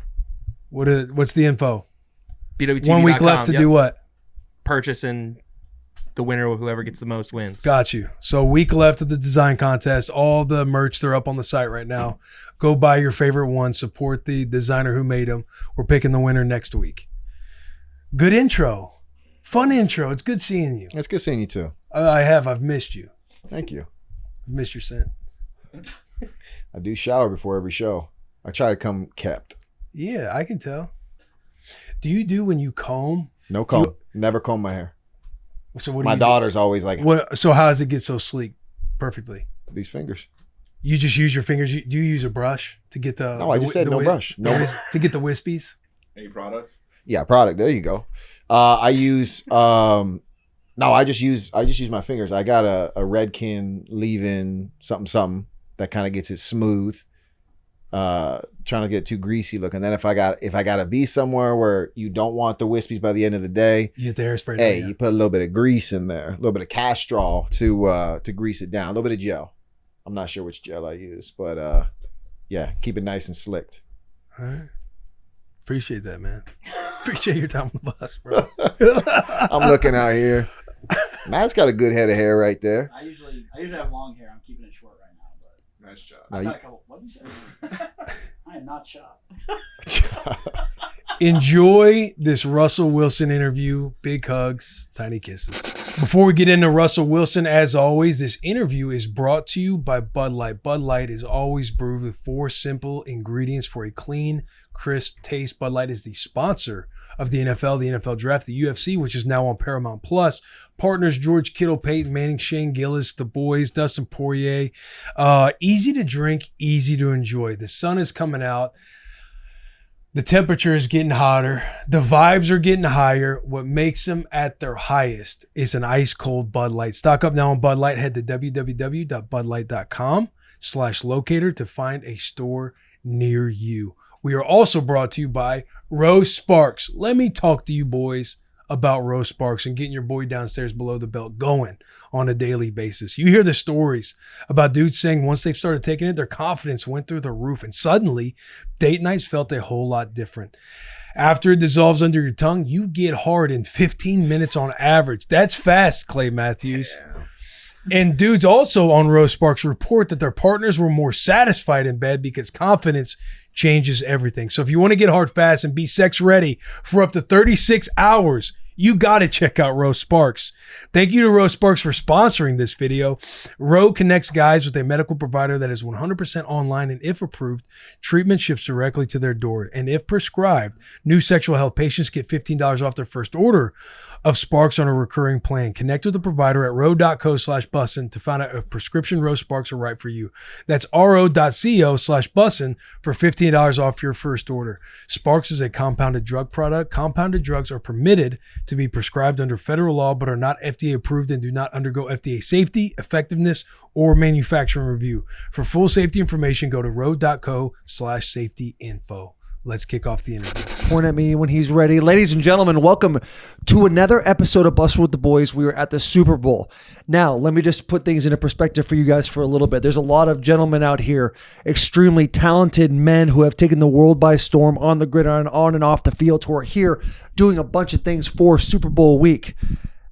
What's the info? BWTV.com. 1 week left to Yep. do what? Purchase, and the winner, whoever gets the most, wins. Got you. So a week left of the design contest. All the merch, they're up on the site right now. Go buy your favorite one. Support the designer who made them. We're picking the winner next week. Good intro. Fun intro. It's good seeing you. It's good seeing you too. I've missed you. Thank you. I've missed your scent. I do shower before every show. I try to come kept. Yeah, I can tell. Do you do when you comb? No comb. Never comb my hair. So what do My you daughter's always like, So how does it get so sleek perfectly? these fingers. You just use your fingers. Do you use a brush to get the? No, I just said no brush. No. to get the wispies. Any product? Yeah, product. There you go. I use no, I just use my fingers. I got a Redken leave-in something that kind of gets it smooth. Trying to get too greasy looking. Then if I gotta be somewhere where you don't want the wispies by the end of the day, You get the hairspray. hey, down. you put a little bit of grease in there, a little bit of Castrol to grease it down, a little bit of gel. I'm not sure which gel I use, but yeah, keep it nice and slicked. All right. Appreciate that, man. Appreciate your time on the bus, bro. I'm looking out here. Matt's got a good head of hair right there. I usually have long hair. I'm keeping it short right now, but Nice job. I've got a couple. What did you say? I am not chopped. Enjoy this Russell Wilson interview. Big hugs, tiny kisses. Before we get into Russell Wilson, as always, this interview is brought to you by Bud Light. Bud Light is always brewed with 4 simple ingredients for a clean, crisp taste. Bud Light is the sponsor of the NFL, the NFL Draft, the UFC, which is now on Paramount Plus. Partners George Kittle, Peyton Manning, Shane Gillis, the boys, Dustin Poirier. Easy to drink, easy to enjoy. The sun is coming out. The temperature is getting hotter. The vibes are getting higher. What makes them at their highest is an ice cold Bud Light. Stock up now on Bud Light. Head to www.budlight.com/locator to find a store near you. We are also brought to you by Rose Sparks. Let me talk to you boys about Rose Sparks and getting your boy downstairs below the belt going on a daily basis. You hear the stories about dudes saying once they've started taking it, their confidence went through the roof, and suddenly date nights felt a whole lot different. After it dissolves under your tongue, you get hard in 15 minutes on average. That's fast, Clay Matthews. Yeah. And dudes also on Rose Sparks report that their partners were more satisfied in bed because confidence changes everything. So if you want to get hard fast and be sex ready for up to 36 hours, you got to check out Rose Sparks. Thank you to Rose Sparks for sponsoring this video. Rose connects guys with a medical provider that is 100% online, and if approved, treatment ships directly to their door. And if prescribed, new sexual health patients get $15 off their first order of Sparks on a recurring plan. Connect with the provider at ro.co/bussin to find out if prescription Rose Sparks are right for you. That's ro.co/bussin for $15 off your first order. Sparks is a compounded drug product. Compounded drugs are permitted to be prescribed under federal law, but are not FDA approved and do not undergo FDA safety, effectiveness, or manufacturing review. For full safety information, go to ro.co/safety info. Let's kick off the interview. Point at me when he's ready. Ladies and gentlemen, welcome to another episode of Bussin With The Boys. We are at the Super Bowl. Now, let me just put things into perspective for you guys for a little bit. There's a lot of gentlemen out here, extremely talented men who have taken the world by storm on the gridiron, on and off the field, who are here doing a bunch of things for Super Bowl week.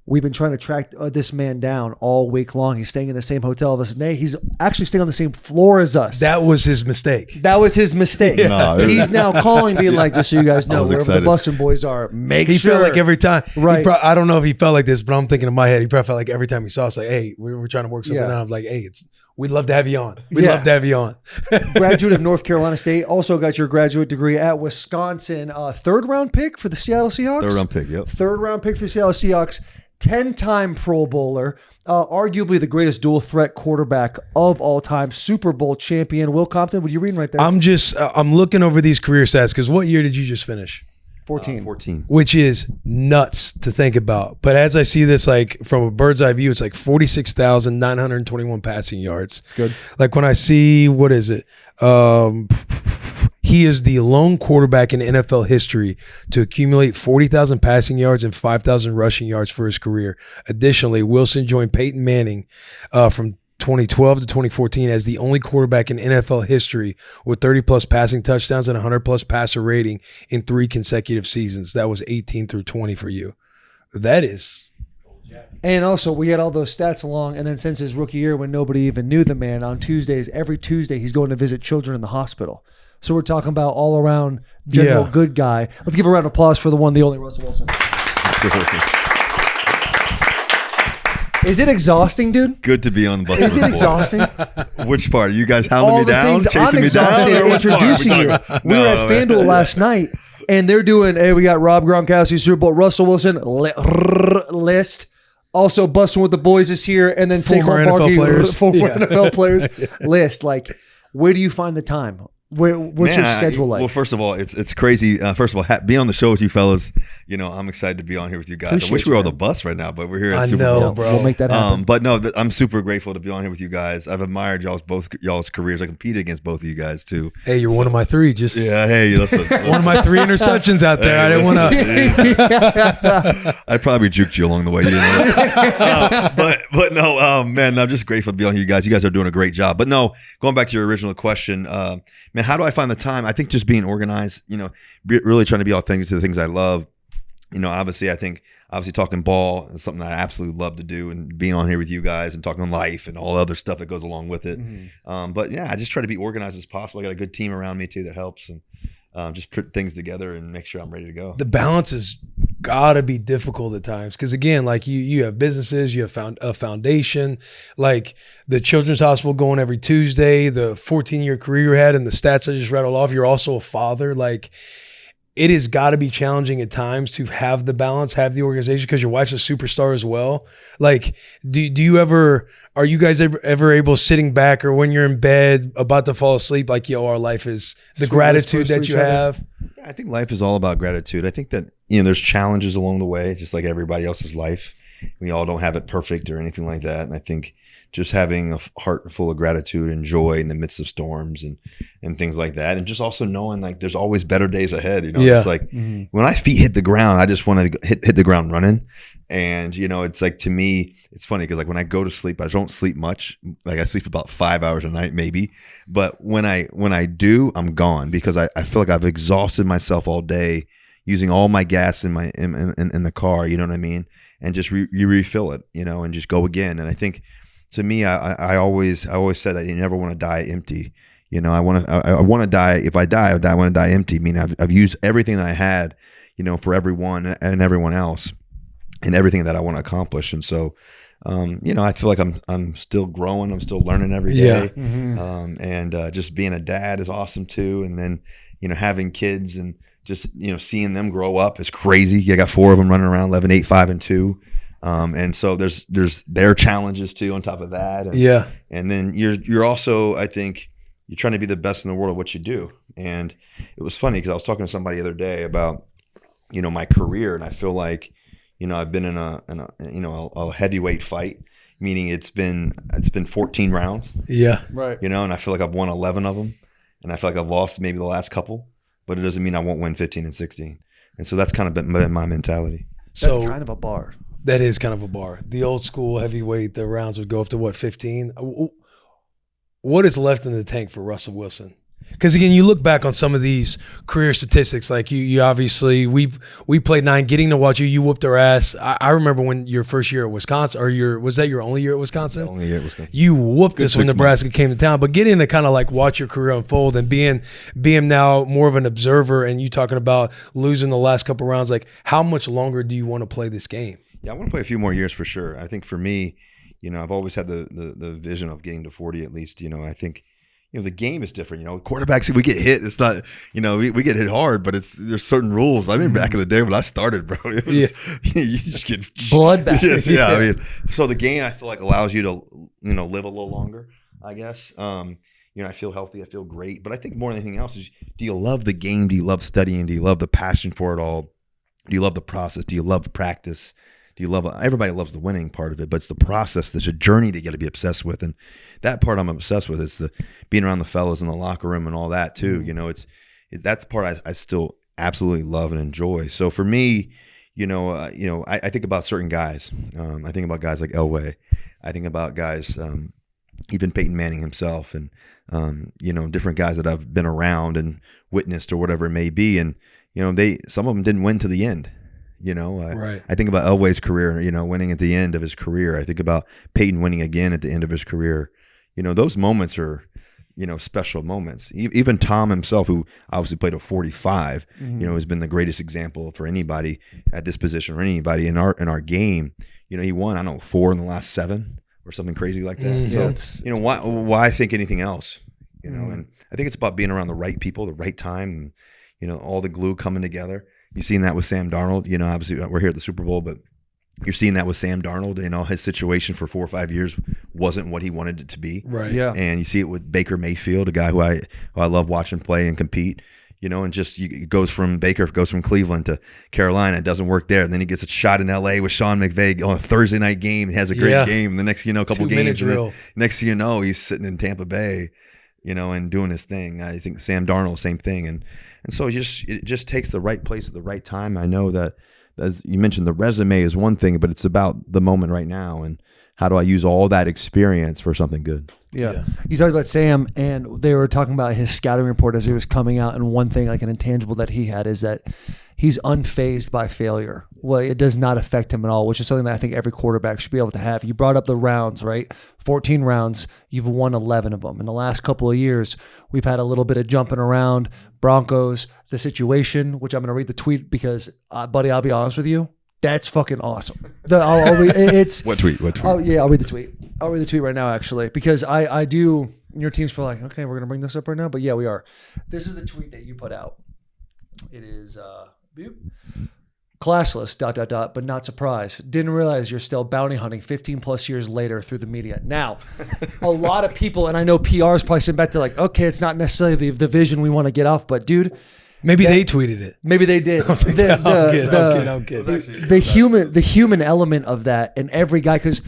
We've been trying to track this man down all week long. He's staying in the same hotel as us. Nay, he's actually staying on the same floor as us. That was his mistake. That was his mistake. Yeah. No, he's now calling, being like, just so you guys know, wherever the Bussin' Boys are, make he sure. Felt like every time. Right. I don't know if he felt like this, but I'm thinking in my head, he probably felt like every time he saw us, like, hey, we're trying to work something out. I'm like, hey, we'd love to have you on. We'd love to have you on. Graduate of North Carolina State. Also got your graduate degree at Wisconsin. Third round pick for the Seattle Seahawks. Third round pick, yep. Third round pick for the Seattle Seahawks. 10-time Pro Bowler, arguably the greatest dual threat quarterback of all time, Super Bowl champion. Will Compton, what are you reading right there? I'm looking over these career stats because what year did you just finish? 14. Which is nuts to think about. But as I see this, like from a bird's eye view, it's like 46,921 passing yards. It's good. Like when I see, what is it? He is the lone quarterback in NFL history to accumulate 40,000 passing yards and 5,000 rushing yards for his career. Additionally, Wilson joined Peyton Manning from 2012 to 2014 as the only quarterback in NFL history with 30-plus passing touchdowns and 100-plus passer rating in 3 consecutive seasons. That was 18 through 20 for you. That is... And also, we had all those stats along, and then since his rookie year when nobody even knew the man, on Tuesdays, every Tuesday, he's going to visit children in the hospital. So we're talking about all-around general good guy. Let's give a round of applause for the one, the only Russell Wilson. Is it exhausting, dude? Good to be on the bus. Is it exhausting? Which part? You guys hounding me down? Things, Chasing I'm me exhausted down? introducing you. We were at FanDuel last night, and they're doing, hey, we got Rob Gronkowski, Super Bowl, Russell Wilson list. Also, Bussin' With The Boys is here, and then former Saquon NFL players. Former NFL players list. Like, where do you find the time? What's your schedule like? Well, first of all, it's crazy. First of all, being on the show with you fellas, you know, I'm excited to be on here with you guys. Appreciate I wish we were on the bus right now, but we're here at Super Bowl. Bro. We'll make that happen. But no, I'm super grateful to be on here with you guys. I've admired y'all's careers. I competed against both of you guys too. Hey, you're one of my 3. Just hey, listen. one of my 3 interceptions out there. Hey, I didn't want to. I probably juked you along the way. You know? but no, man, I'm just grateful to be on here, you guys. You guys are doing a great job. But no, going back to your original question, man, how do I find the time? I think just being organized, really trying to be authentic to the things I love. Obviously talking ball is something that I absolutely love to do, and being on here with you guys and talking life and all the other stuff that goes along with it. But yeah, I just try to be organized as possible. I got a good team around me too that helps, and just put things together and make sure I'm ready to go. The balance has gotta be difficult at times, because again, like you have businesses, you have found a foundation, like the Children's Hospital going every Tuesday, the 14-year career you had, and the stats I just rattled off. You're also a father. Like, it has got to be challenging at times to have the balance, have the organization, because your wife's a superstar as well. Like, are you guys ever able, sitting back or when you're in bed about to fall asleep, like, our life is the gratitude that you have? Yeah, I think life is all about gratitude. I think that, there's challenges along the way, just like everybody else's life. We all don't have it perfect or anything like that. And I think just having a heart full of gratitude and joy in the midst of storms and things like that. And just also knowing like there's always better days ahead. It's like when my feet hit the ground, I just want to hit the ground running. And, it's like, to me, it's funny because like when I go to sleep, I don't sleep much. Like I sleep about 5 hours a night, maybe. But when I do, I'm gone, because I feel like I've exhausted myself all day using all my gas in the car, you know what I mean? And just you refill it, and just go again. And I think, to me, I always said that you never want to die empty. I want to die. If I die, I want to die empty. I mean, I've used everything that I had, for everyone and everyone else, and everything that I want to accomplish. And so, I feel like I'm still growing. I'm still learning every day. And just being a dad is awesome too. And then, having kids and just, seeing them grow up is crazy. I got 4 of them running around, 11, 8, 5, and 2. And so there's their challenges too on top of that. And then you're also, I think, you're trying to be the best in the world at what you do. And it was funny because I was talking to somebody the other day about, my career, and I feel like, I've been in a heavyweight fight, meaning it's been 14 rounds. Yeah. Right. And I feel like I've won 11 of them, and I feel like I've lost maybe the last couple, but it doesn't mean I won't win 15 and 16. And so that's kind of been my mentality. That's kind of a bar. That is kind of a bar. The old school heavyweight, the rounds would go up to what, 15? What is left in the tank for Russell Wilson? Because again, you look back on some of these career statistics, like you obviously, we played 9, getting to watch you whooped our ass. I remember when your first year at Wisconsin, or was that your only year at Wisconsin? Only year at Wisconsin. You whooped us when Nebraska came to town, but getting to kind of like watch your career unfold and being now more of an observer, and you talking about losing the last couple rounds, like how much longer do you want to play this game? Yeah, I want to play a few more years for sure. I think for me, I've always had the vision of getting to 40 at least. I think, the game is different. Quarterbacks, we get hit. It's not, we get hit hard, but there's certain rules. I mean, back in the day when I started, bro, it was, you just get bloodbath. Yeah, I mean, so the game, I feel like, allows you to, live a little longer, I guess. I feel healthy. I feel great. But I think more than anything else is, do you love the game? Do you love studying? Do you love the passion for it all? Do you love the process? Do you love the practice? Do you love everybody loves the winning part of it, but it's the process. There's a journey that you got to be obsessed with. And that part I'm obsessed with. It's the being around the fellas in the locker room and all that too. That's the part I still absolutely love and enjoy. So for me, I think about certain guys. I think about guys like Elway. I think about guys, even Peyton Manning himself, and, different guys that I've been around and witnessed or whatever it may be. And, some of them didn't win to the end. Right. I think about Elway's career, winning at the end of his career. I think about Peyton winning again at the end of his career. Those moments are, special moments. Even Tom himself, who obviously played a 45, has been the greatest example for anybody at this position or anybody in our game. He won, I don't know, 4 in the last 7 or something crazy like that. So, why think anything else? And I think it's about being around the right people, the right time, and, all the glue coming together. You've seen that with Sam Darnold. Obviously we're here at the Super Bowl, but you're seeing that with Sam Darnold. His situation for 4 or 5 years wasn't what he wanted it to be. Right. Yeah. And you see it with Baker Mayfield, a guy who I love watching play and compete. And just goes from Cleveland to Carolina. It doesn't work there. And then he gets a shot in L.A. with Sean McVay on a Thursday night game and has a great game. And the next, couple games. Drill. Next thing you know, he's sitting in Tampa Bay, and doing his thing. I think Sam Darnold, same thing. And so it just takes the right place at the right time. I know that, as you mentioned, the resume is one thing, but it's about the moment right now and how do I use all that experience for something good. Yeah. You talked about Sam, and they were talking about his scouting report as it was coming out. And one thing, like an intangible that he had, is that he's unfazed by failure. Well, it does not affect him at all, which is something that I think every quarterback should be able to have. You brought up the rounds, right? 14 rounds. You've won 11 of them. In the last couple of years, we've had a little bit of jumping around. Broncos, the situation, which I'm going to read the tweet because, buddy, I'll be honest with you. That's fucking awesome. It's What tweet? Oh yeah, I'll read the tweet. I'll read the tweet right now, actually, because I do. Your team's probably like, okay, we're gonna bring this up right now, but yeah, we are. This is the tweet that you put out. It is classless ... but not surprised. Didn't realize you're still bounty hunting 15 plus years later through the media. Now, a lot of people, and I know PR is probably sitting back to like, okay, it's not necessarily the vision we want to get off, but dude. Maybe they tweeted it. Maybe they did. I'm kidding. The human element of that, and every guy, because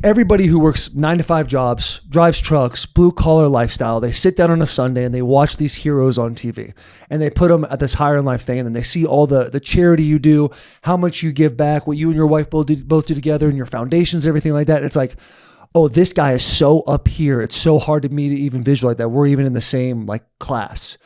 everybody who works 9-to-5 jobs, drives trucks, blue collar lifestyle, they sit down on a Sunday and they watch these heroes on TV, and they put them at this higher in life thing, and then they see all the charity you do, how much you give back, what you and your wife both do together, and your foundations, everything like that. And it's like, oh, this guy is so up here. It's so hard to me to even visualize that we're even in the same like class.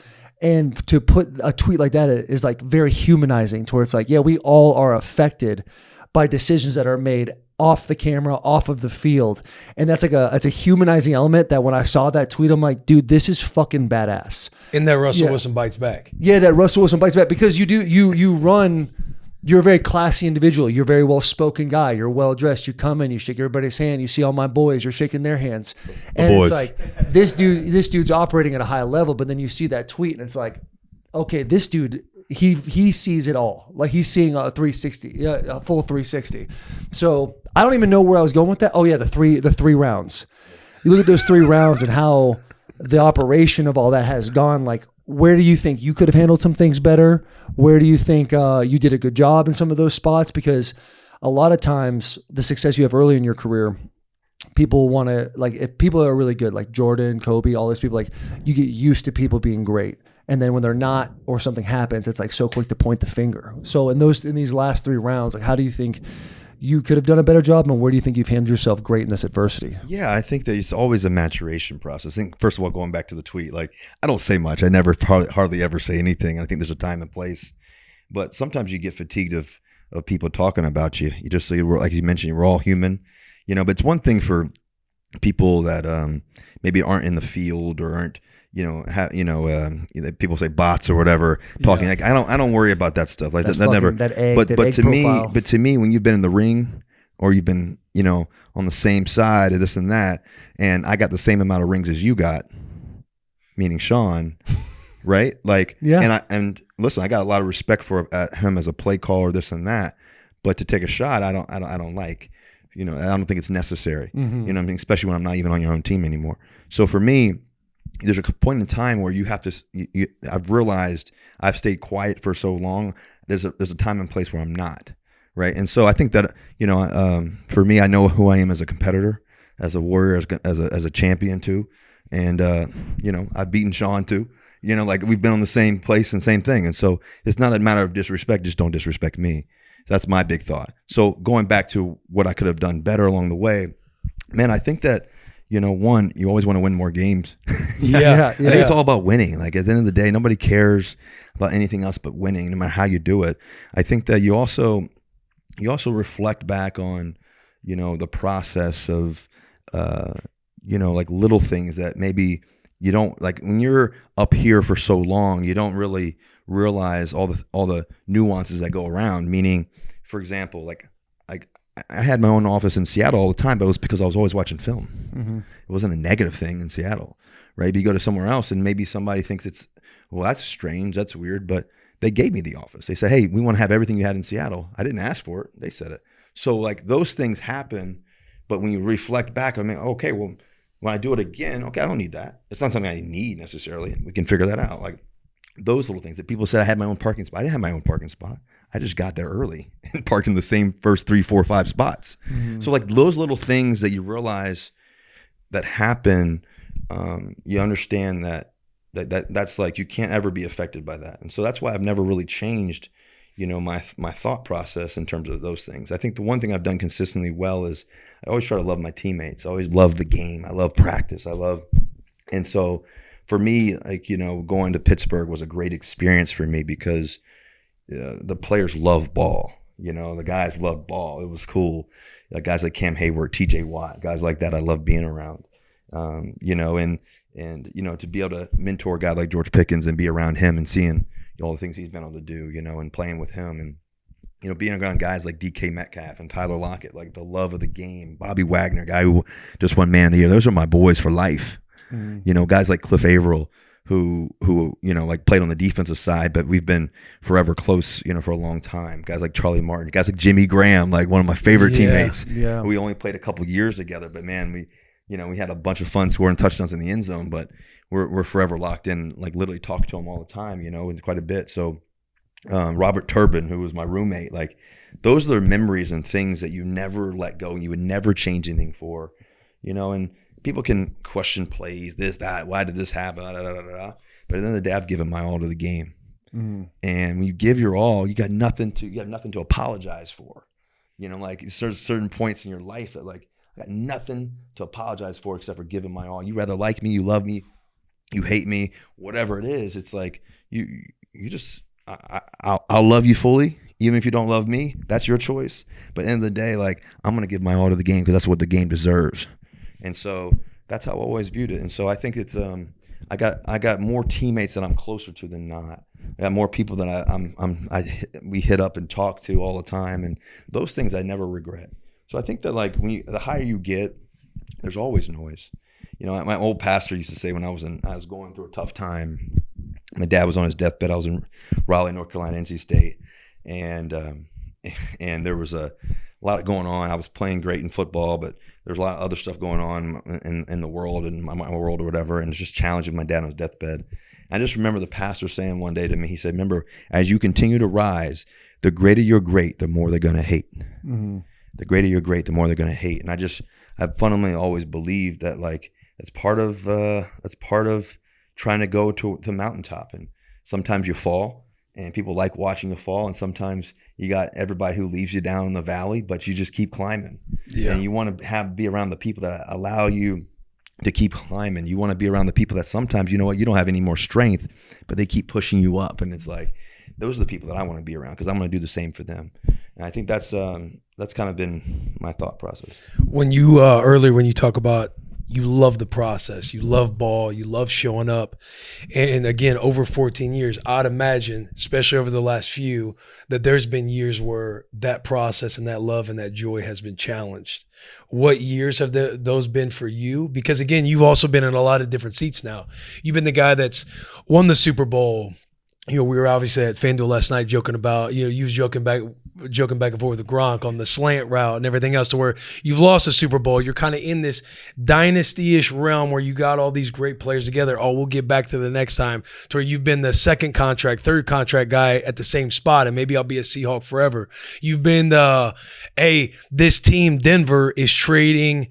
And to put a tweet like that is like very humanizing, to where it's like, yeah, we all are affected by decisions that are made off the camera, off of the field. And that's like it's a humanizing element that when I saw that tweet, I'm like, dude, this is fucking badass. And that Russell Wilson bites back. Yeah, that Russell Wilson bites back, because you run, you're a very classy individual. You're a very well-spoken guy. You're well-dressed. You come in, you shake everybody's hand. You see all my boys, you're shaking their hands. And it's like, this dude's operating at a high level, but then you see that tweet and it's like, okay, this dude, he sees it all. Like he's seeing a 360, a full 360. So I don't even know where I was going with that. Oh yeah, the three rounds. You look at those 3 rounds and how the operation of all that has gone. Like, where do you think you could have handled some things better? Where do you think you did a good job in some of those spots? Because a lot of times the success you have early in your career, people want to, like, if people are really good, like Jordan, Kobe, all these people, like, you get used to people being great. And then when they're not, or something happens, it's like so quick to point the finger. So in these last 3 rounds, like, how do you think you could have done a better job, and where do you think you've handled yourself great in this adversity? Yeah, I think that it's always a maturation process. I think, first of all, going back to the tweet, like, I don't say much. I never hardly ever say anything. I think there's a time and place. But sometimes you get fatigued of people talking about you. You just, like you mentioned, we're all human, but it's one thing for people that maybe aren't in the field or aren't, people say bots or whatever talking. Like, I don't worry about that stuff. Like that never. But to me, when you've been in the ring or you've been on the same side of this and that, and I got the same amount of rings as you got, meaning Sean, right? Like, yeah. And listen, I got a lot of respect for him as a play caller, this and that. But to take a shot, I don't like. I don't think it's necessary. Mm-hmm. I mean, especially when I'm not even on your own team anymore. So for me, there's a point in time where you have to. I've realized I've stayed quiet for so long. There's a time and place where I'm not, right? And so I think that for me, I know who I am as a competitor, as a warrior, as a champion too, and I've beaten Sean too. Like, we've been on the same place and same thing, and so it's not a matter of disrespect. Just don't disrespect me. That's my big thought. So going back to what I could have done better along the way, man, I think that. One, you always want to win more games. Yeah. I think it's all about winning. Like, at the end of the day, nobody cares about anything else but winning, no matter how you do it. I think that you also reflect back on, the process of, like little things that maybe you don't, like, when you're up here for so long, you don't really realize all the nuances that go around. Meaning, for example, like I had my own office in Seattle all the time, but it was because I was always watching film. Mm-hmm. It wasn't a negative thing in Seattle, right? But you go to somewhere else and maybe somebody thinks that's strange, that's weird, but they gave me the office. They said, hey, we want to have everything you had in Seattle. I didn't ask for it. They said it. So, like, those things happen, but when you reflect back, I mean, okay, well, when I do it again, okay, I don't need that. It's not something I need necessarily. We can figure that out. Like, those little things that people said I had my own parking spot. I didn't have my own parking spot. I just got there early and parked in the same first 3, 4, 5 spots. Mm-hmm. So, like, those little things that you realize that happen, you understand that's like, you can't ever be affected by that. And so that's why I've never really changed, my thought process in terms of those things. I think the one thing I've done consistently well is I always try to love my teammates. I always love the game. I love practice. And so for me, like, going to Pittsburgh was a great experience for me because the players love ball. The guys love ball. It was cool. Guys like Cam Hayward, TJ Watt, guys like that I love being around. And to be able to mentor a guy like George Pickens and be around him and seeing all the things he's been able to do, and playing with him and, being around guys like DK Metcalf and Tyler Lockett, like the love of the game, Bobby Wagner, guy who just won Man of the Year. Those are my boys for life. Guys like Cliff Averill, who like played on the defensive side, but we've been forever close, for a long time. Guys like Charlie Martin, guys like Jimmy Graham, like one of my favorite teammates. Yeah. We only played a couple years together, but man, we had a bunch of fun scoring touchdowns in the end zone, but we're forever locked in, like literally talk to them all the time, and quite a bit. So Robert Turbin, who was my roommate, like those are the memories and things that you never let go and you would never change anything for, and people can question plays, this, that, why did this happen, But at the end of the day, I've given my all to the game. And when you give your all, you have nothing to apologize for. Like there's certain points in your life that like I got nothing to apologize for except for giving my all. You rather like me, you love me, you hate me, whatever it is. It's like you just I'll love you fully, even if you don't love me. That's your choice. But at the end of the day, like I'm gonna give my all to the game because that's what the game deserves. And so that's how I always viewed it. And so I think it's I got more teammates that I'm closer to than not. I got more people that we hit up and talk to all the time, and those things I never regret. So I think that like the higher you get, there's always noise. My old pastor used to say when I was going through a tough time. My dad was on his deathbed. I was in Raleigh, North Carolina, NC State, and there was a lot going on. I was playing great in football, but there's a lot of other stuff going on in the world and my world or whatever, and it's just challenging my dad on his deathbed. I just remember the pastor saying one day to me, he said, remember, as you continue to rise, the greater you're great, the more they're going to hate. The greater you're great, the more they're going to hate. And I've fundamentally always believed that like that's part of trying to go to mountaintop. And sometimes you fall and people like watching you fall, and sometimes you got everybody who leaves you down in the valley, but you just keep climbing. Yeah. And you want to be around the people that allow you to keep climbing. You want to be around the people that sometimes, you don't have any more strength, but they keep pushing you up. And it's like, those are the people that I want to be around because I'm going to do the same for them. And I think that's kind of been my thought process. When you earlier, when you talk about you love the process, you love ball, you love showing up, and again, over 14 years, I'd imagine, especially over the last few, that there's been years where that process and that love and that joy has been challenged. What years have those been for you? Because again, you've also been in a lot of different seats now. You've been the guy that's won the Super Bowl. We were obviously at FanDuel last night joking about, you was joking back and forth with Gronk on the slant route and everything else, to where you've lost a Super Bowl. You're kind of in this dynasty-ish realm where you got all these great players together. Oh, we'll get back to the next time, to where you've been the second contract, third contract guy at the same spot, and maybe I'll be a Seahawk forever. You've been this team, Denver, is trading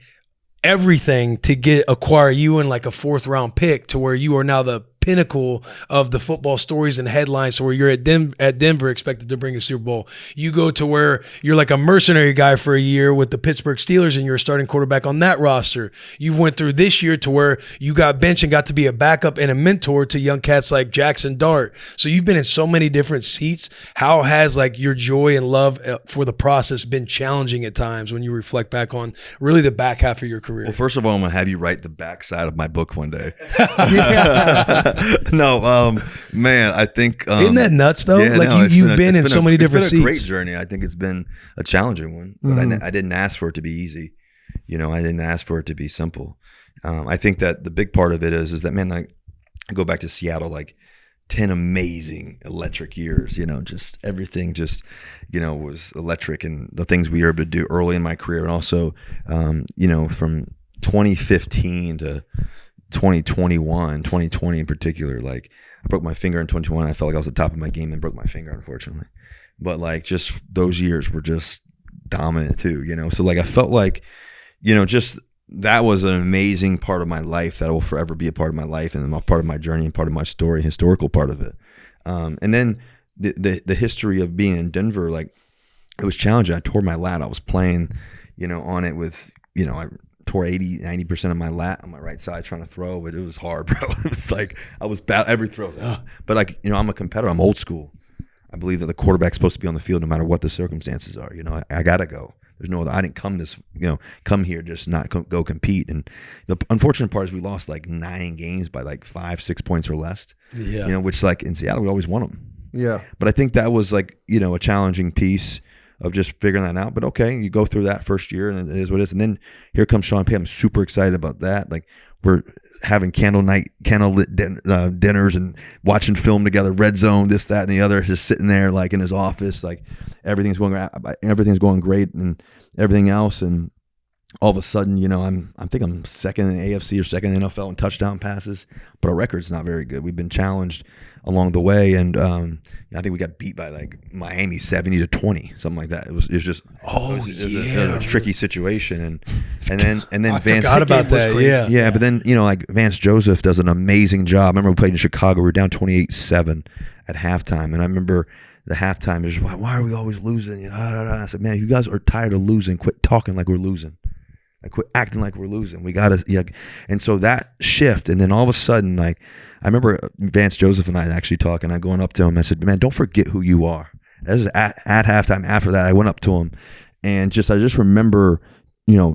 everything to acquire you in like a 4th round pick, to where you are now the pinnacle of the football stories and headlines. So where you're at Denver expected to bring a Super Bowl, you go to where you're like a mercenary guy for a year with the Pittsburgh Steelers and you're a starting quarterback on that roster. You went through this year to where you got benched and got to be a backup and a mentor to young cats like Jackson Dart. So you've been in so many different seats. How has like your joy and love for the process been challenging at times when you reflect back on really the back half of your career? Well, first of all, I'm gonna have you write the backside of my book one day. No, man, I think isn't that nuts though? Yeah, like you've been in so many different seats. It's been a great journey. I think it's been a challenging one, but I didn't ask for it to be easy. I didn't ask for it to be simple. I think that the big part of it is that, man, like I go back to Seattle, like 10 amazing electric years, just everything just, was electric, and the things we were able to do early in my career. And also, from 2015 to 2021, 2020 in particular, like I broke my finger in 2021. I felt like I was at the top of my game and broke my finger, unfortunately. But like just those years were just dominant too, So like I felt like, just that was an amazing part of my life that will forever be a part of my life and a part of my journey and part of my story, historical part of it. And then the history of being in Denver, like it was challenging. I tore my lat. I was playing, on it with, I tore 90% of my lat on my right side trying to throw, but it was hard, bro. It was like I was every throw. But like, I'm a competitor. I'm old school. I believe that the quarterback's supposed to be on the field no matter what the circumstances are. I gotta go. There's no other. I didn't come here just not go compete. And the unfortunate part is we lost like 9 games by like 5-6 points or less. Yeah. Which like in Seattle we always won them. Yeah. But I think that was like a challenging piece of just figuring that out. But okay, you go through that first year and it is what it is. And then here comes Sean Payton. I'm super excited about that. Like we're having candlelit dinners and watching film together, red zone, this, that, and the other, just sitting there like in his office, like everything's going great and everything else. And all of a sudden, I think I'm second in the AFC or second in the NFL in touchdown passes, but our record's not very good. We've been challenged along the way, and I think we got beat by like Miami 70-20, something like that. It was just a tricky situation, and then I Vance forgot about that. Yeah. But then like Vance Joseph does an amazing job. I remember we played in Chicago. We were down 28-7 at halftime, and I remember the halftime is why are we always losing? I said, man, you guys are tired of losing. Quit talking like we're losing. Like quit acting like we're losing. We gotta, and so that shift, and then all of a sudden, like I remember Vance Joseph and I actually talking. I going up to him. I said, "Man, don't forget who you are." This is at halftime. After that, I went up to him, and I just remember,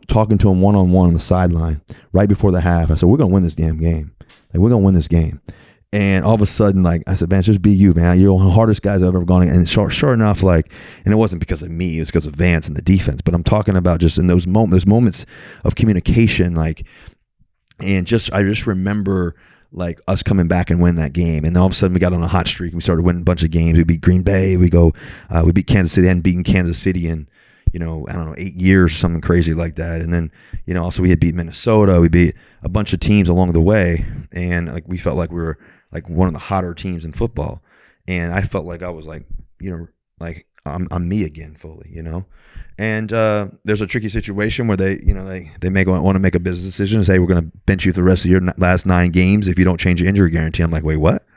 talking to him one-on-one on the sideline right before the half. I said, "We're gonna win this damn game. Like we're gonna win this game." And all of a sudden, like I said, Vance, just be you, man. You're one of the hardest guys I've ever gone against. And sure enough, like, and it wasn't because of me, it was because of Vance and the defense. But I'm talking about just in those moments of communication, like, and I just remember like us coming back and win that game. And all of a sudden we got on a hot streak and we started winning a bunch of games. We beat Green Bay, we beat Kansas City, and beaten Kansas City in, I don't know, 8 years or something crazy like that. And then, also we had beat Minnesota. We beat a bunch of teams along the way. And like we felt like we were like one of the hotter teams in football. And I felt like I was like, like I'm me again fully, And there's a tricky situation where they may want to make a business decision and say, we're going to bench you for the rest of your last 9 games if you don't change your injury guarantee. I'm like, wait, what?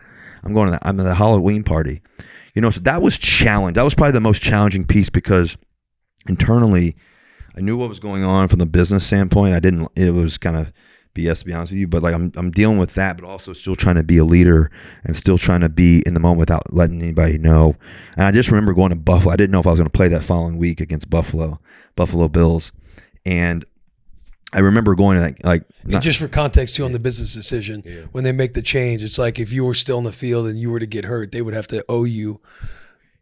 I'm at the Halloween party. So that was challenge. That was probably the most challenging piece because internally I knew what was going on from the business standpoint. It was kind of BS, to be honest with you, but like I'm dealing with that, but also still trying to be a leader and still trying to be in the moment without letting anybody know. And I just remember going to Buffalo. I didn't know if I was going to play that following week against Buffalo Bills, and I remember going to and just for context too on the business decision, when they make the change, it's like if you were still in the field and you were to get hurt, they would have to owe you.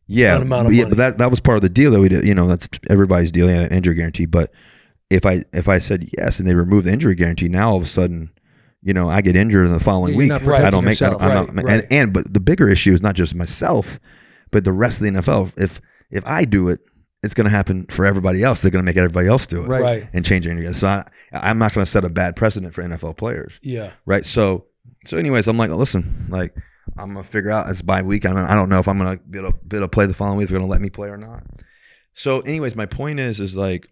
But that was part of the deal that we did. That's everybody's deal, injury guarantee, but. If I said yes and they remove the injury guarantee, now all of a sudden, I get injured in the following week. I don't make that. And but the bigger issue is not just myself, but the rest of the NFL. If I do it, it's going to happen for everybody else. They're going to make everybody else do it, right? And change injury. So I'm not going to set a bad precedent for NFL players. Yeah. Right. So anyways, I'm like, listen, like I'm going to figure out it's bye week. I don't know if I'm going to be able to play the following week. If they're going to let me play or not. So anyways, my point is like.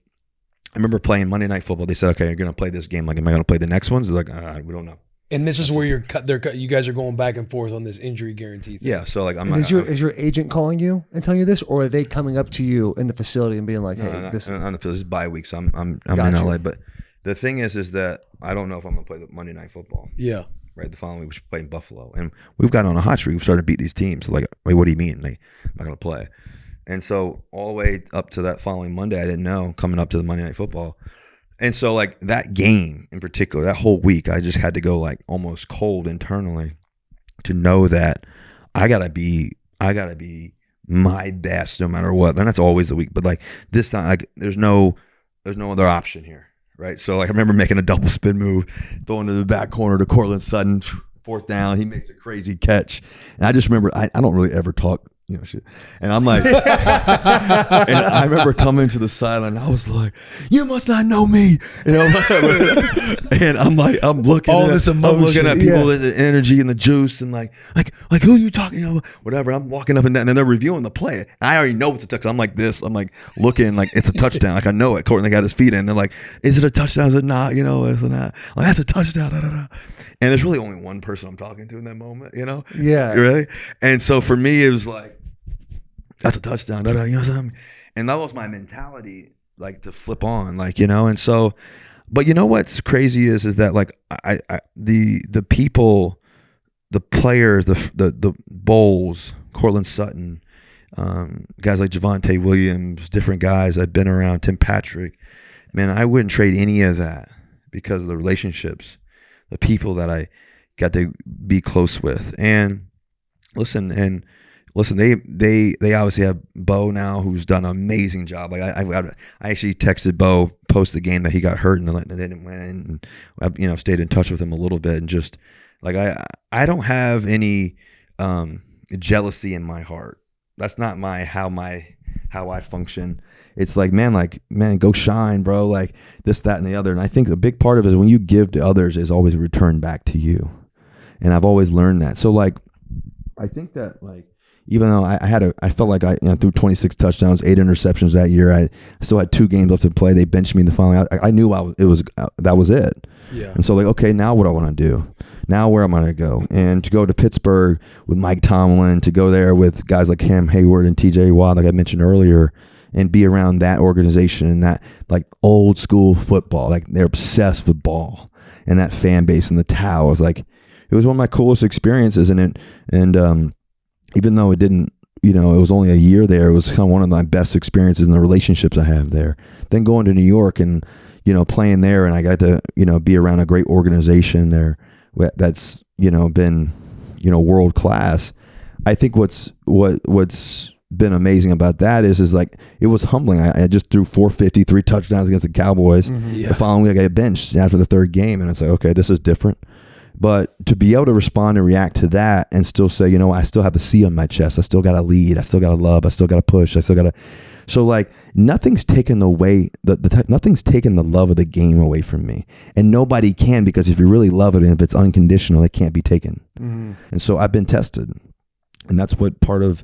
I remember playing Monday Night Football. They said, "Okay, you're going to play this game. Like, am I going to play the next ones?" They're like, "We don't know." And this is where you guys are going back and forth on this injury guarantee thing. Yeah. So like, is your agent calling you and telling you this, or are they coming up to you in the facility and being like, "Hey, this is bye week, so I'm in LA." But the thing is that I don't know if I'm going to play the Monday Night Football. Yeah. Right. The following week we should play in Buffalo, and we've gotten on a hot streak. We've started to beat these teams. So like, wait, what do you mean? Like, I'm not going to play. And so all the way up to that following Monday, I didn't know coming up to the Monday Night Football. And so like that game in particular, that whole week, I just had to go like almost cold internally to know that I gotta be my best no matter what. And that's always the week. But like this time, like there's no other option here. Right. So like I remember making a double spin move, throwing to the back corner to Cortland Sutton, 4th down. He makes a crazy catch. And I just remember I don't really ever talk shit. And I'm like, and I remember coming to the sideline. I was like, "You must not know me," and I'm like, I'm looking at this emotion. I'm looking at people, the energy and the juice, and like who are you talking? Whatever. I'm walking up and down, and they're reviewing the play. I already know what's a touchdown. I'm like this. I'm like looking like it's a touchdown. Like I know it. Courtney got his feet in. They're like, "Is it a touchdown? Is it not? Is it not?" Like that's a touchdown. Da, da, da. And there's really only one person I'm talking to in that moment. Yeah. Really. And so for me, it was like. that's a touchdown. You know what I'm saying? And that was my mentality, like to flip on, like, you know. And so, but you know what's crazy is that like the people, the players, the Bowles, Cortland Sutton, guys like Javonte Williams, different guys I've been around, Tim Patrick, man, I wouldn't trade any of that because of the relationships, the people that I got to be close with. And listen, they obviously have Bo now, who's done an amazing job. Like I actually texted Bo post the game that he got hurt and they didn't win, and I've, you know, stayed in touch with him a little bit, and just like I don't have any jealousy in my heart. That's not how I function. It's like, man, go shine, bro. Like this, that, and the other. And I think a big part of it is when you give to others is always a return back to you. And I've always learned that. So like, I think that like, even though I felt like I threw 26 touchdowns, 8 interceptions that year. I still had 2 games left to play. They benched me in the following. I knew that was it. Yeah. And so like, okay, now what do I want to do? Now where am I going to go? And to go to Pittsburgh with Mike Tomlin, to go there with guys like Cam Hayward and TJ Watt, like I mentioned earlier, and be around that organization and that like old school football, like they're obsessed with ball and that fan base and the Towels. Like it was one of my coolest experiences. And even though it didn't, you know, it was only a year there, it was kind of one of my best experiences in the relationships I have there. Then going to New York and, you know, playing there, and I got to, you know, be around a great organization there that's, you know, been, you know, world class. I think what's been amazing about that is like it was humbling. I just threw 450, 3 touchdowns against the Cowboys. Yeah. The following week I got benched after the 3rd game, and it's like, okay, this is different. But to be able to respond and react to that and still say, you know, I still have a C on my chest. I still got to lead. I still got to love. I still got to push. I still got to. So like nothing's taken away. Nothing's taken the love of the game away from me, and nobody can, because if you really love it and if it's unconditional, it can't be taken. Mm-hmm. And so I've been tested, and that's what part of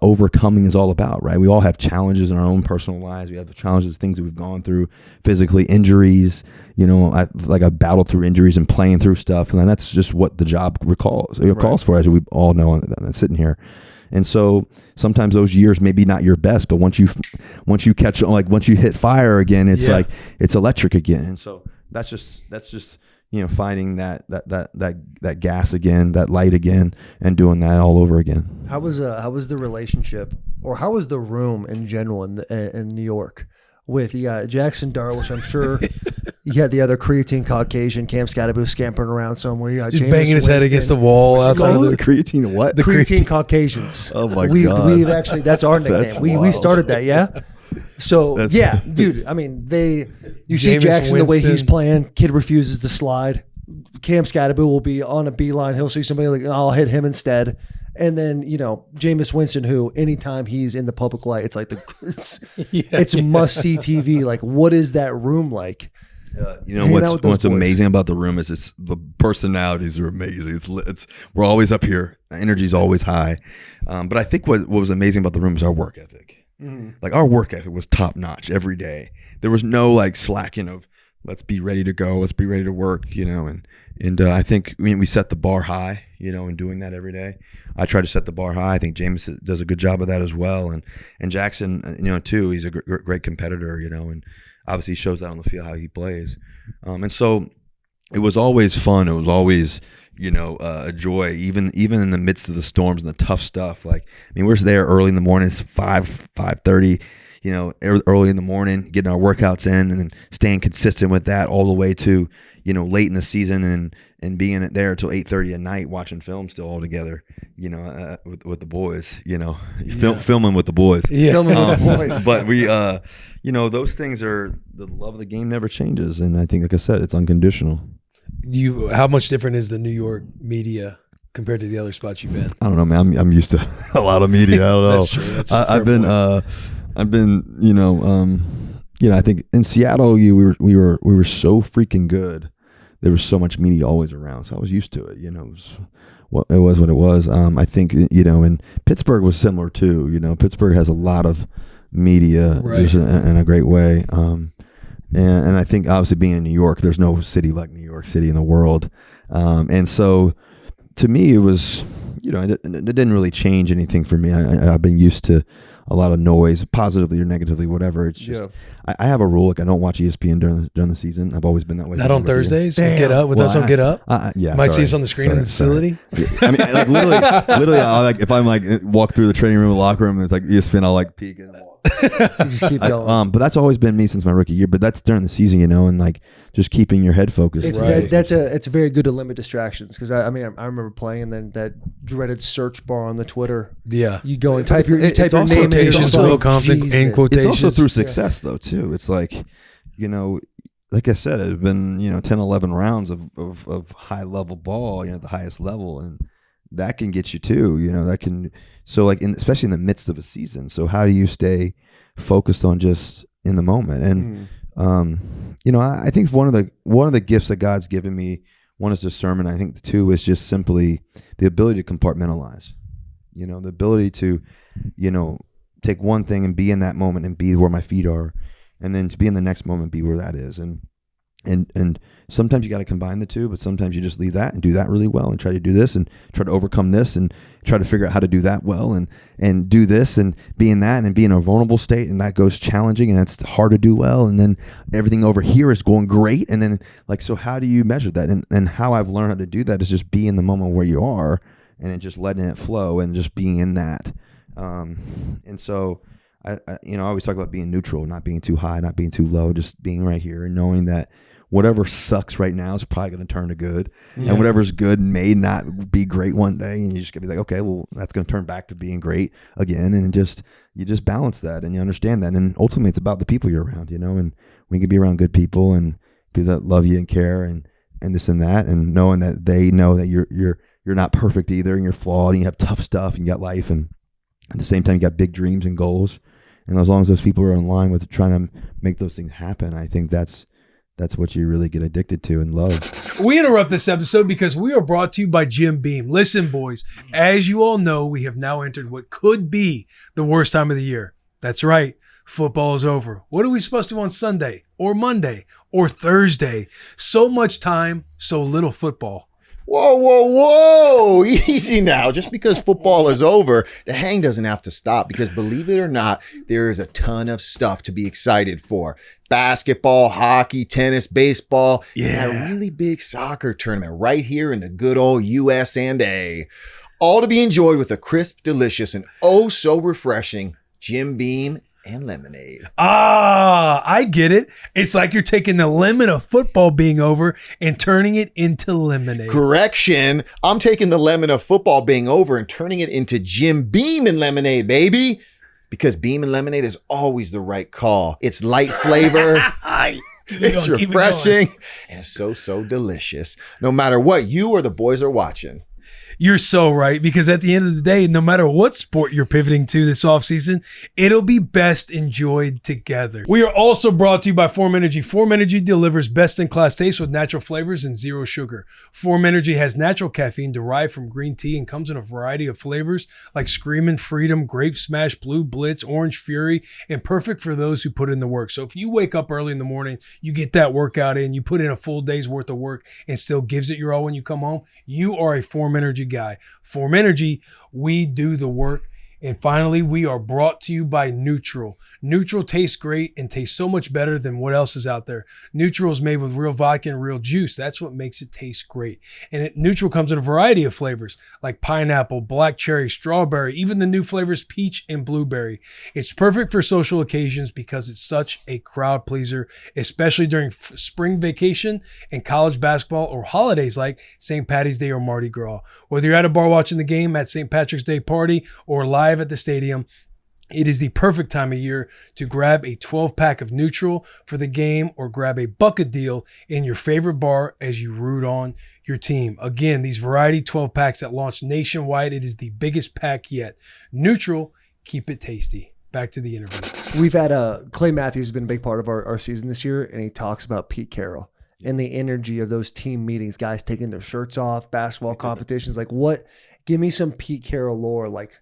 overcoming is all about, right? We all have challenges in our own personal lives. We have challenges, things that we've gone through physically, injuries. You know, I battled through injuries and playing through stuff, and that's just what the job calls for, as we all know, sitting here. And so sometimes those years maybe not your best, but once you catch, like once you hit fire again, it's like it's electric again. And so that's just you know, finding that gas again, that light again, and doing that all over again. How was the relationship, or how was the room in general in New York with Jackson Darwish? I'm sure you had the other creatine Caucasian Cam Scadaboo scampering around somewhere. You got Just Jameis banging his head Winston. against the wall outside of the creatine. What? The creatine Caucasians. Oh my God! We've actually, that's our nickname. That's we wild. started that. Yeah. So yeah, dude. I mean, you see Jameis Jackson the way he's Winston. playing. Kid refuses to slide. Cam Scadaboo will be on a beeline. He'll see somebody like, I'll hit him instead. And then, you know, Jameis Winston, who anytime he's in the public light, it's like it's must see TV. Like, what is that room like? You know what's amazing about the room is the personalities are amazing. We're always up here. Energy's always high. But I think what was amazing about the room is our work ethic. Mm-hmm. Like our work ethic was top notch every day. There was no like slacking of let's be ready to go, let's be ready to work, you know. And I think we set the bar high, you know, in doing that every day. I try to set the bar high. I think James does a good job of that as well, and Jackson, you know, too. He's a great competitor, you know, and obviously shows that on the field how he plays. And so it was always fun. It was always, you know, a joy, even in the midst of the storms and the tough stuff. Like, I mean, we're there early in the morning, it's 5:30, you know, early in the morning, getting our workouts in, and then staying consistent with that all the way to, you know, late in the season, and being there until 8:30 at night, watching film still all together, you know, with the boys, you know, filming with the boys. Yeah. Filming with the boys. But we, you know, those things are, the love of the game never changes. And I think, like I said, it's unconditional. How much different is the New York media compared to the other spots you've been? I don't know, man. I'm used to a lot of media. I don't know. That's true. That's a fair I've been, you know, I think in Seattle, we were so freaking good. There was so much media always around, so I was used to it. You know, it was what it was. I think, you know, and Pittsburgh was similar too. You know, Pittsburgh has a lot of media in a great way. And I think obviously being in New York, there's no city like New York City in the world. And so to me, it was it didn't really change anything for me. I've been used to a lot of noise, positively or negatively, whatever. It's just I have a rule, like I don't watch ESPN during the season. I've always been that way. Not on Thursdays. Get up with us on Get Up. Yeah, might see us on the screen in the facility. I mean, like literally, I'll, like if I'm like walk through the training room, locker room, and it's like ESPN, I'll like peek and walk. You just keep going. But that's always been me since my rookie year. But that's during the season, and like just keeping your head focused. It's very good to limit distractions because I remember playing and then that dreaded search bar on the Twitter. Yeah, you go and type your name. Quotations, Will Compton, and quotations. It's also through success though too. It's like like I said, it's been 10, 11 rounds of high level ball, the highest level, and that can get you too. That can especially in the midst of a season. So how do you stay focused on just in the moment? And I think one of the gifts that God's given me, one is discernment. I think the two is just simply the ability to compartmentalize. The ability to take one thing and be in that moment and be where my feet are, and then to be in the next moment, be where that is. And sometimes you got to combine the two, but sometimes you just leave that and do that really well and try to do this and try to overcome this and try to figure out how to do that well and do this and be in that and be in a vulnerable state, and that goes challenging and it's hard to do well, and then everything over here is going great, and then so how do you measure that? And how I've learned how to do that is just be in the moment where you are and then just letting it flow and just being in that. And so I always talk about being neutral, not being too high, not being too low, just being right here and knowing that whatever sucks right now is probably going to turn to good, and whatever's good may not be great one day, and you just got to be like, okay, well, that's going to turn back to being great again, and you just balance that and you understand that, and ultimately it's about the people you're around, and we can be around good people and people that love you and care and this and that, and knowing that they know that you're not perfect either, and you're flawed, and you have tough stuff, and you got life, and at the same time you got big dreams and goals, and as long as those people are in line with trying to make those things happen, I think that's what you really get addicted to and love. We interrupt this episode because we are brought to you by Jim Beam. Listen, boys, as you all know, we have now entered what could be the worst time of the year. That's right. Football is over. What are we supposed to do on Sunday or Monday or Thursday? So much time, so little football. Whoa. Easy now. Just because football is over, the hang doesn't have to stop, because believe it or not, there is a ton of stuff to be excited for. Basketball, hockey, tennis, baseball, and that really big soccer tournament right here in the good old US&A. All to be enjoyed with a crisp, delicious, and oh so refreshing Jim Beam and lemonade. I get it. It's like you're taking the lemon of football being over and turning it into lemonade. Correction. I'm taking the lemon of football being over and turning it into Jim Beam and lemonade, baby. Because Beam and lemonade is always the right call. It's light flavor. It's refreshing and so delicious. No matter what you or the boys are watching. You're so right, because at the end of the day, no matter what sport you're pivoting to this offseason, it'll be best enjoyed together. We are also brought to you by Form Energy. Form Energy delivers best-in-class taste with natural flavors and zero sugar. Form Energy has natural caffeine derived from green tea and comes in a variety of flavors like Screamin' Freedom, Grape Smash, Blue Blitz, Orange Fury, and perfect for those who put in the work. So if you wake up early in the morning, you get that workout in, you put in a full day's worth of work and still gives it your all when you come home, you are a Form Energy guy. Form Energy, we do the work. And finally, we are brought to you by Neutral. Neutral tastes great and tastes so much better than what else is out there. Neutral is made with real vodka and real juice. That's what makes it taste great. And Neutral comes in a variety of flavors like pineapple, black cherry, strawberry, even the new flavors peach and blueberry. It's perfect for social occasions because it's such a crowd pleaser, especially during spring vacation and college basketball or holidays like St. Patty's Day or Mardi Gras. Whether you're at a bar watching the game, at St. Patrick's Day party, or live at the stadium, it is the perfect time of year to grab a 12-pack of Neutral for the game or grab a bucket deal in your favorite bar as you root on your team. Again, these variety 12-packs that launched nationwide, it is the biggest pack yet. Neutral, keep it tasty. Back to the interview. We've had Clay Matthews has been a big part of our season this year, and he talks about Pete Carroll and the energy of those team meetings, guys taking their shirts off, basketball competitions. Like what? Give me some Pete Carroll lore. Like,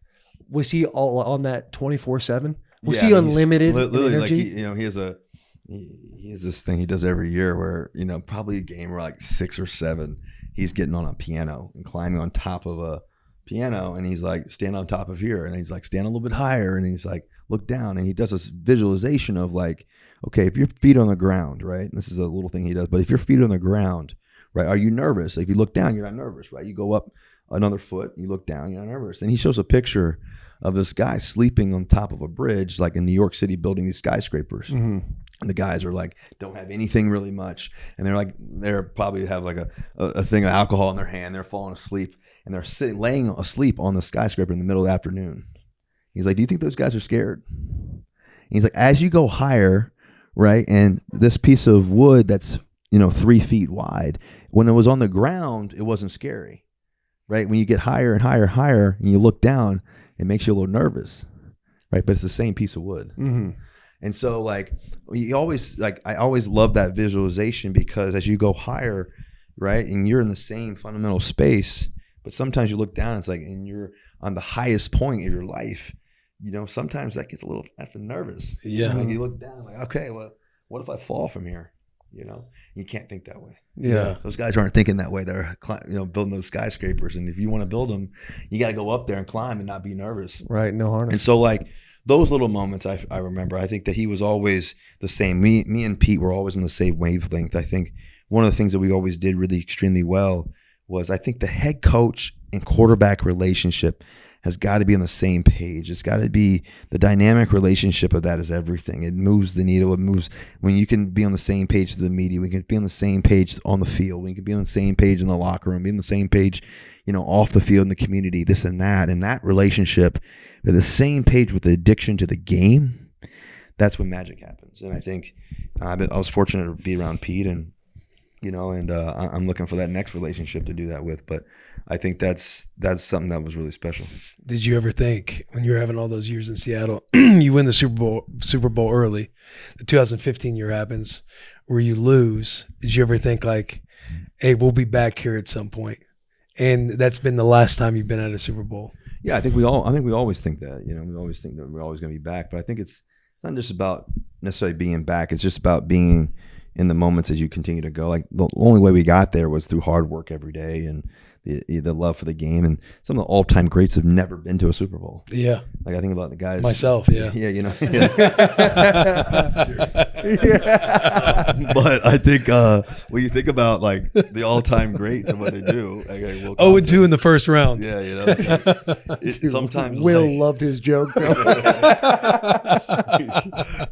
was he all on that 24/7? Was he unlimited literally, energy? Like he has this thing he does every year where, probably a game where like 6 or 7, he's getting on a piano and climbing on top of a piano, and he's like, stand on top of here, and he's like, stand a little bit higher, and he's like, look down, and he does this visualization of like, okay, if your feet on the ground, right? This is a little thing he does, but if your feet on the ground, right, are you nervous? If you look down, you're not nervous, right? You go up another foot, you look down, you're not nervous. And he shows a picture of this guy sleeping on top of a bridge, like in New York City, building these skyscrapers. Mm-hmm. And the guys are like, don't have anything really much. And they're probably have like a thing of alcohol in their hand. They're falling asleep, and they're laying asleep on the skyscraper in the middle of the afternoon. He's like, do you think those guys are scared? And he's like, as you go higher, right, and this piece of wood that's 3 feet wide, when it was on the ground, it wasn't scary, right? When you get higher and higher, higher, and you look down, it makes you a little nervous, right? But it's the same piece of wood. Mm-hmm. And so like I always love that visualization, because as you go higher, right, and you're in the same fundamental space, but sometimes you look down, it's like, and you're on the highest point of your life, sometimes that gets a little effing nervous. Yeah. Like you look down, like, okay, well, what if I fall from here? You can't think that way. Yeah. Those guys aren't thinking that way. They're building those skyscrapers, and if you want to build them, you got to go up there and climb and not be nervous. Right. No harness. And so like those little moments, I remember. I think that he was always the same. Me and Pete were always on the same wavelength. I think one of the things that we always did really extremely well was, I think the head coach and quarterback relationship has got to be on the same page. It's got to be, the dynamic relationship of that is everything. It moves the needle. It moves when you can be on the same page to the media. We can be on the same page on the field. We can be on the same page in the locker room, be on the same page, off the field in the community, this and that. And that relationship, at the same page with the addiction to the game, that's when magic happens. And I think I was fortunate to be around Pete, and I'm looking for that next relationship to do that with. But I think that's something that was really special. Did you ever think, when you were having all those years in Seattle, you win the Super Bowl early, the 2015 year happens where you lose? Did you ever think like, hey, we'll be back here at some point? And that's been the last time you've been at a Super Bowl. Yeah, I think we always think that. We always think that we're always going to be back. But I think it's not just about necessarily being back. It's just about being in the moments as you continue to go. Like the only way we got there was through hard work every day and the love for the game. And some of the all-time greats have never been to a Super Bowl. Yeah. Like I think about the guys. Myself, yeah. Yeah, Yeah. But I think when you think about like the all-time greats and what they do. Like, 0-2 in the first round. Yeah, sometimes Will loved his joke though.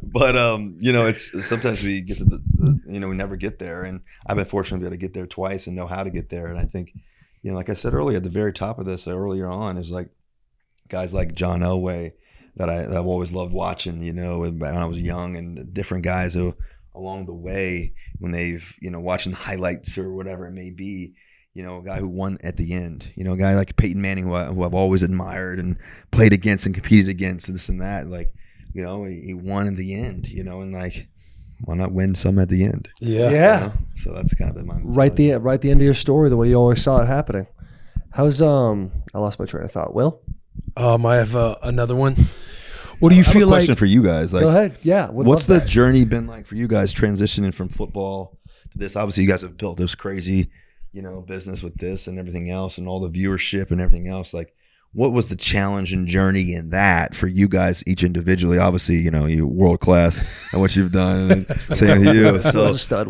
But it's sometimes we get to we never get there, and I've been fortunate to be able to get there twice and know how to get there. And I think like I said earlier, at the very top of this earlier on is like guys like John Elway that I've always loved watching, when I was young, and different guys who along the way when they've watching the highlights or whatever it may be, a guy who won at the end, a guy like Peyton Manning who I've always admired and played against and competed against and this and that, like he won in the end, and like, why not win some at the end? Yeah. So that's kind of been my right the end of your story, the way you always saw it happening. How's I lost my train of thought. Will? I have another one. What do you feel like? Question for you guys. Like, go ahead. Yeah. What's the journey been like for you guys transitioning from football to this? Obviously, you guys have built this crazy, business with this and everything else, and all the viewership and everything else. Like, what was the challenge and journey in that for you guys each individually? Obviously, you're world class at what you've done. Same with you. So, Will's a stud.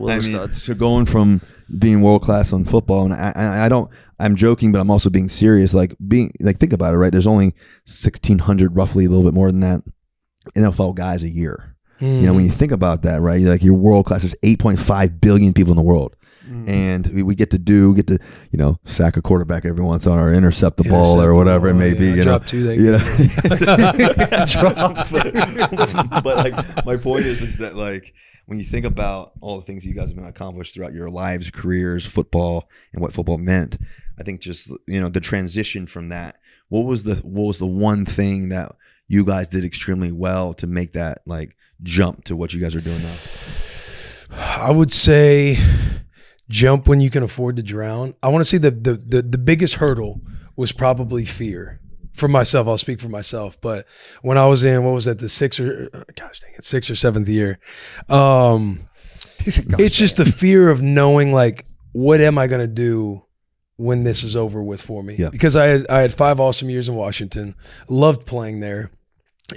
So going from being world class on football, and I'm joking, but I'm also being serious. Like think about it, right? There's only 1,600, roughly a little bit more than that, NFL guys a year. When you think about that, right? You're world class. There's 8.5 billion people in the world. And we get to sack a quarterback every once on, or intercept the ball or whatever it may be. Drop two. But like my point is that like when you think about all the things you guys have been accomplished throughout your lives, careers, football, and what football meant, I think just the transition from that. What was the one thing that you guys did extremely well to make that like jump to what you guys are doing now? I would say jump when you can afford to drown. I want to say the biggest hurdle was probably fear. For myself, I'll speak for myself. But when I was in, the sixth or seventh year, it's just the fear of knowing like, what am I going to do when this is over with for me. Yeah. Because I had 5 awesome years in Washington, loved playing there.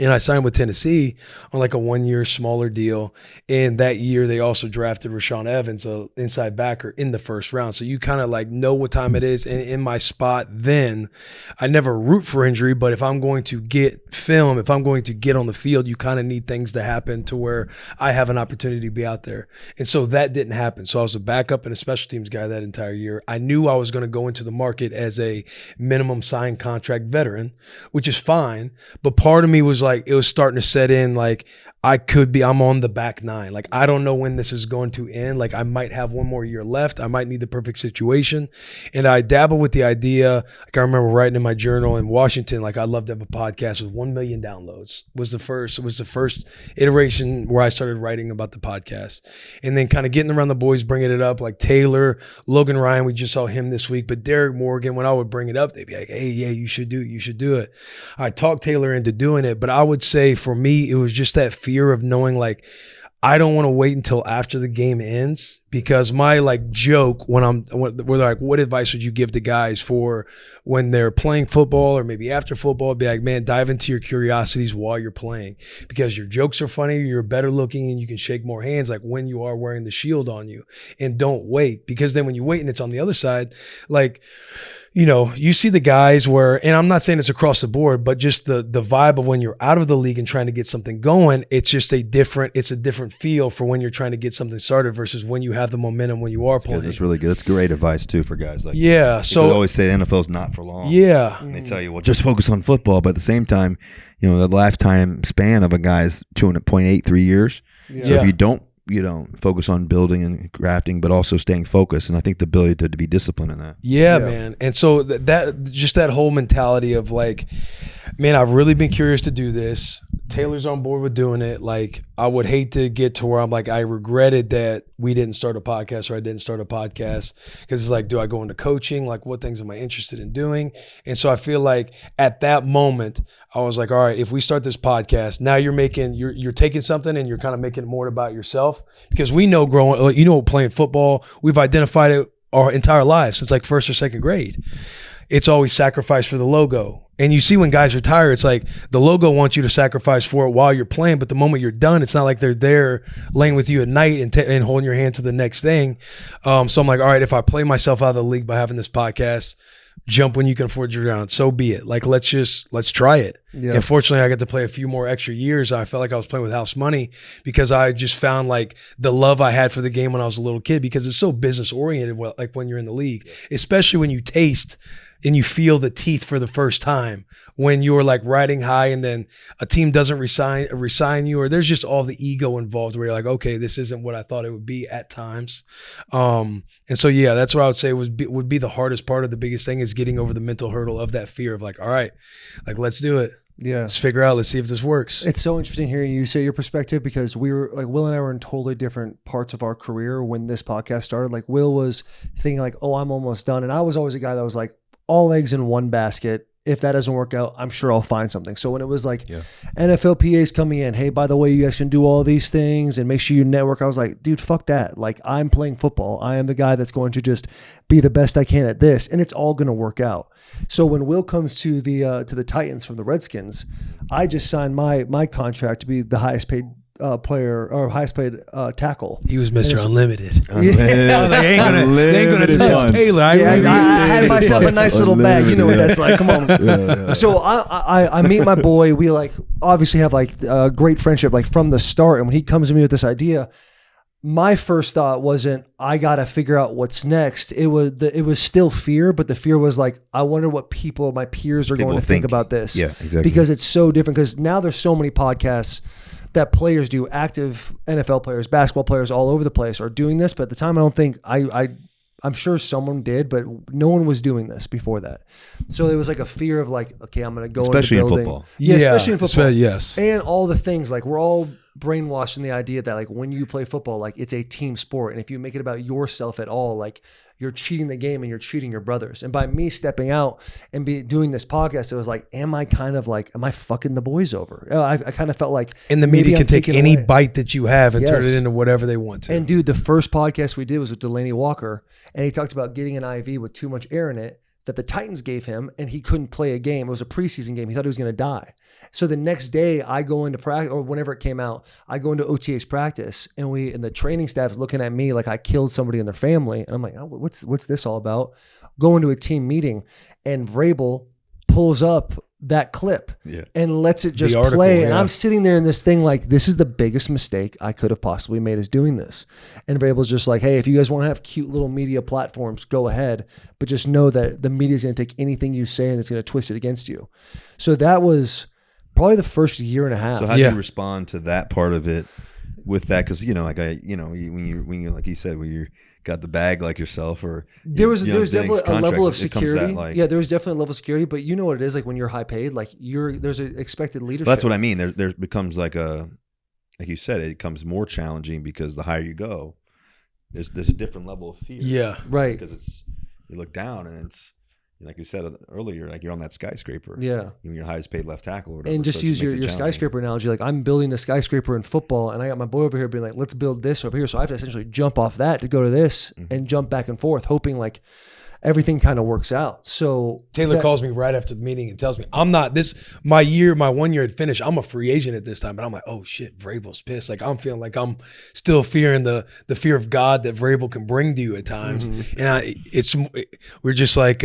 And I signed with Tennessee on like a 1-year smaller deal. And that year they also drafted Rashawn Evans, a inside backer, in the first round. So you kind of like know what time it is. And in my spot then, I never root for injury, but if I'm going to get film, if I'm going to get on the field, you kind of need things to happen to where I have an opportunity to be out there. And so that didn't happen. So I was a backup and a special teams guy that entire year. I knew I was going to go into the market as a minimum signed contract veteran, which is fine. But part of me was like, it was starting to set in like I'm on the back 9. Like, I don't know when this is going to end. Like, I might have 1 more year left. I might need the perfect situation. And I dabble with the idea. Like, I remember writing in my journal in Washington, like, I'd love to have a podcast with 1 million downloads. It was the first iteration where I started writing about the podcast. And then kind of getting around the boys, bringing it up, like Taylor, Logan Ryan, we just saw him this week. But Derek Morgan, when I would bring it up, they'd be like, hey, yeah, you should do it. I talked Taylor into doing it. But I would say for me, it was just that fear of knowing like I don't want to wait until after the game ends, because my like joke when they're like, what advice would you give to guys for when they're playing football or maybe after football? It'd be like, man, dive into your curiosities while you're playing, because your jokes are funny, you're better looking, and you can shake more hands like when you are wearing the shield on you. And don't wait, because then when you wait and it's on the other side, like, you know, you see the guys where, and I'm not saying it's across the board, but just the vibe of when you're out of the league and trying to get something going, it's a different feel for when you're trying to get something started versus when you have the momentum when you are playing. That's really good. That's great advice too for guys. Like, yeah. So they always say the NFL's not for long. Yeah. And they tell you, well, just focus on football. But at the same time, you know, the lifetime span of a guy's 2.83 years. Yeah. So if you don't focus on building and grafting, but also staying focused. And I think the ability to be disciplined in that. Yeah, man. And so that whole mentality of like, man, I've really been curious to do this. Taylor's on board with doing it. Like, I would hate to get to where I'm like, I regretted that we didn't start a podcast, or I didn't start a podcast, because it's like, do I go into coaching? Like, what things am I interested in doing? And so I feel like at that moment, I was like, all right, if we start this podcast, now you're taking something and you're kind of making it more about yourself, because we know playing football, we've identified it our entire lives since like 1st or 2nd grade. It's always sacrifice for the logo. And you see when guys retire, it's like the logo wants you to sacrifice for it while you're playing, but the moment you're done, it's not like they're there laying with you at night and holding your hand to the next thing. So I'm like, all right, if I play myself out of the league by having this podcast, jump when you can afford your ground, so be it. Like, let's try it. Yeah. And fortunately, I got to play a few more extra years. I felt like I was playing with house money, because I just found like the love I had for the game when I was a little kid, because it's so business oriented. Like when you're in the league, especially when you taste and you feel the teeth for the first time, when you're like riding high and then a team doesn't resign you, or there's just all the ego involved where you're like, okay, this isn't what I thought it would be at times. And so, yeah, that's what I would say would be the hardest part of the biggest thing, is getting over the mental hurdle of that fear of like, all right, like, let's do it. Yeah. Let's figure out, let's see if this works. It's so interesting hearing you say your perspective, because we were like, Will and I were in totally different parts of our career when this podcast started. Like, Will was thinking like, oh, I'm almost done. And I was always a guy that was like, all eggs in one basket. If that doesn't work out, I'm sure I'll find something. So when it was like NFL PAs coming in, hey, by the way, you guys can do all these things and make sure you network, I was like, dude, fuck that. Like, I'm playing football. I am the guy that's going to just be the best I can at this, and it's all going to work out. So when Will comes to the Titans from the Redskins, I just signed my contract to be the highest paid player, or highest paid tackle. He was Mr. Unlimited. Yeah. I was like, they ain't gonna touch Taylor. I had myself a nice little bag. You know what that's like. Come on. So I meet my boy. We like obviously have like a great friendship like from the start. And when he comes to me with this idea, my first thought wasn't, I got to figure out what's next. It was still fear, but the fear was like, I wonder what my peers are going to think about this. Yeah, exactly. Because it's so different, because now there's so many podcasts that players do, active NFL players, basketball players all over the place are doing this. But at the time, I don't think I'm sure someone did, but no one was doing this before that. So it was like a fear of like, okay, I'm going to go especially into building. in football. Yeah, especially in football. Yes. And all the things, like we're all brainwashed in the idea that like when you play football, like it's a team sport. And if you make it about yourself at all, like you're cheating the game and you're cheating your brothers. And by me stepping out and doing this podcast, it was like, am I fucking the boys over? I kind of felt like, and the maybe media I'm can take taking any away. bite that you have and turn Yes. it into whatever they want to. And dude, the first podcast we did was with Delaney Walker, and he talked about getting an IV with too much air in it that the Titans gave him, and he couldn't play a game. It was a preseason game. He thought he was going to die. So the next day I go into practice, or whenever it came out, I go into OTA's practice, and the training staff's looking at me like I killed somebody in their family. And I'm like, oh, what's this all about? Go into a team meeting, and Vrabel pulls up that clip and lets it just article, play. And yeah. I'm sitting there in this thing like, this is the biggest mistake I could have possibly made is doing this. And Vrabel's just like, hey, if you guys want to have cute little media platforms, go ahead. But just know that the media is going to take anything you say and it's going to twist it against you. So that was probably the first year and a half. So how do you respond to that part of it with that? Because when you like you said, when you got the bag like yourself, or there was definitely a level of it comes security. that, Yeah, there was definitely a level of security. But you know what it is like when you're high paid, like there's an expected leadership. That's what I mean. There becomes like you said, it becomes more challenging because the higher you go, there's a different level of fear. Yeah, right. Because you look down and it's, like you said earlier, like you're on that skyscraper. Yeah. You're your highest paid left tackle or whatever. And just so use it makes it your challenging. skyscraper analogy. Like I'm building the skyscraper in football, and I got my boy over here being like, let's build this over here. So I have to essentially jump off that to go to this and jump back and forth, hoping like everything kind of works out. So Taylor calls me right after the meeting and tells me my 1 year had finished. I'm a free agent at this time, but I'm like, oh shit, Vrabel's pissed. Like I'm feeling like I'm still fearing the fear of God that Vrabel can bring to you at times. And we're just like,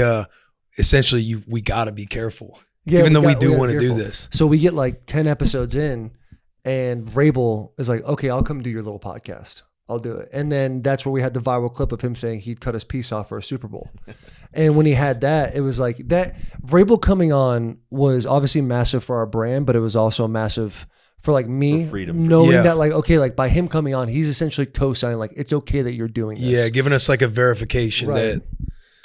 essentially we got to be careful. Yeah, even though we do gotta want to be do careful. this. So we get like 10 episodes in, and Vrabel is like, okay, I'll come do your little podcast. I'll do it. And then that's where we had the viral clip of him saying he'd cut his piece off for a Super Bowl. And when he had that, it was like that. Vrabel coming on was obviously massive for our brand, but it was also massive for like me, For freedom. knowing that like, okay, like by him coming on, he's essentially co-signing like, it's okay that you're doing this. Yeah, giving us like a verification Right. that.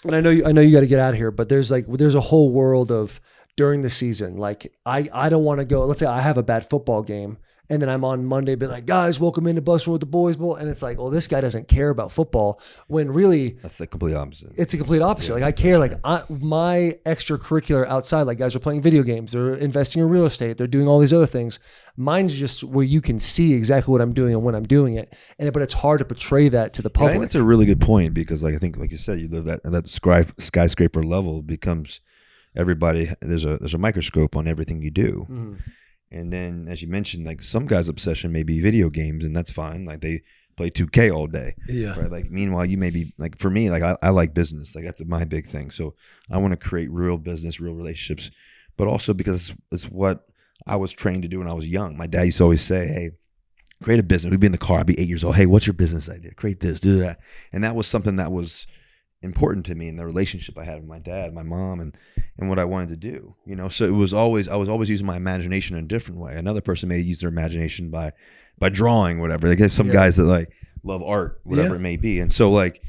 And I know you got to get out of here, but there's a whole world of during the season. Like I don't want to go. Let's say I have a bad football game, and then I'm on Monday being like, guys, welcome into Bussin With The Boys Bowl, and it's like, well, this guy doesn't care about football. When really, That's the complete opposite. it's a complete opposite. Like I care. Like my extracurricular outside, like guys are playing video games, they're investing in real estate, they're doing all these other things. Mine's just where you can see exactly what I'm doing and when I'm doing it, but it's hard to portray that to the I public. think that's a really good point because, like, I think, like you said, you live that skyscraper level becomes everybody. There's a microscope on everything you do, and then as you mentioned, like some guys' obsession may be video games, and that's fine. Like they play 2K all day, right? Like meanwhile, you may be like, for me, like I like business, like that's my big thing. So I want to create real business, real relationships, but also because it's what I was trained to do when I was young. My dad used to always say, hey, create a business. We'd be in the car. I'd be 8 years old. Hey, what's your business idea? Create this, do that. And that was something that was important to me in the relationship I had with my dad, my mom, and what I wanted to do. So I was always using my imagination in a different way. Another person may use their imagination by drawing, whatever. Like some guys that like love art, whatever it may be. And so like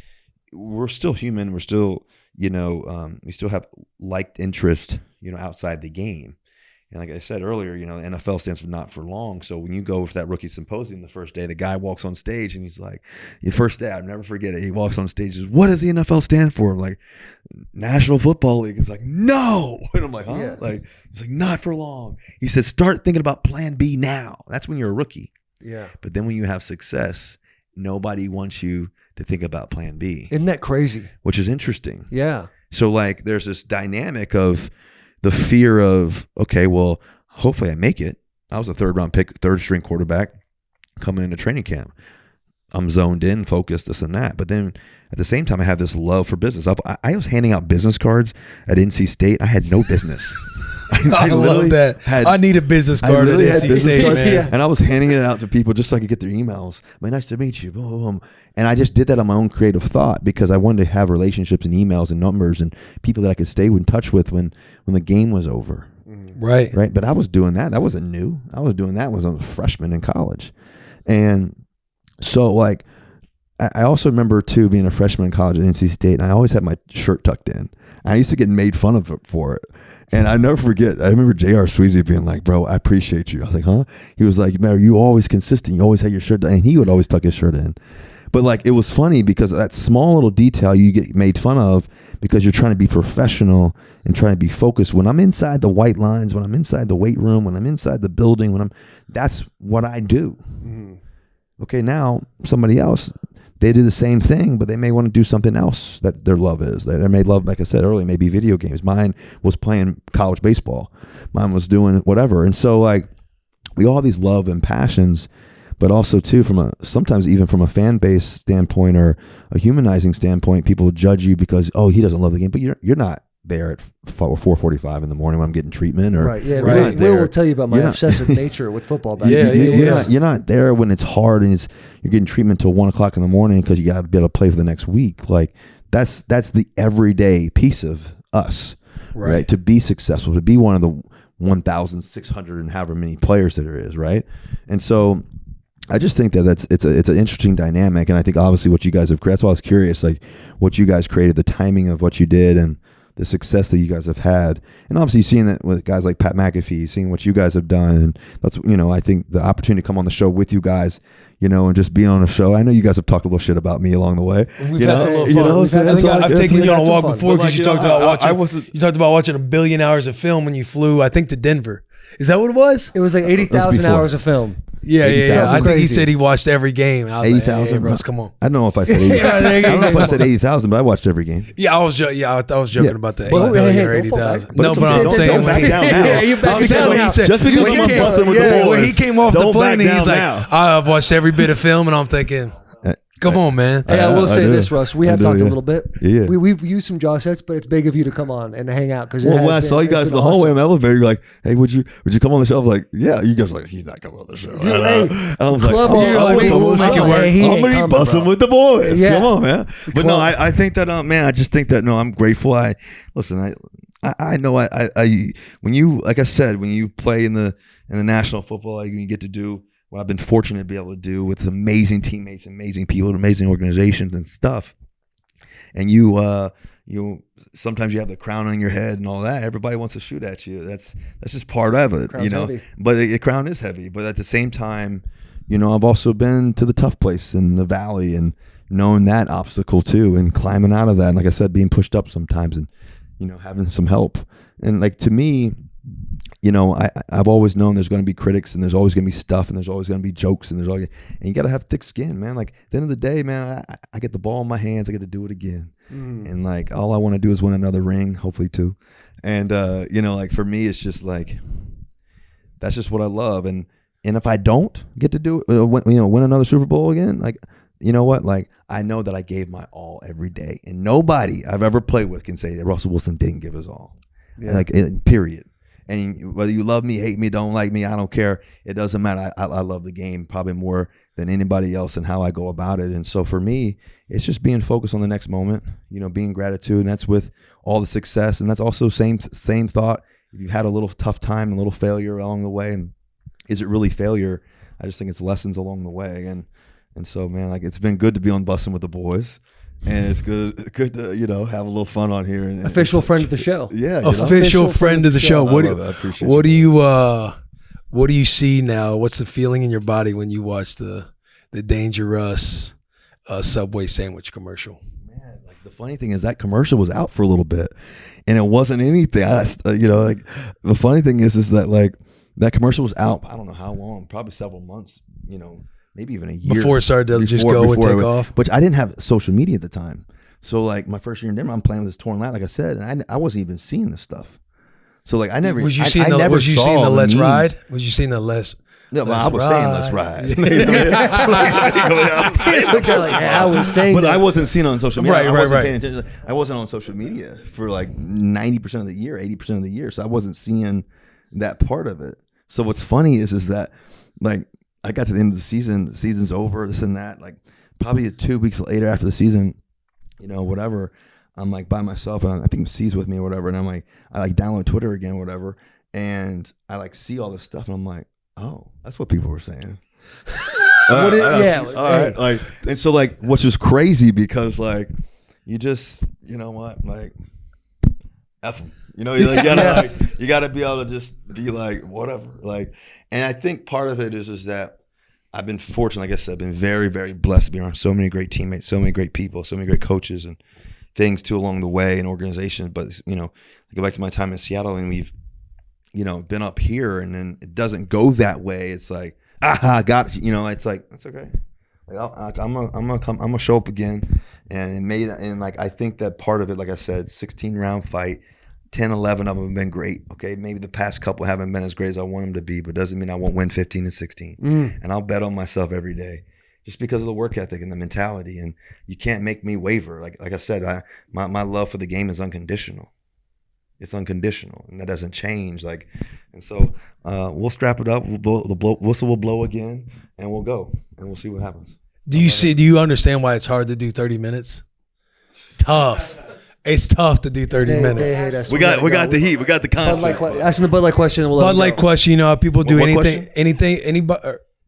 we're still human. We're still, we still have liked interest, outside the game. And like I said earlier, NFL stands for not for long. So when you go for that rookie symposium the first day, the guy walks on stage and he's like, the first day, I'll never forget it. He walks on stage and says, what does the NFL stand for? I'm like, National Football League. It's like, no. And I'm like, huh? Yeah. Like, it's like, not for long. He says, start thinking about plan B now. That's when you're a rookie. Yeah. But then when you have success, nobody wants you to think about plan B. Isn't that crazy? Which is interesting. Yeah. So like there's this dynamic of the fear of, okay, well, hopefully I make it. I was a third round pick, third string quarterback coming into training camp. I'm zoned in, focused, this and that. But then at the same time, I have this love for business. I was handing out business cards at NC State. I had no business. I love that. I need a business card at NC State, man. And I was handing it out to people just so I could get their emails. Man, nice to meet you. Boom, boom, boom. And I just did that on my own creative thought because I wanted to have relationships and emails and numbers and people that I could stay in touch with when the game was over. Right. Right. But I was doing that. That wasn't new. I was doing that when I was a freshman in college. And so like, I also remember too being a freshman in college at NC State, and I always had my shirt tucked in. I used to get made fun of for it. And I never forget, I remember J.R. Sweezy being like, bro, I appreciate you. I was like, huh? He was like, man, are you always consistent? You always had your shirt done. And he would always tuck his shirt in. But like it was funny because that small little detail you get made fun of because you're trying to be professional and trying to be focused. When I'm inside the white lines, when I'm inside the weight room, when I'm inside the building, that's what I do. Okay, now somebody else, they do the same thing, but they may want to do something else that their love is. They may love, like I said earlier, maybe video games. Mine was playing college baseball. Mine was doing whatever. And so like we all have these love and passions, but also too sometimes even from a fan base standpoint or a humanizing standpoint, people judge you because, oh, he doesn't love the game, but you're not there at 4:45 in the morning when I'm getting treatment, or right. Yeah, right. Will will tell you about my obsessive nature with football. You're not there when it's hard and you're getting treatment till 1 o'clock in the morning because you got to be able to play for the next week. Like that's the everyday piece of us, right? To be successful, to be one of the 1,600 and however many players that there is, right? And so I just think that it's an interesting dynamic, and I think obviously what you guys have created. That's why I was curious, like what you guys created, the timing of what you did, and the success that you guys have had, and obviously seeing that with guys like Pat McAfee, seeing what you guys have done, and that's I think the opportunity to come on the show with you guys, and just being on a show. I know you guys have talked a little shit about me along the way. We've had a little fun. I've taken you on a walk before because you talked about watching. You talked about watching 1 billion hours of film when you flew, I think, to Denver. Is that what it was? It was like 80,000 hours of film. Yeah. I think he said he watched every game. I was 80,000. like, hey, Russ, come on. I don't know if I said 80,000. I don't know if I said 80,000, but I watched every game. Yeah, I was joking about the 8 But- million or hey, 80,000. but No, but I'm saying don't back down now. Yeah, you back down now. Just because when someone's he came- busting with the boys, when he came off the don't plane, back and he's down like, now. I've watched every bit of film, and I'm thinking, come on, man. Hey, I will say do. this, Russ. We I have do, talked a yeah. little bit. Yeah. We've used some jaw sets, but it's big of you to come on and hang out because Well, when I saw you guys in the hallway in the elevator, you're like, "Hey, would you come on the show?" I'm like, "Yeah." You guys were like, "He's not coming on the show." Hey, and I was like, club "Oh, on, you're like, we'll make it work. Hey, I'm gonna be busting with the boys. Yeah. Come on, man." But no, Club. I think that, man, I just think that I'm grateful. I know when you, like I said, when you play in the National Football League and you get to do what I've been fortunate to be able to do with amazing teammates, amazing people, amazing organizations and stuff. And you sometimes you have the crown on your head and all that. Everybody wants to shoot at you. That's just part of it, Crown's heavy. But the crown is heavy. But at the same time, I've also been to the tough place in the valley and knowing that obstacle too, and climbing out of that. And like I said, being pushed up sometimes, and having some help. And like to me, I've always known there's going to be critics, and there's always going to be stuff, and there's always going to be jokes, and and you got to have thick skin, man. Like at the end of the day, man, I get the ball in my hands. I get to do it again. And like, all I want to do is win another ring, hopefully two. And, like for me, it's just like, that's just what I love. And if I don't get to do it, win another Super Bowl again, like, you know what? Like, I know that I gave my all every day, and nobody I've ever played with can say that Russell Wilson didn't give his all. Yeah. Like, period. And whether you love me, hate me, don't like me, I don't care. It doesn't matter. I love the game probably more than anybody else and how I go about it. And so for me, it's just being focused on the next moment, being gratitude. And that's with all the success. And that's also same thought. If you had a little tough time, a little failure along the way, and is it really failure? I just think it's lessons along the way. And so, man, like, it's been good to be on Bussin With The Boys. And it's good to have a little fun on here. And official friend of the show. Yeah, official friend of the show. I appreciate what do you see now? What's the feeling in your body when you watch the Dangerous Subway sandwich commercial? Man, like the funny thing is that commercial was out for a little bit, and it wasn't anything. Like the funny thing is that like that commercial was out. I don't know how long, probably several months. Maybe even a year before it started to just go and take off. But I didn't have social media at the time. So like my first year in Denver, I'm playing with this torn lat, like I said, and I wasn't even seeing this stuff. So like I never. Was you seeing the Let's Ride? Was you seeing the Let's? No, I was saying Let's Ride. I was saying, but I wasn't seeing it on social media. Right. I wasn't on social media for like 90% of the year, 80% of the year. So I wasn't seeing that part of it. So what's funny is that like. I got to the end of the season's over, this and that. Like probably 2 weeks later after the season, whatever, I'm like by myself, and I think C's with me or whatever. And I'm like, I like download Twitter again or whatever. And I like see all this stuff, and I'm like, oh, that's what people were saying. All right. Like, and so like, what's just crazy because like, you just, like, F them. You gotta be able to just be like, whatever. Like, and I think part of it is that I've been fortunate, like I said, I've been very, very blessed to be around so many great teammates, so many great people, so many great coaches and things too along the way and organizations. But, you know, I go back to my time in Seattle and we've, you know, been up here and then it doesn't go that way. It's like, got it. You know, it's like, that's okay. Like I'm gonna show up again. And like, I think that part of it, like I said, 16 round fight, 10, 11 of them have been great. Okay. Maybe the past couple haven't been as great as I want them to be, but doesn't mean I won't win 15 and 16. And I'll bet on myself every day just because of the work ethic and the mentality. And you can't make me waver. Like I said, my love for the game is unconditional. It's unconditional and that doesn't change. Like, and so we'll strap it up. The whistle will blow again and we'll go and we'll see what happens. Do you understand why it's hard to do 30 minutes? Tough. It's tough to do 30 minutes. They hate us. We got the heat. We got the concept. Asking the Bud Light question. We'll Bud Light question. You know, people do What anything.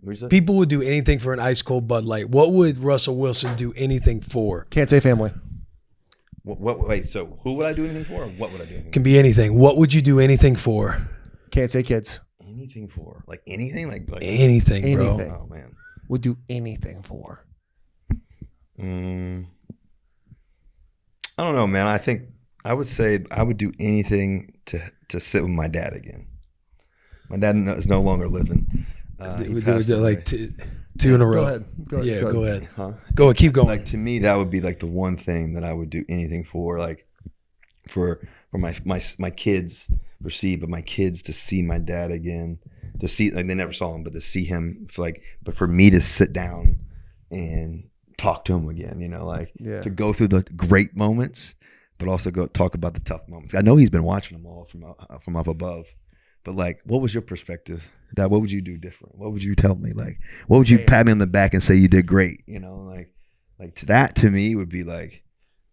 question? People would do anything for an ice cold Bud Light. What would Russell Wilson do anything for? Can't say family. Wait, so who would I do anything for or what would I do anything Can be anything. What would you do anything for? Can't say kids. Anything for? Like anything? Like anything, bro. Anything. Oh, man. Would do anything for. I don't know, man. I think I would say I would do anything to sit with my dad again. My dad is no longer living. We do like two in a row. Go ahead. Yeah, go ahead. Huh? Go ahead. Keep going. Like to me, that would be like the one thing that I would do anything for, like for my kids, for but my kids to see my dad again, to see, like they never saw him, but to see him but for me to sit down and talk to him again, you know, like to go through the great moments, but also go talk about the tough moments. I know he's been watching them all from up above, but like, what was your perspective? Dad, what would you do different? What would you tell me? Like, what would you pat me on the back and say you did great? You know, like that to me would be like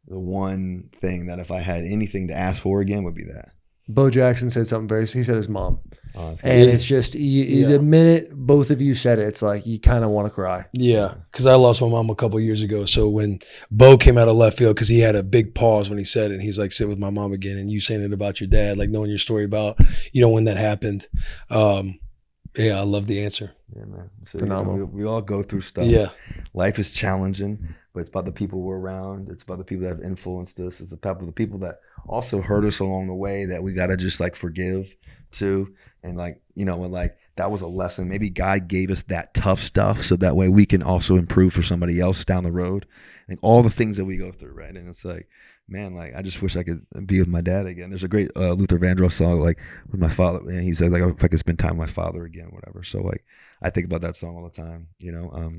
the one thing that if I had anything to ask for again would be that. Bo Jackson said something he said his mom. Oh, and it's just, the minute both of you said it, it's like you kind of want to cry. Yeah, because I lost my mom a couple years ago. So when Bo came out of left field, because he had a big pause when he said it, and he's like, sit with my mom again. And you saying it about your dad, like knowing your story about, you know, when that happened. Yeah, I love the answer. Yeah, man. So, phenomenal. You know, we all go through stuff. Yeah. Life is challenging, but it's about the people we're around. It's about the people that have influenced us. It's about the people that also hurt us along the way that we got to just like forgive too. And like, you know, and like that was a lesson. Maybe God gave us that tough stuff so that way we can also improve for somebody else down the road. Like all the things that we go through, right? And it's like, man, like I just wish I could be with my dad again. There's a great Luther Vandross song, like with my father, and he says like if I could spend time with my father again, whatever. So like I think about that song all the time, you know.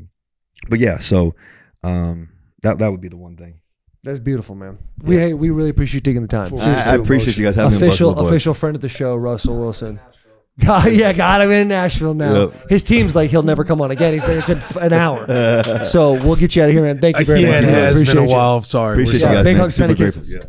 But yeah, so that would be the one thing. That's beautiful, man. We really appreciate you taking the time. I appreciate you guys having me. Official friend of the show, Russell Wilson. Yeah, got him in Nashville now. Yep. His team's like he'll never come on again. It's been an hour. So we'll get you out of here, man. Thank you very much. Yeah, it has been a while. Sorry. Appreciate you guys. Big hugs, many kisses. Yeah.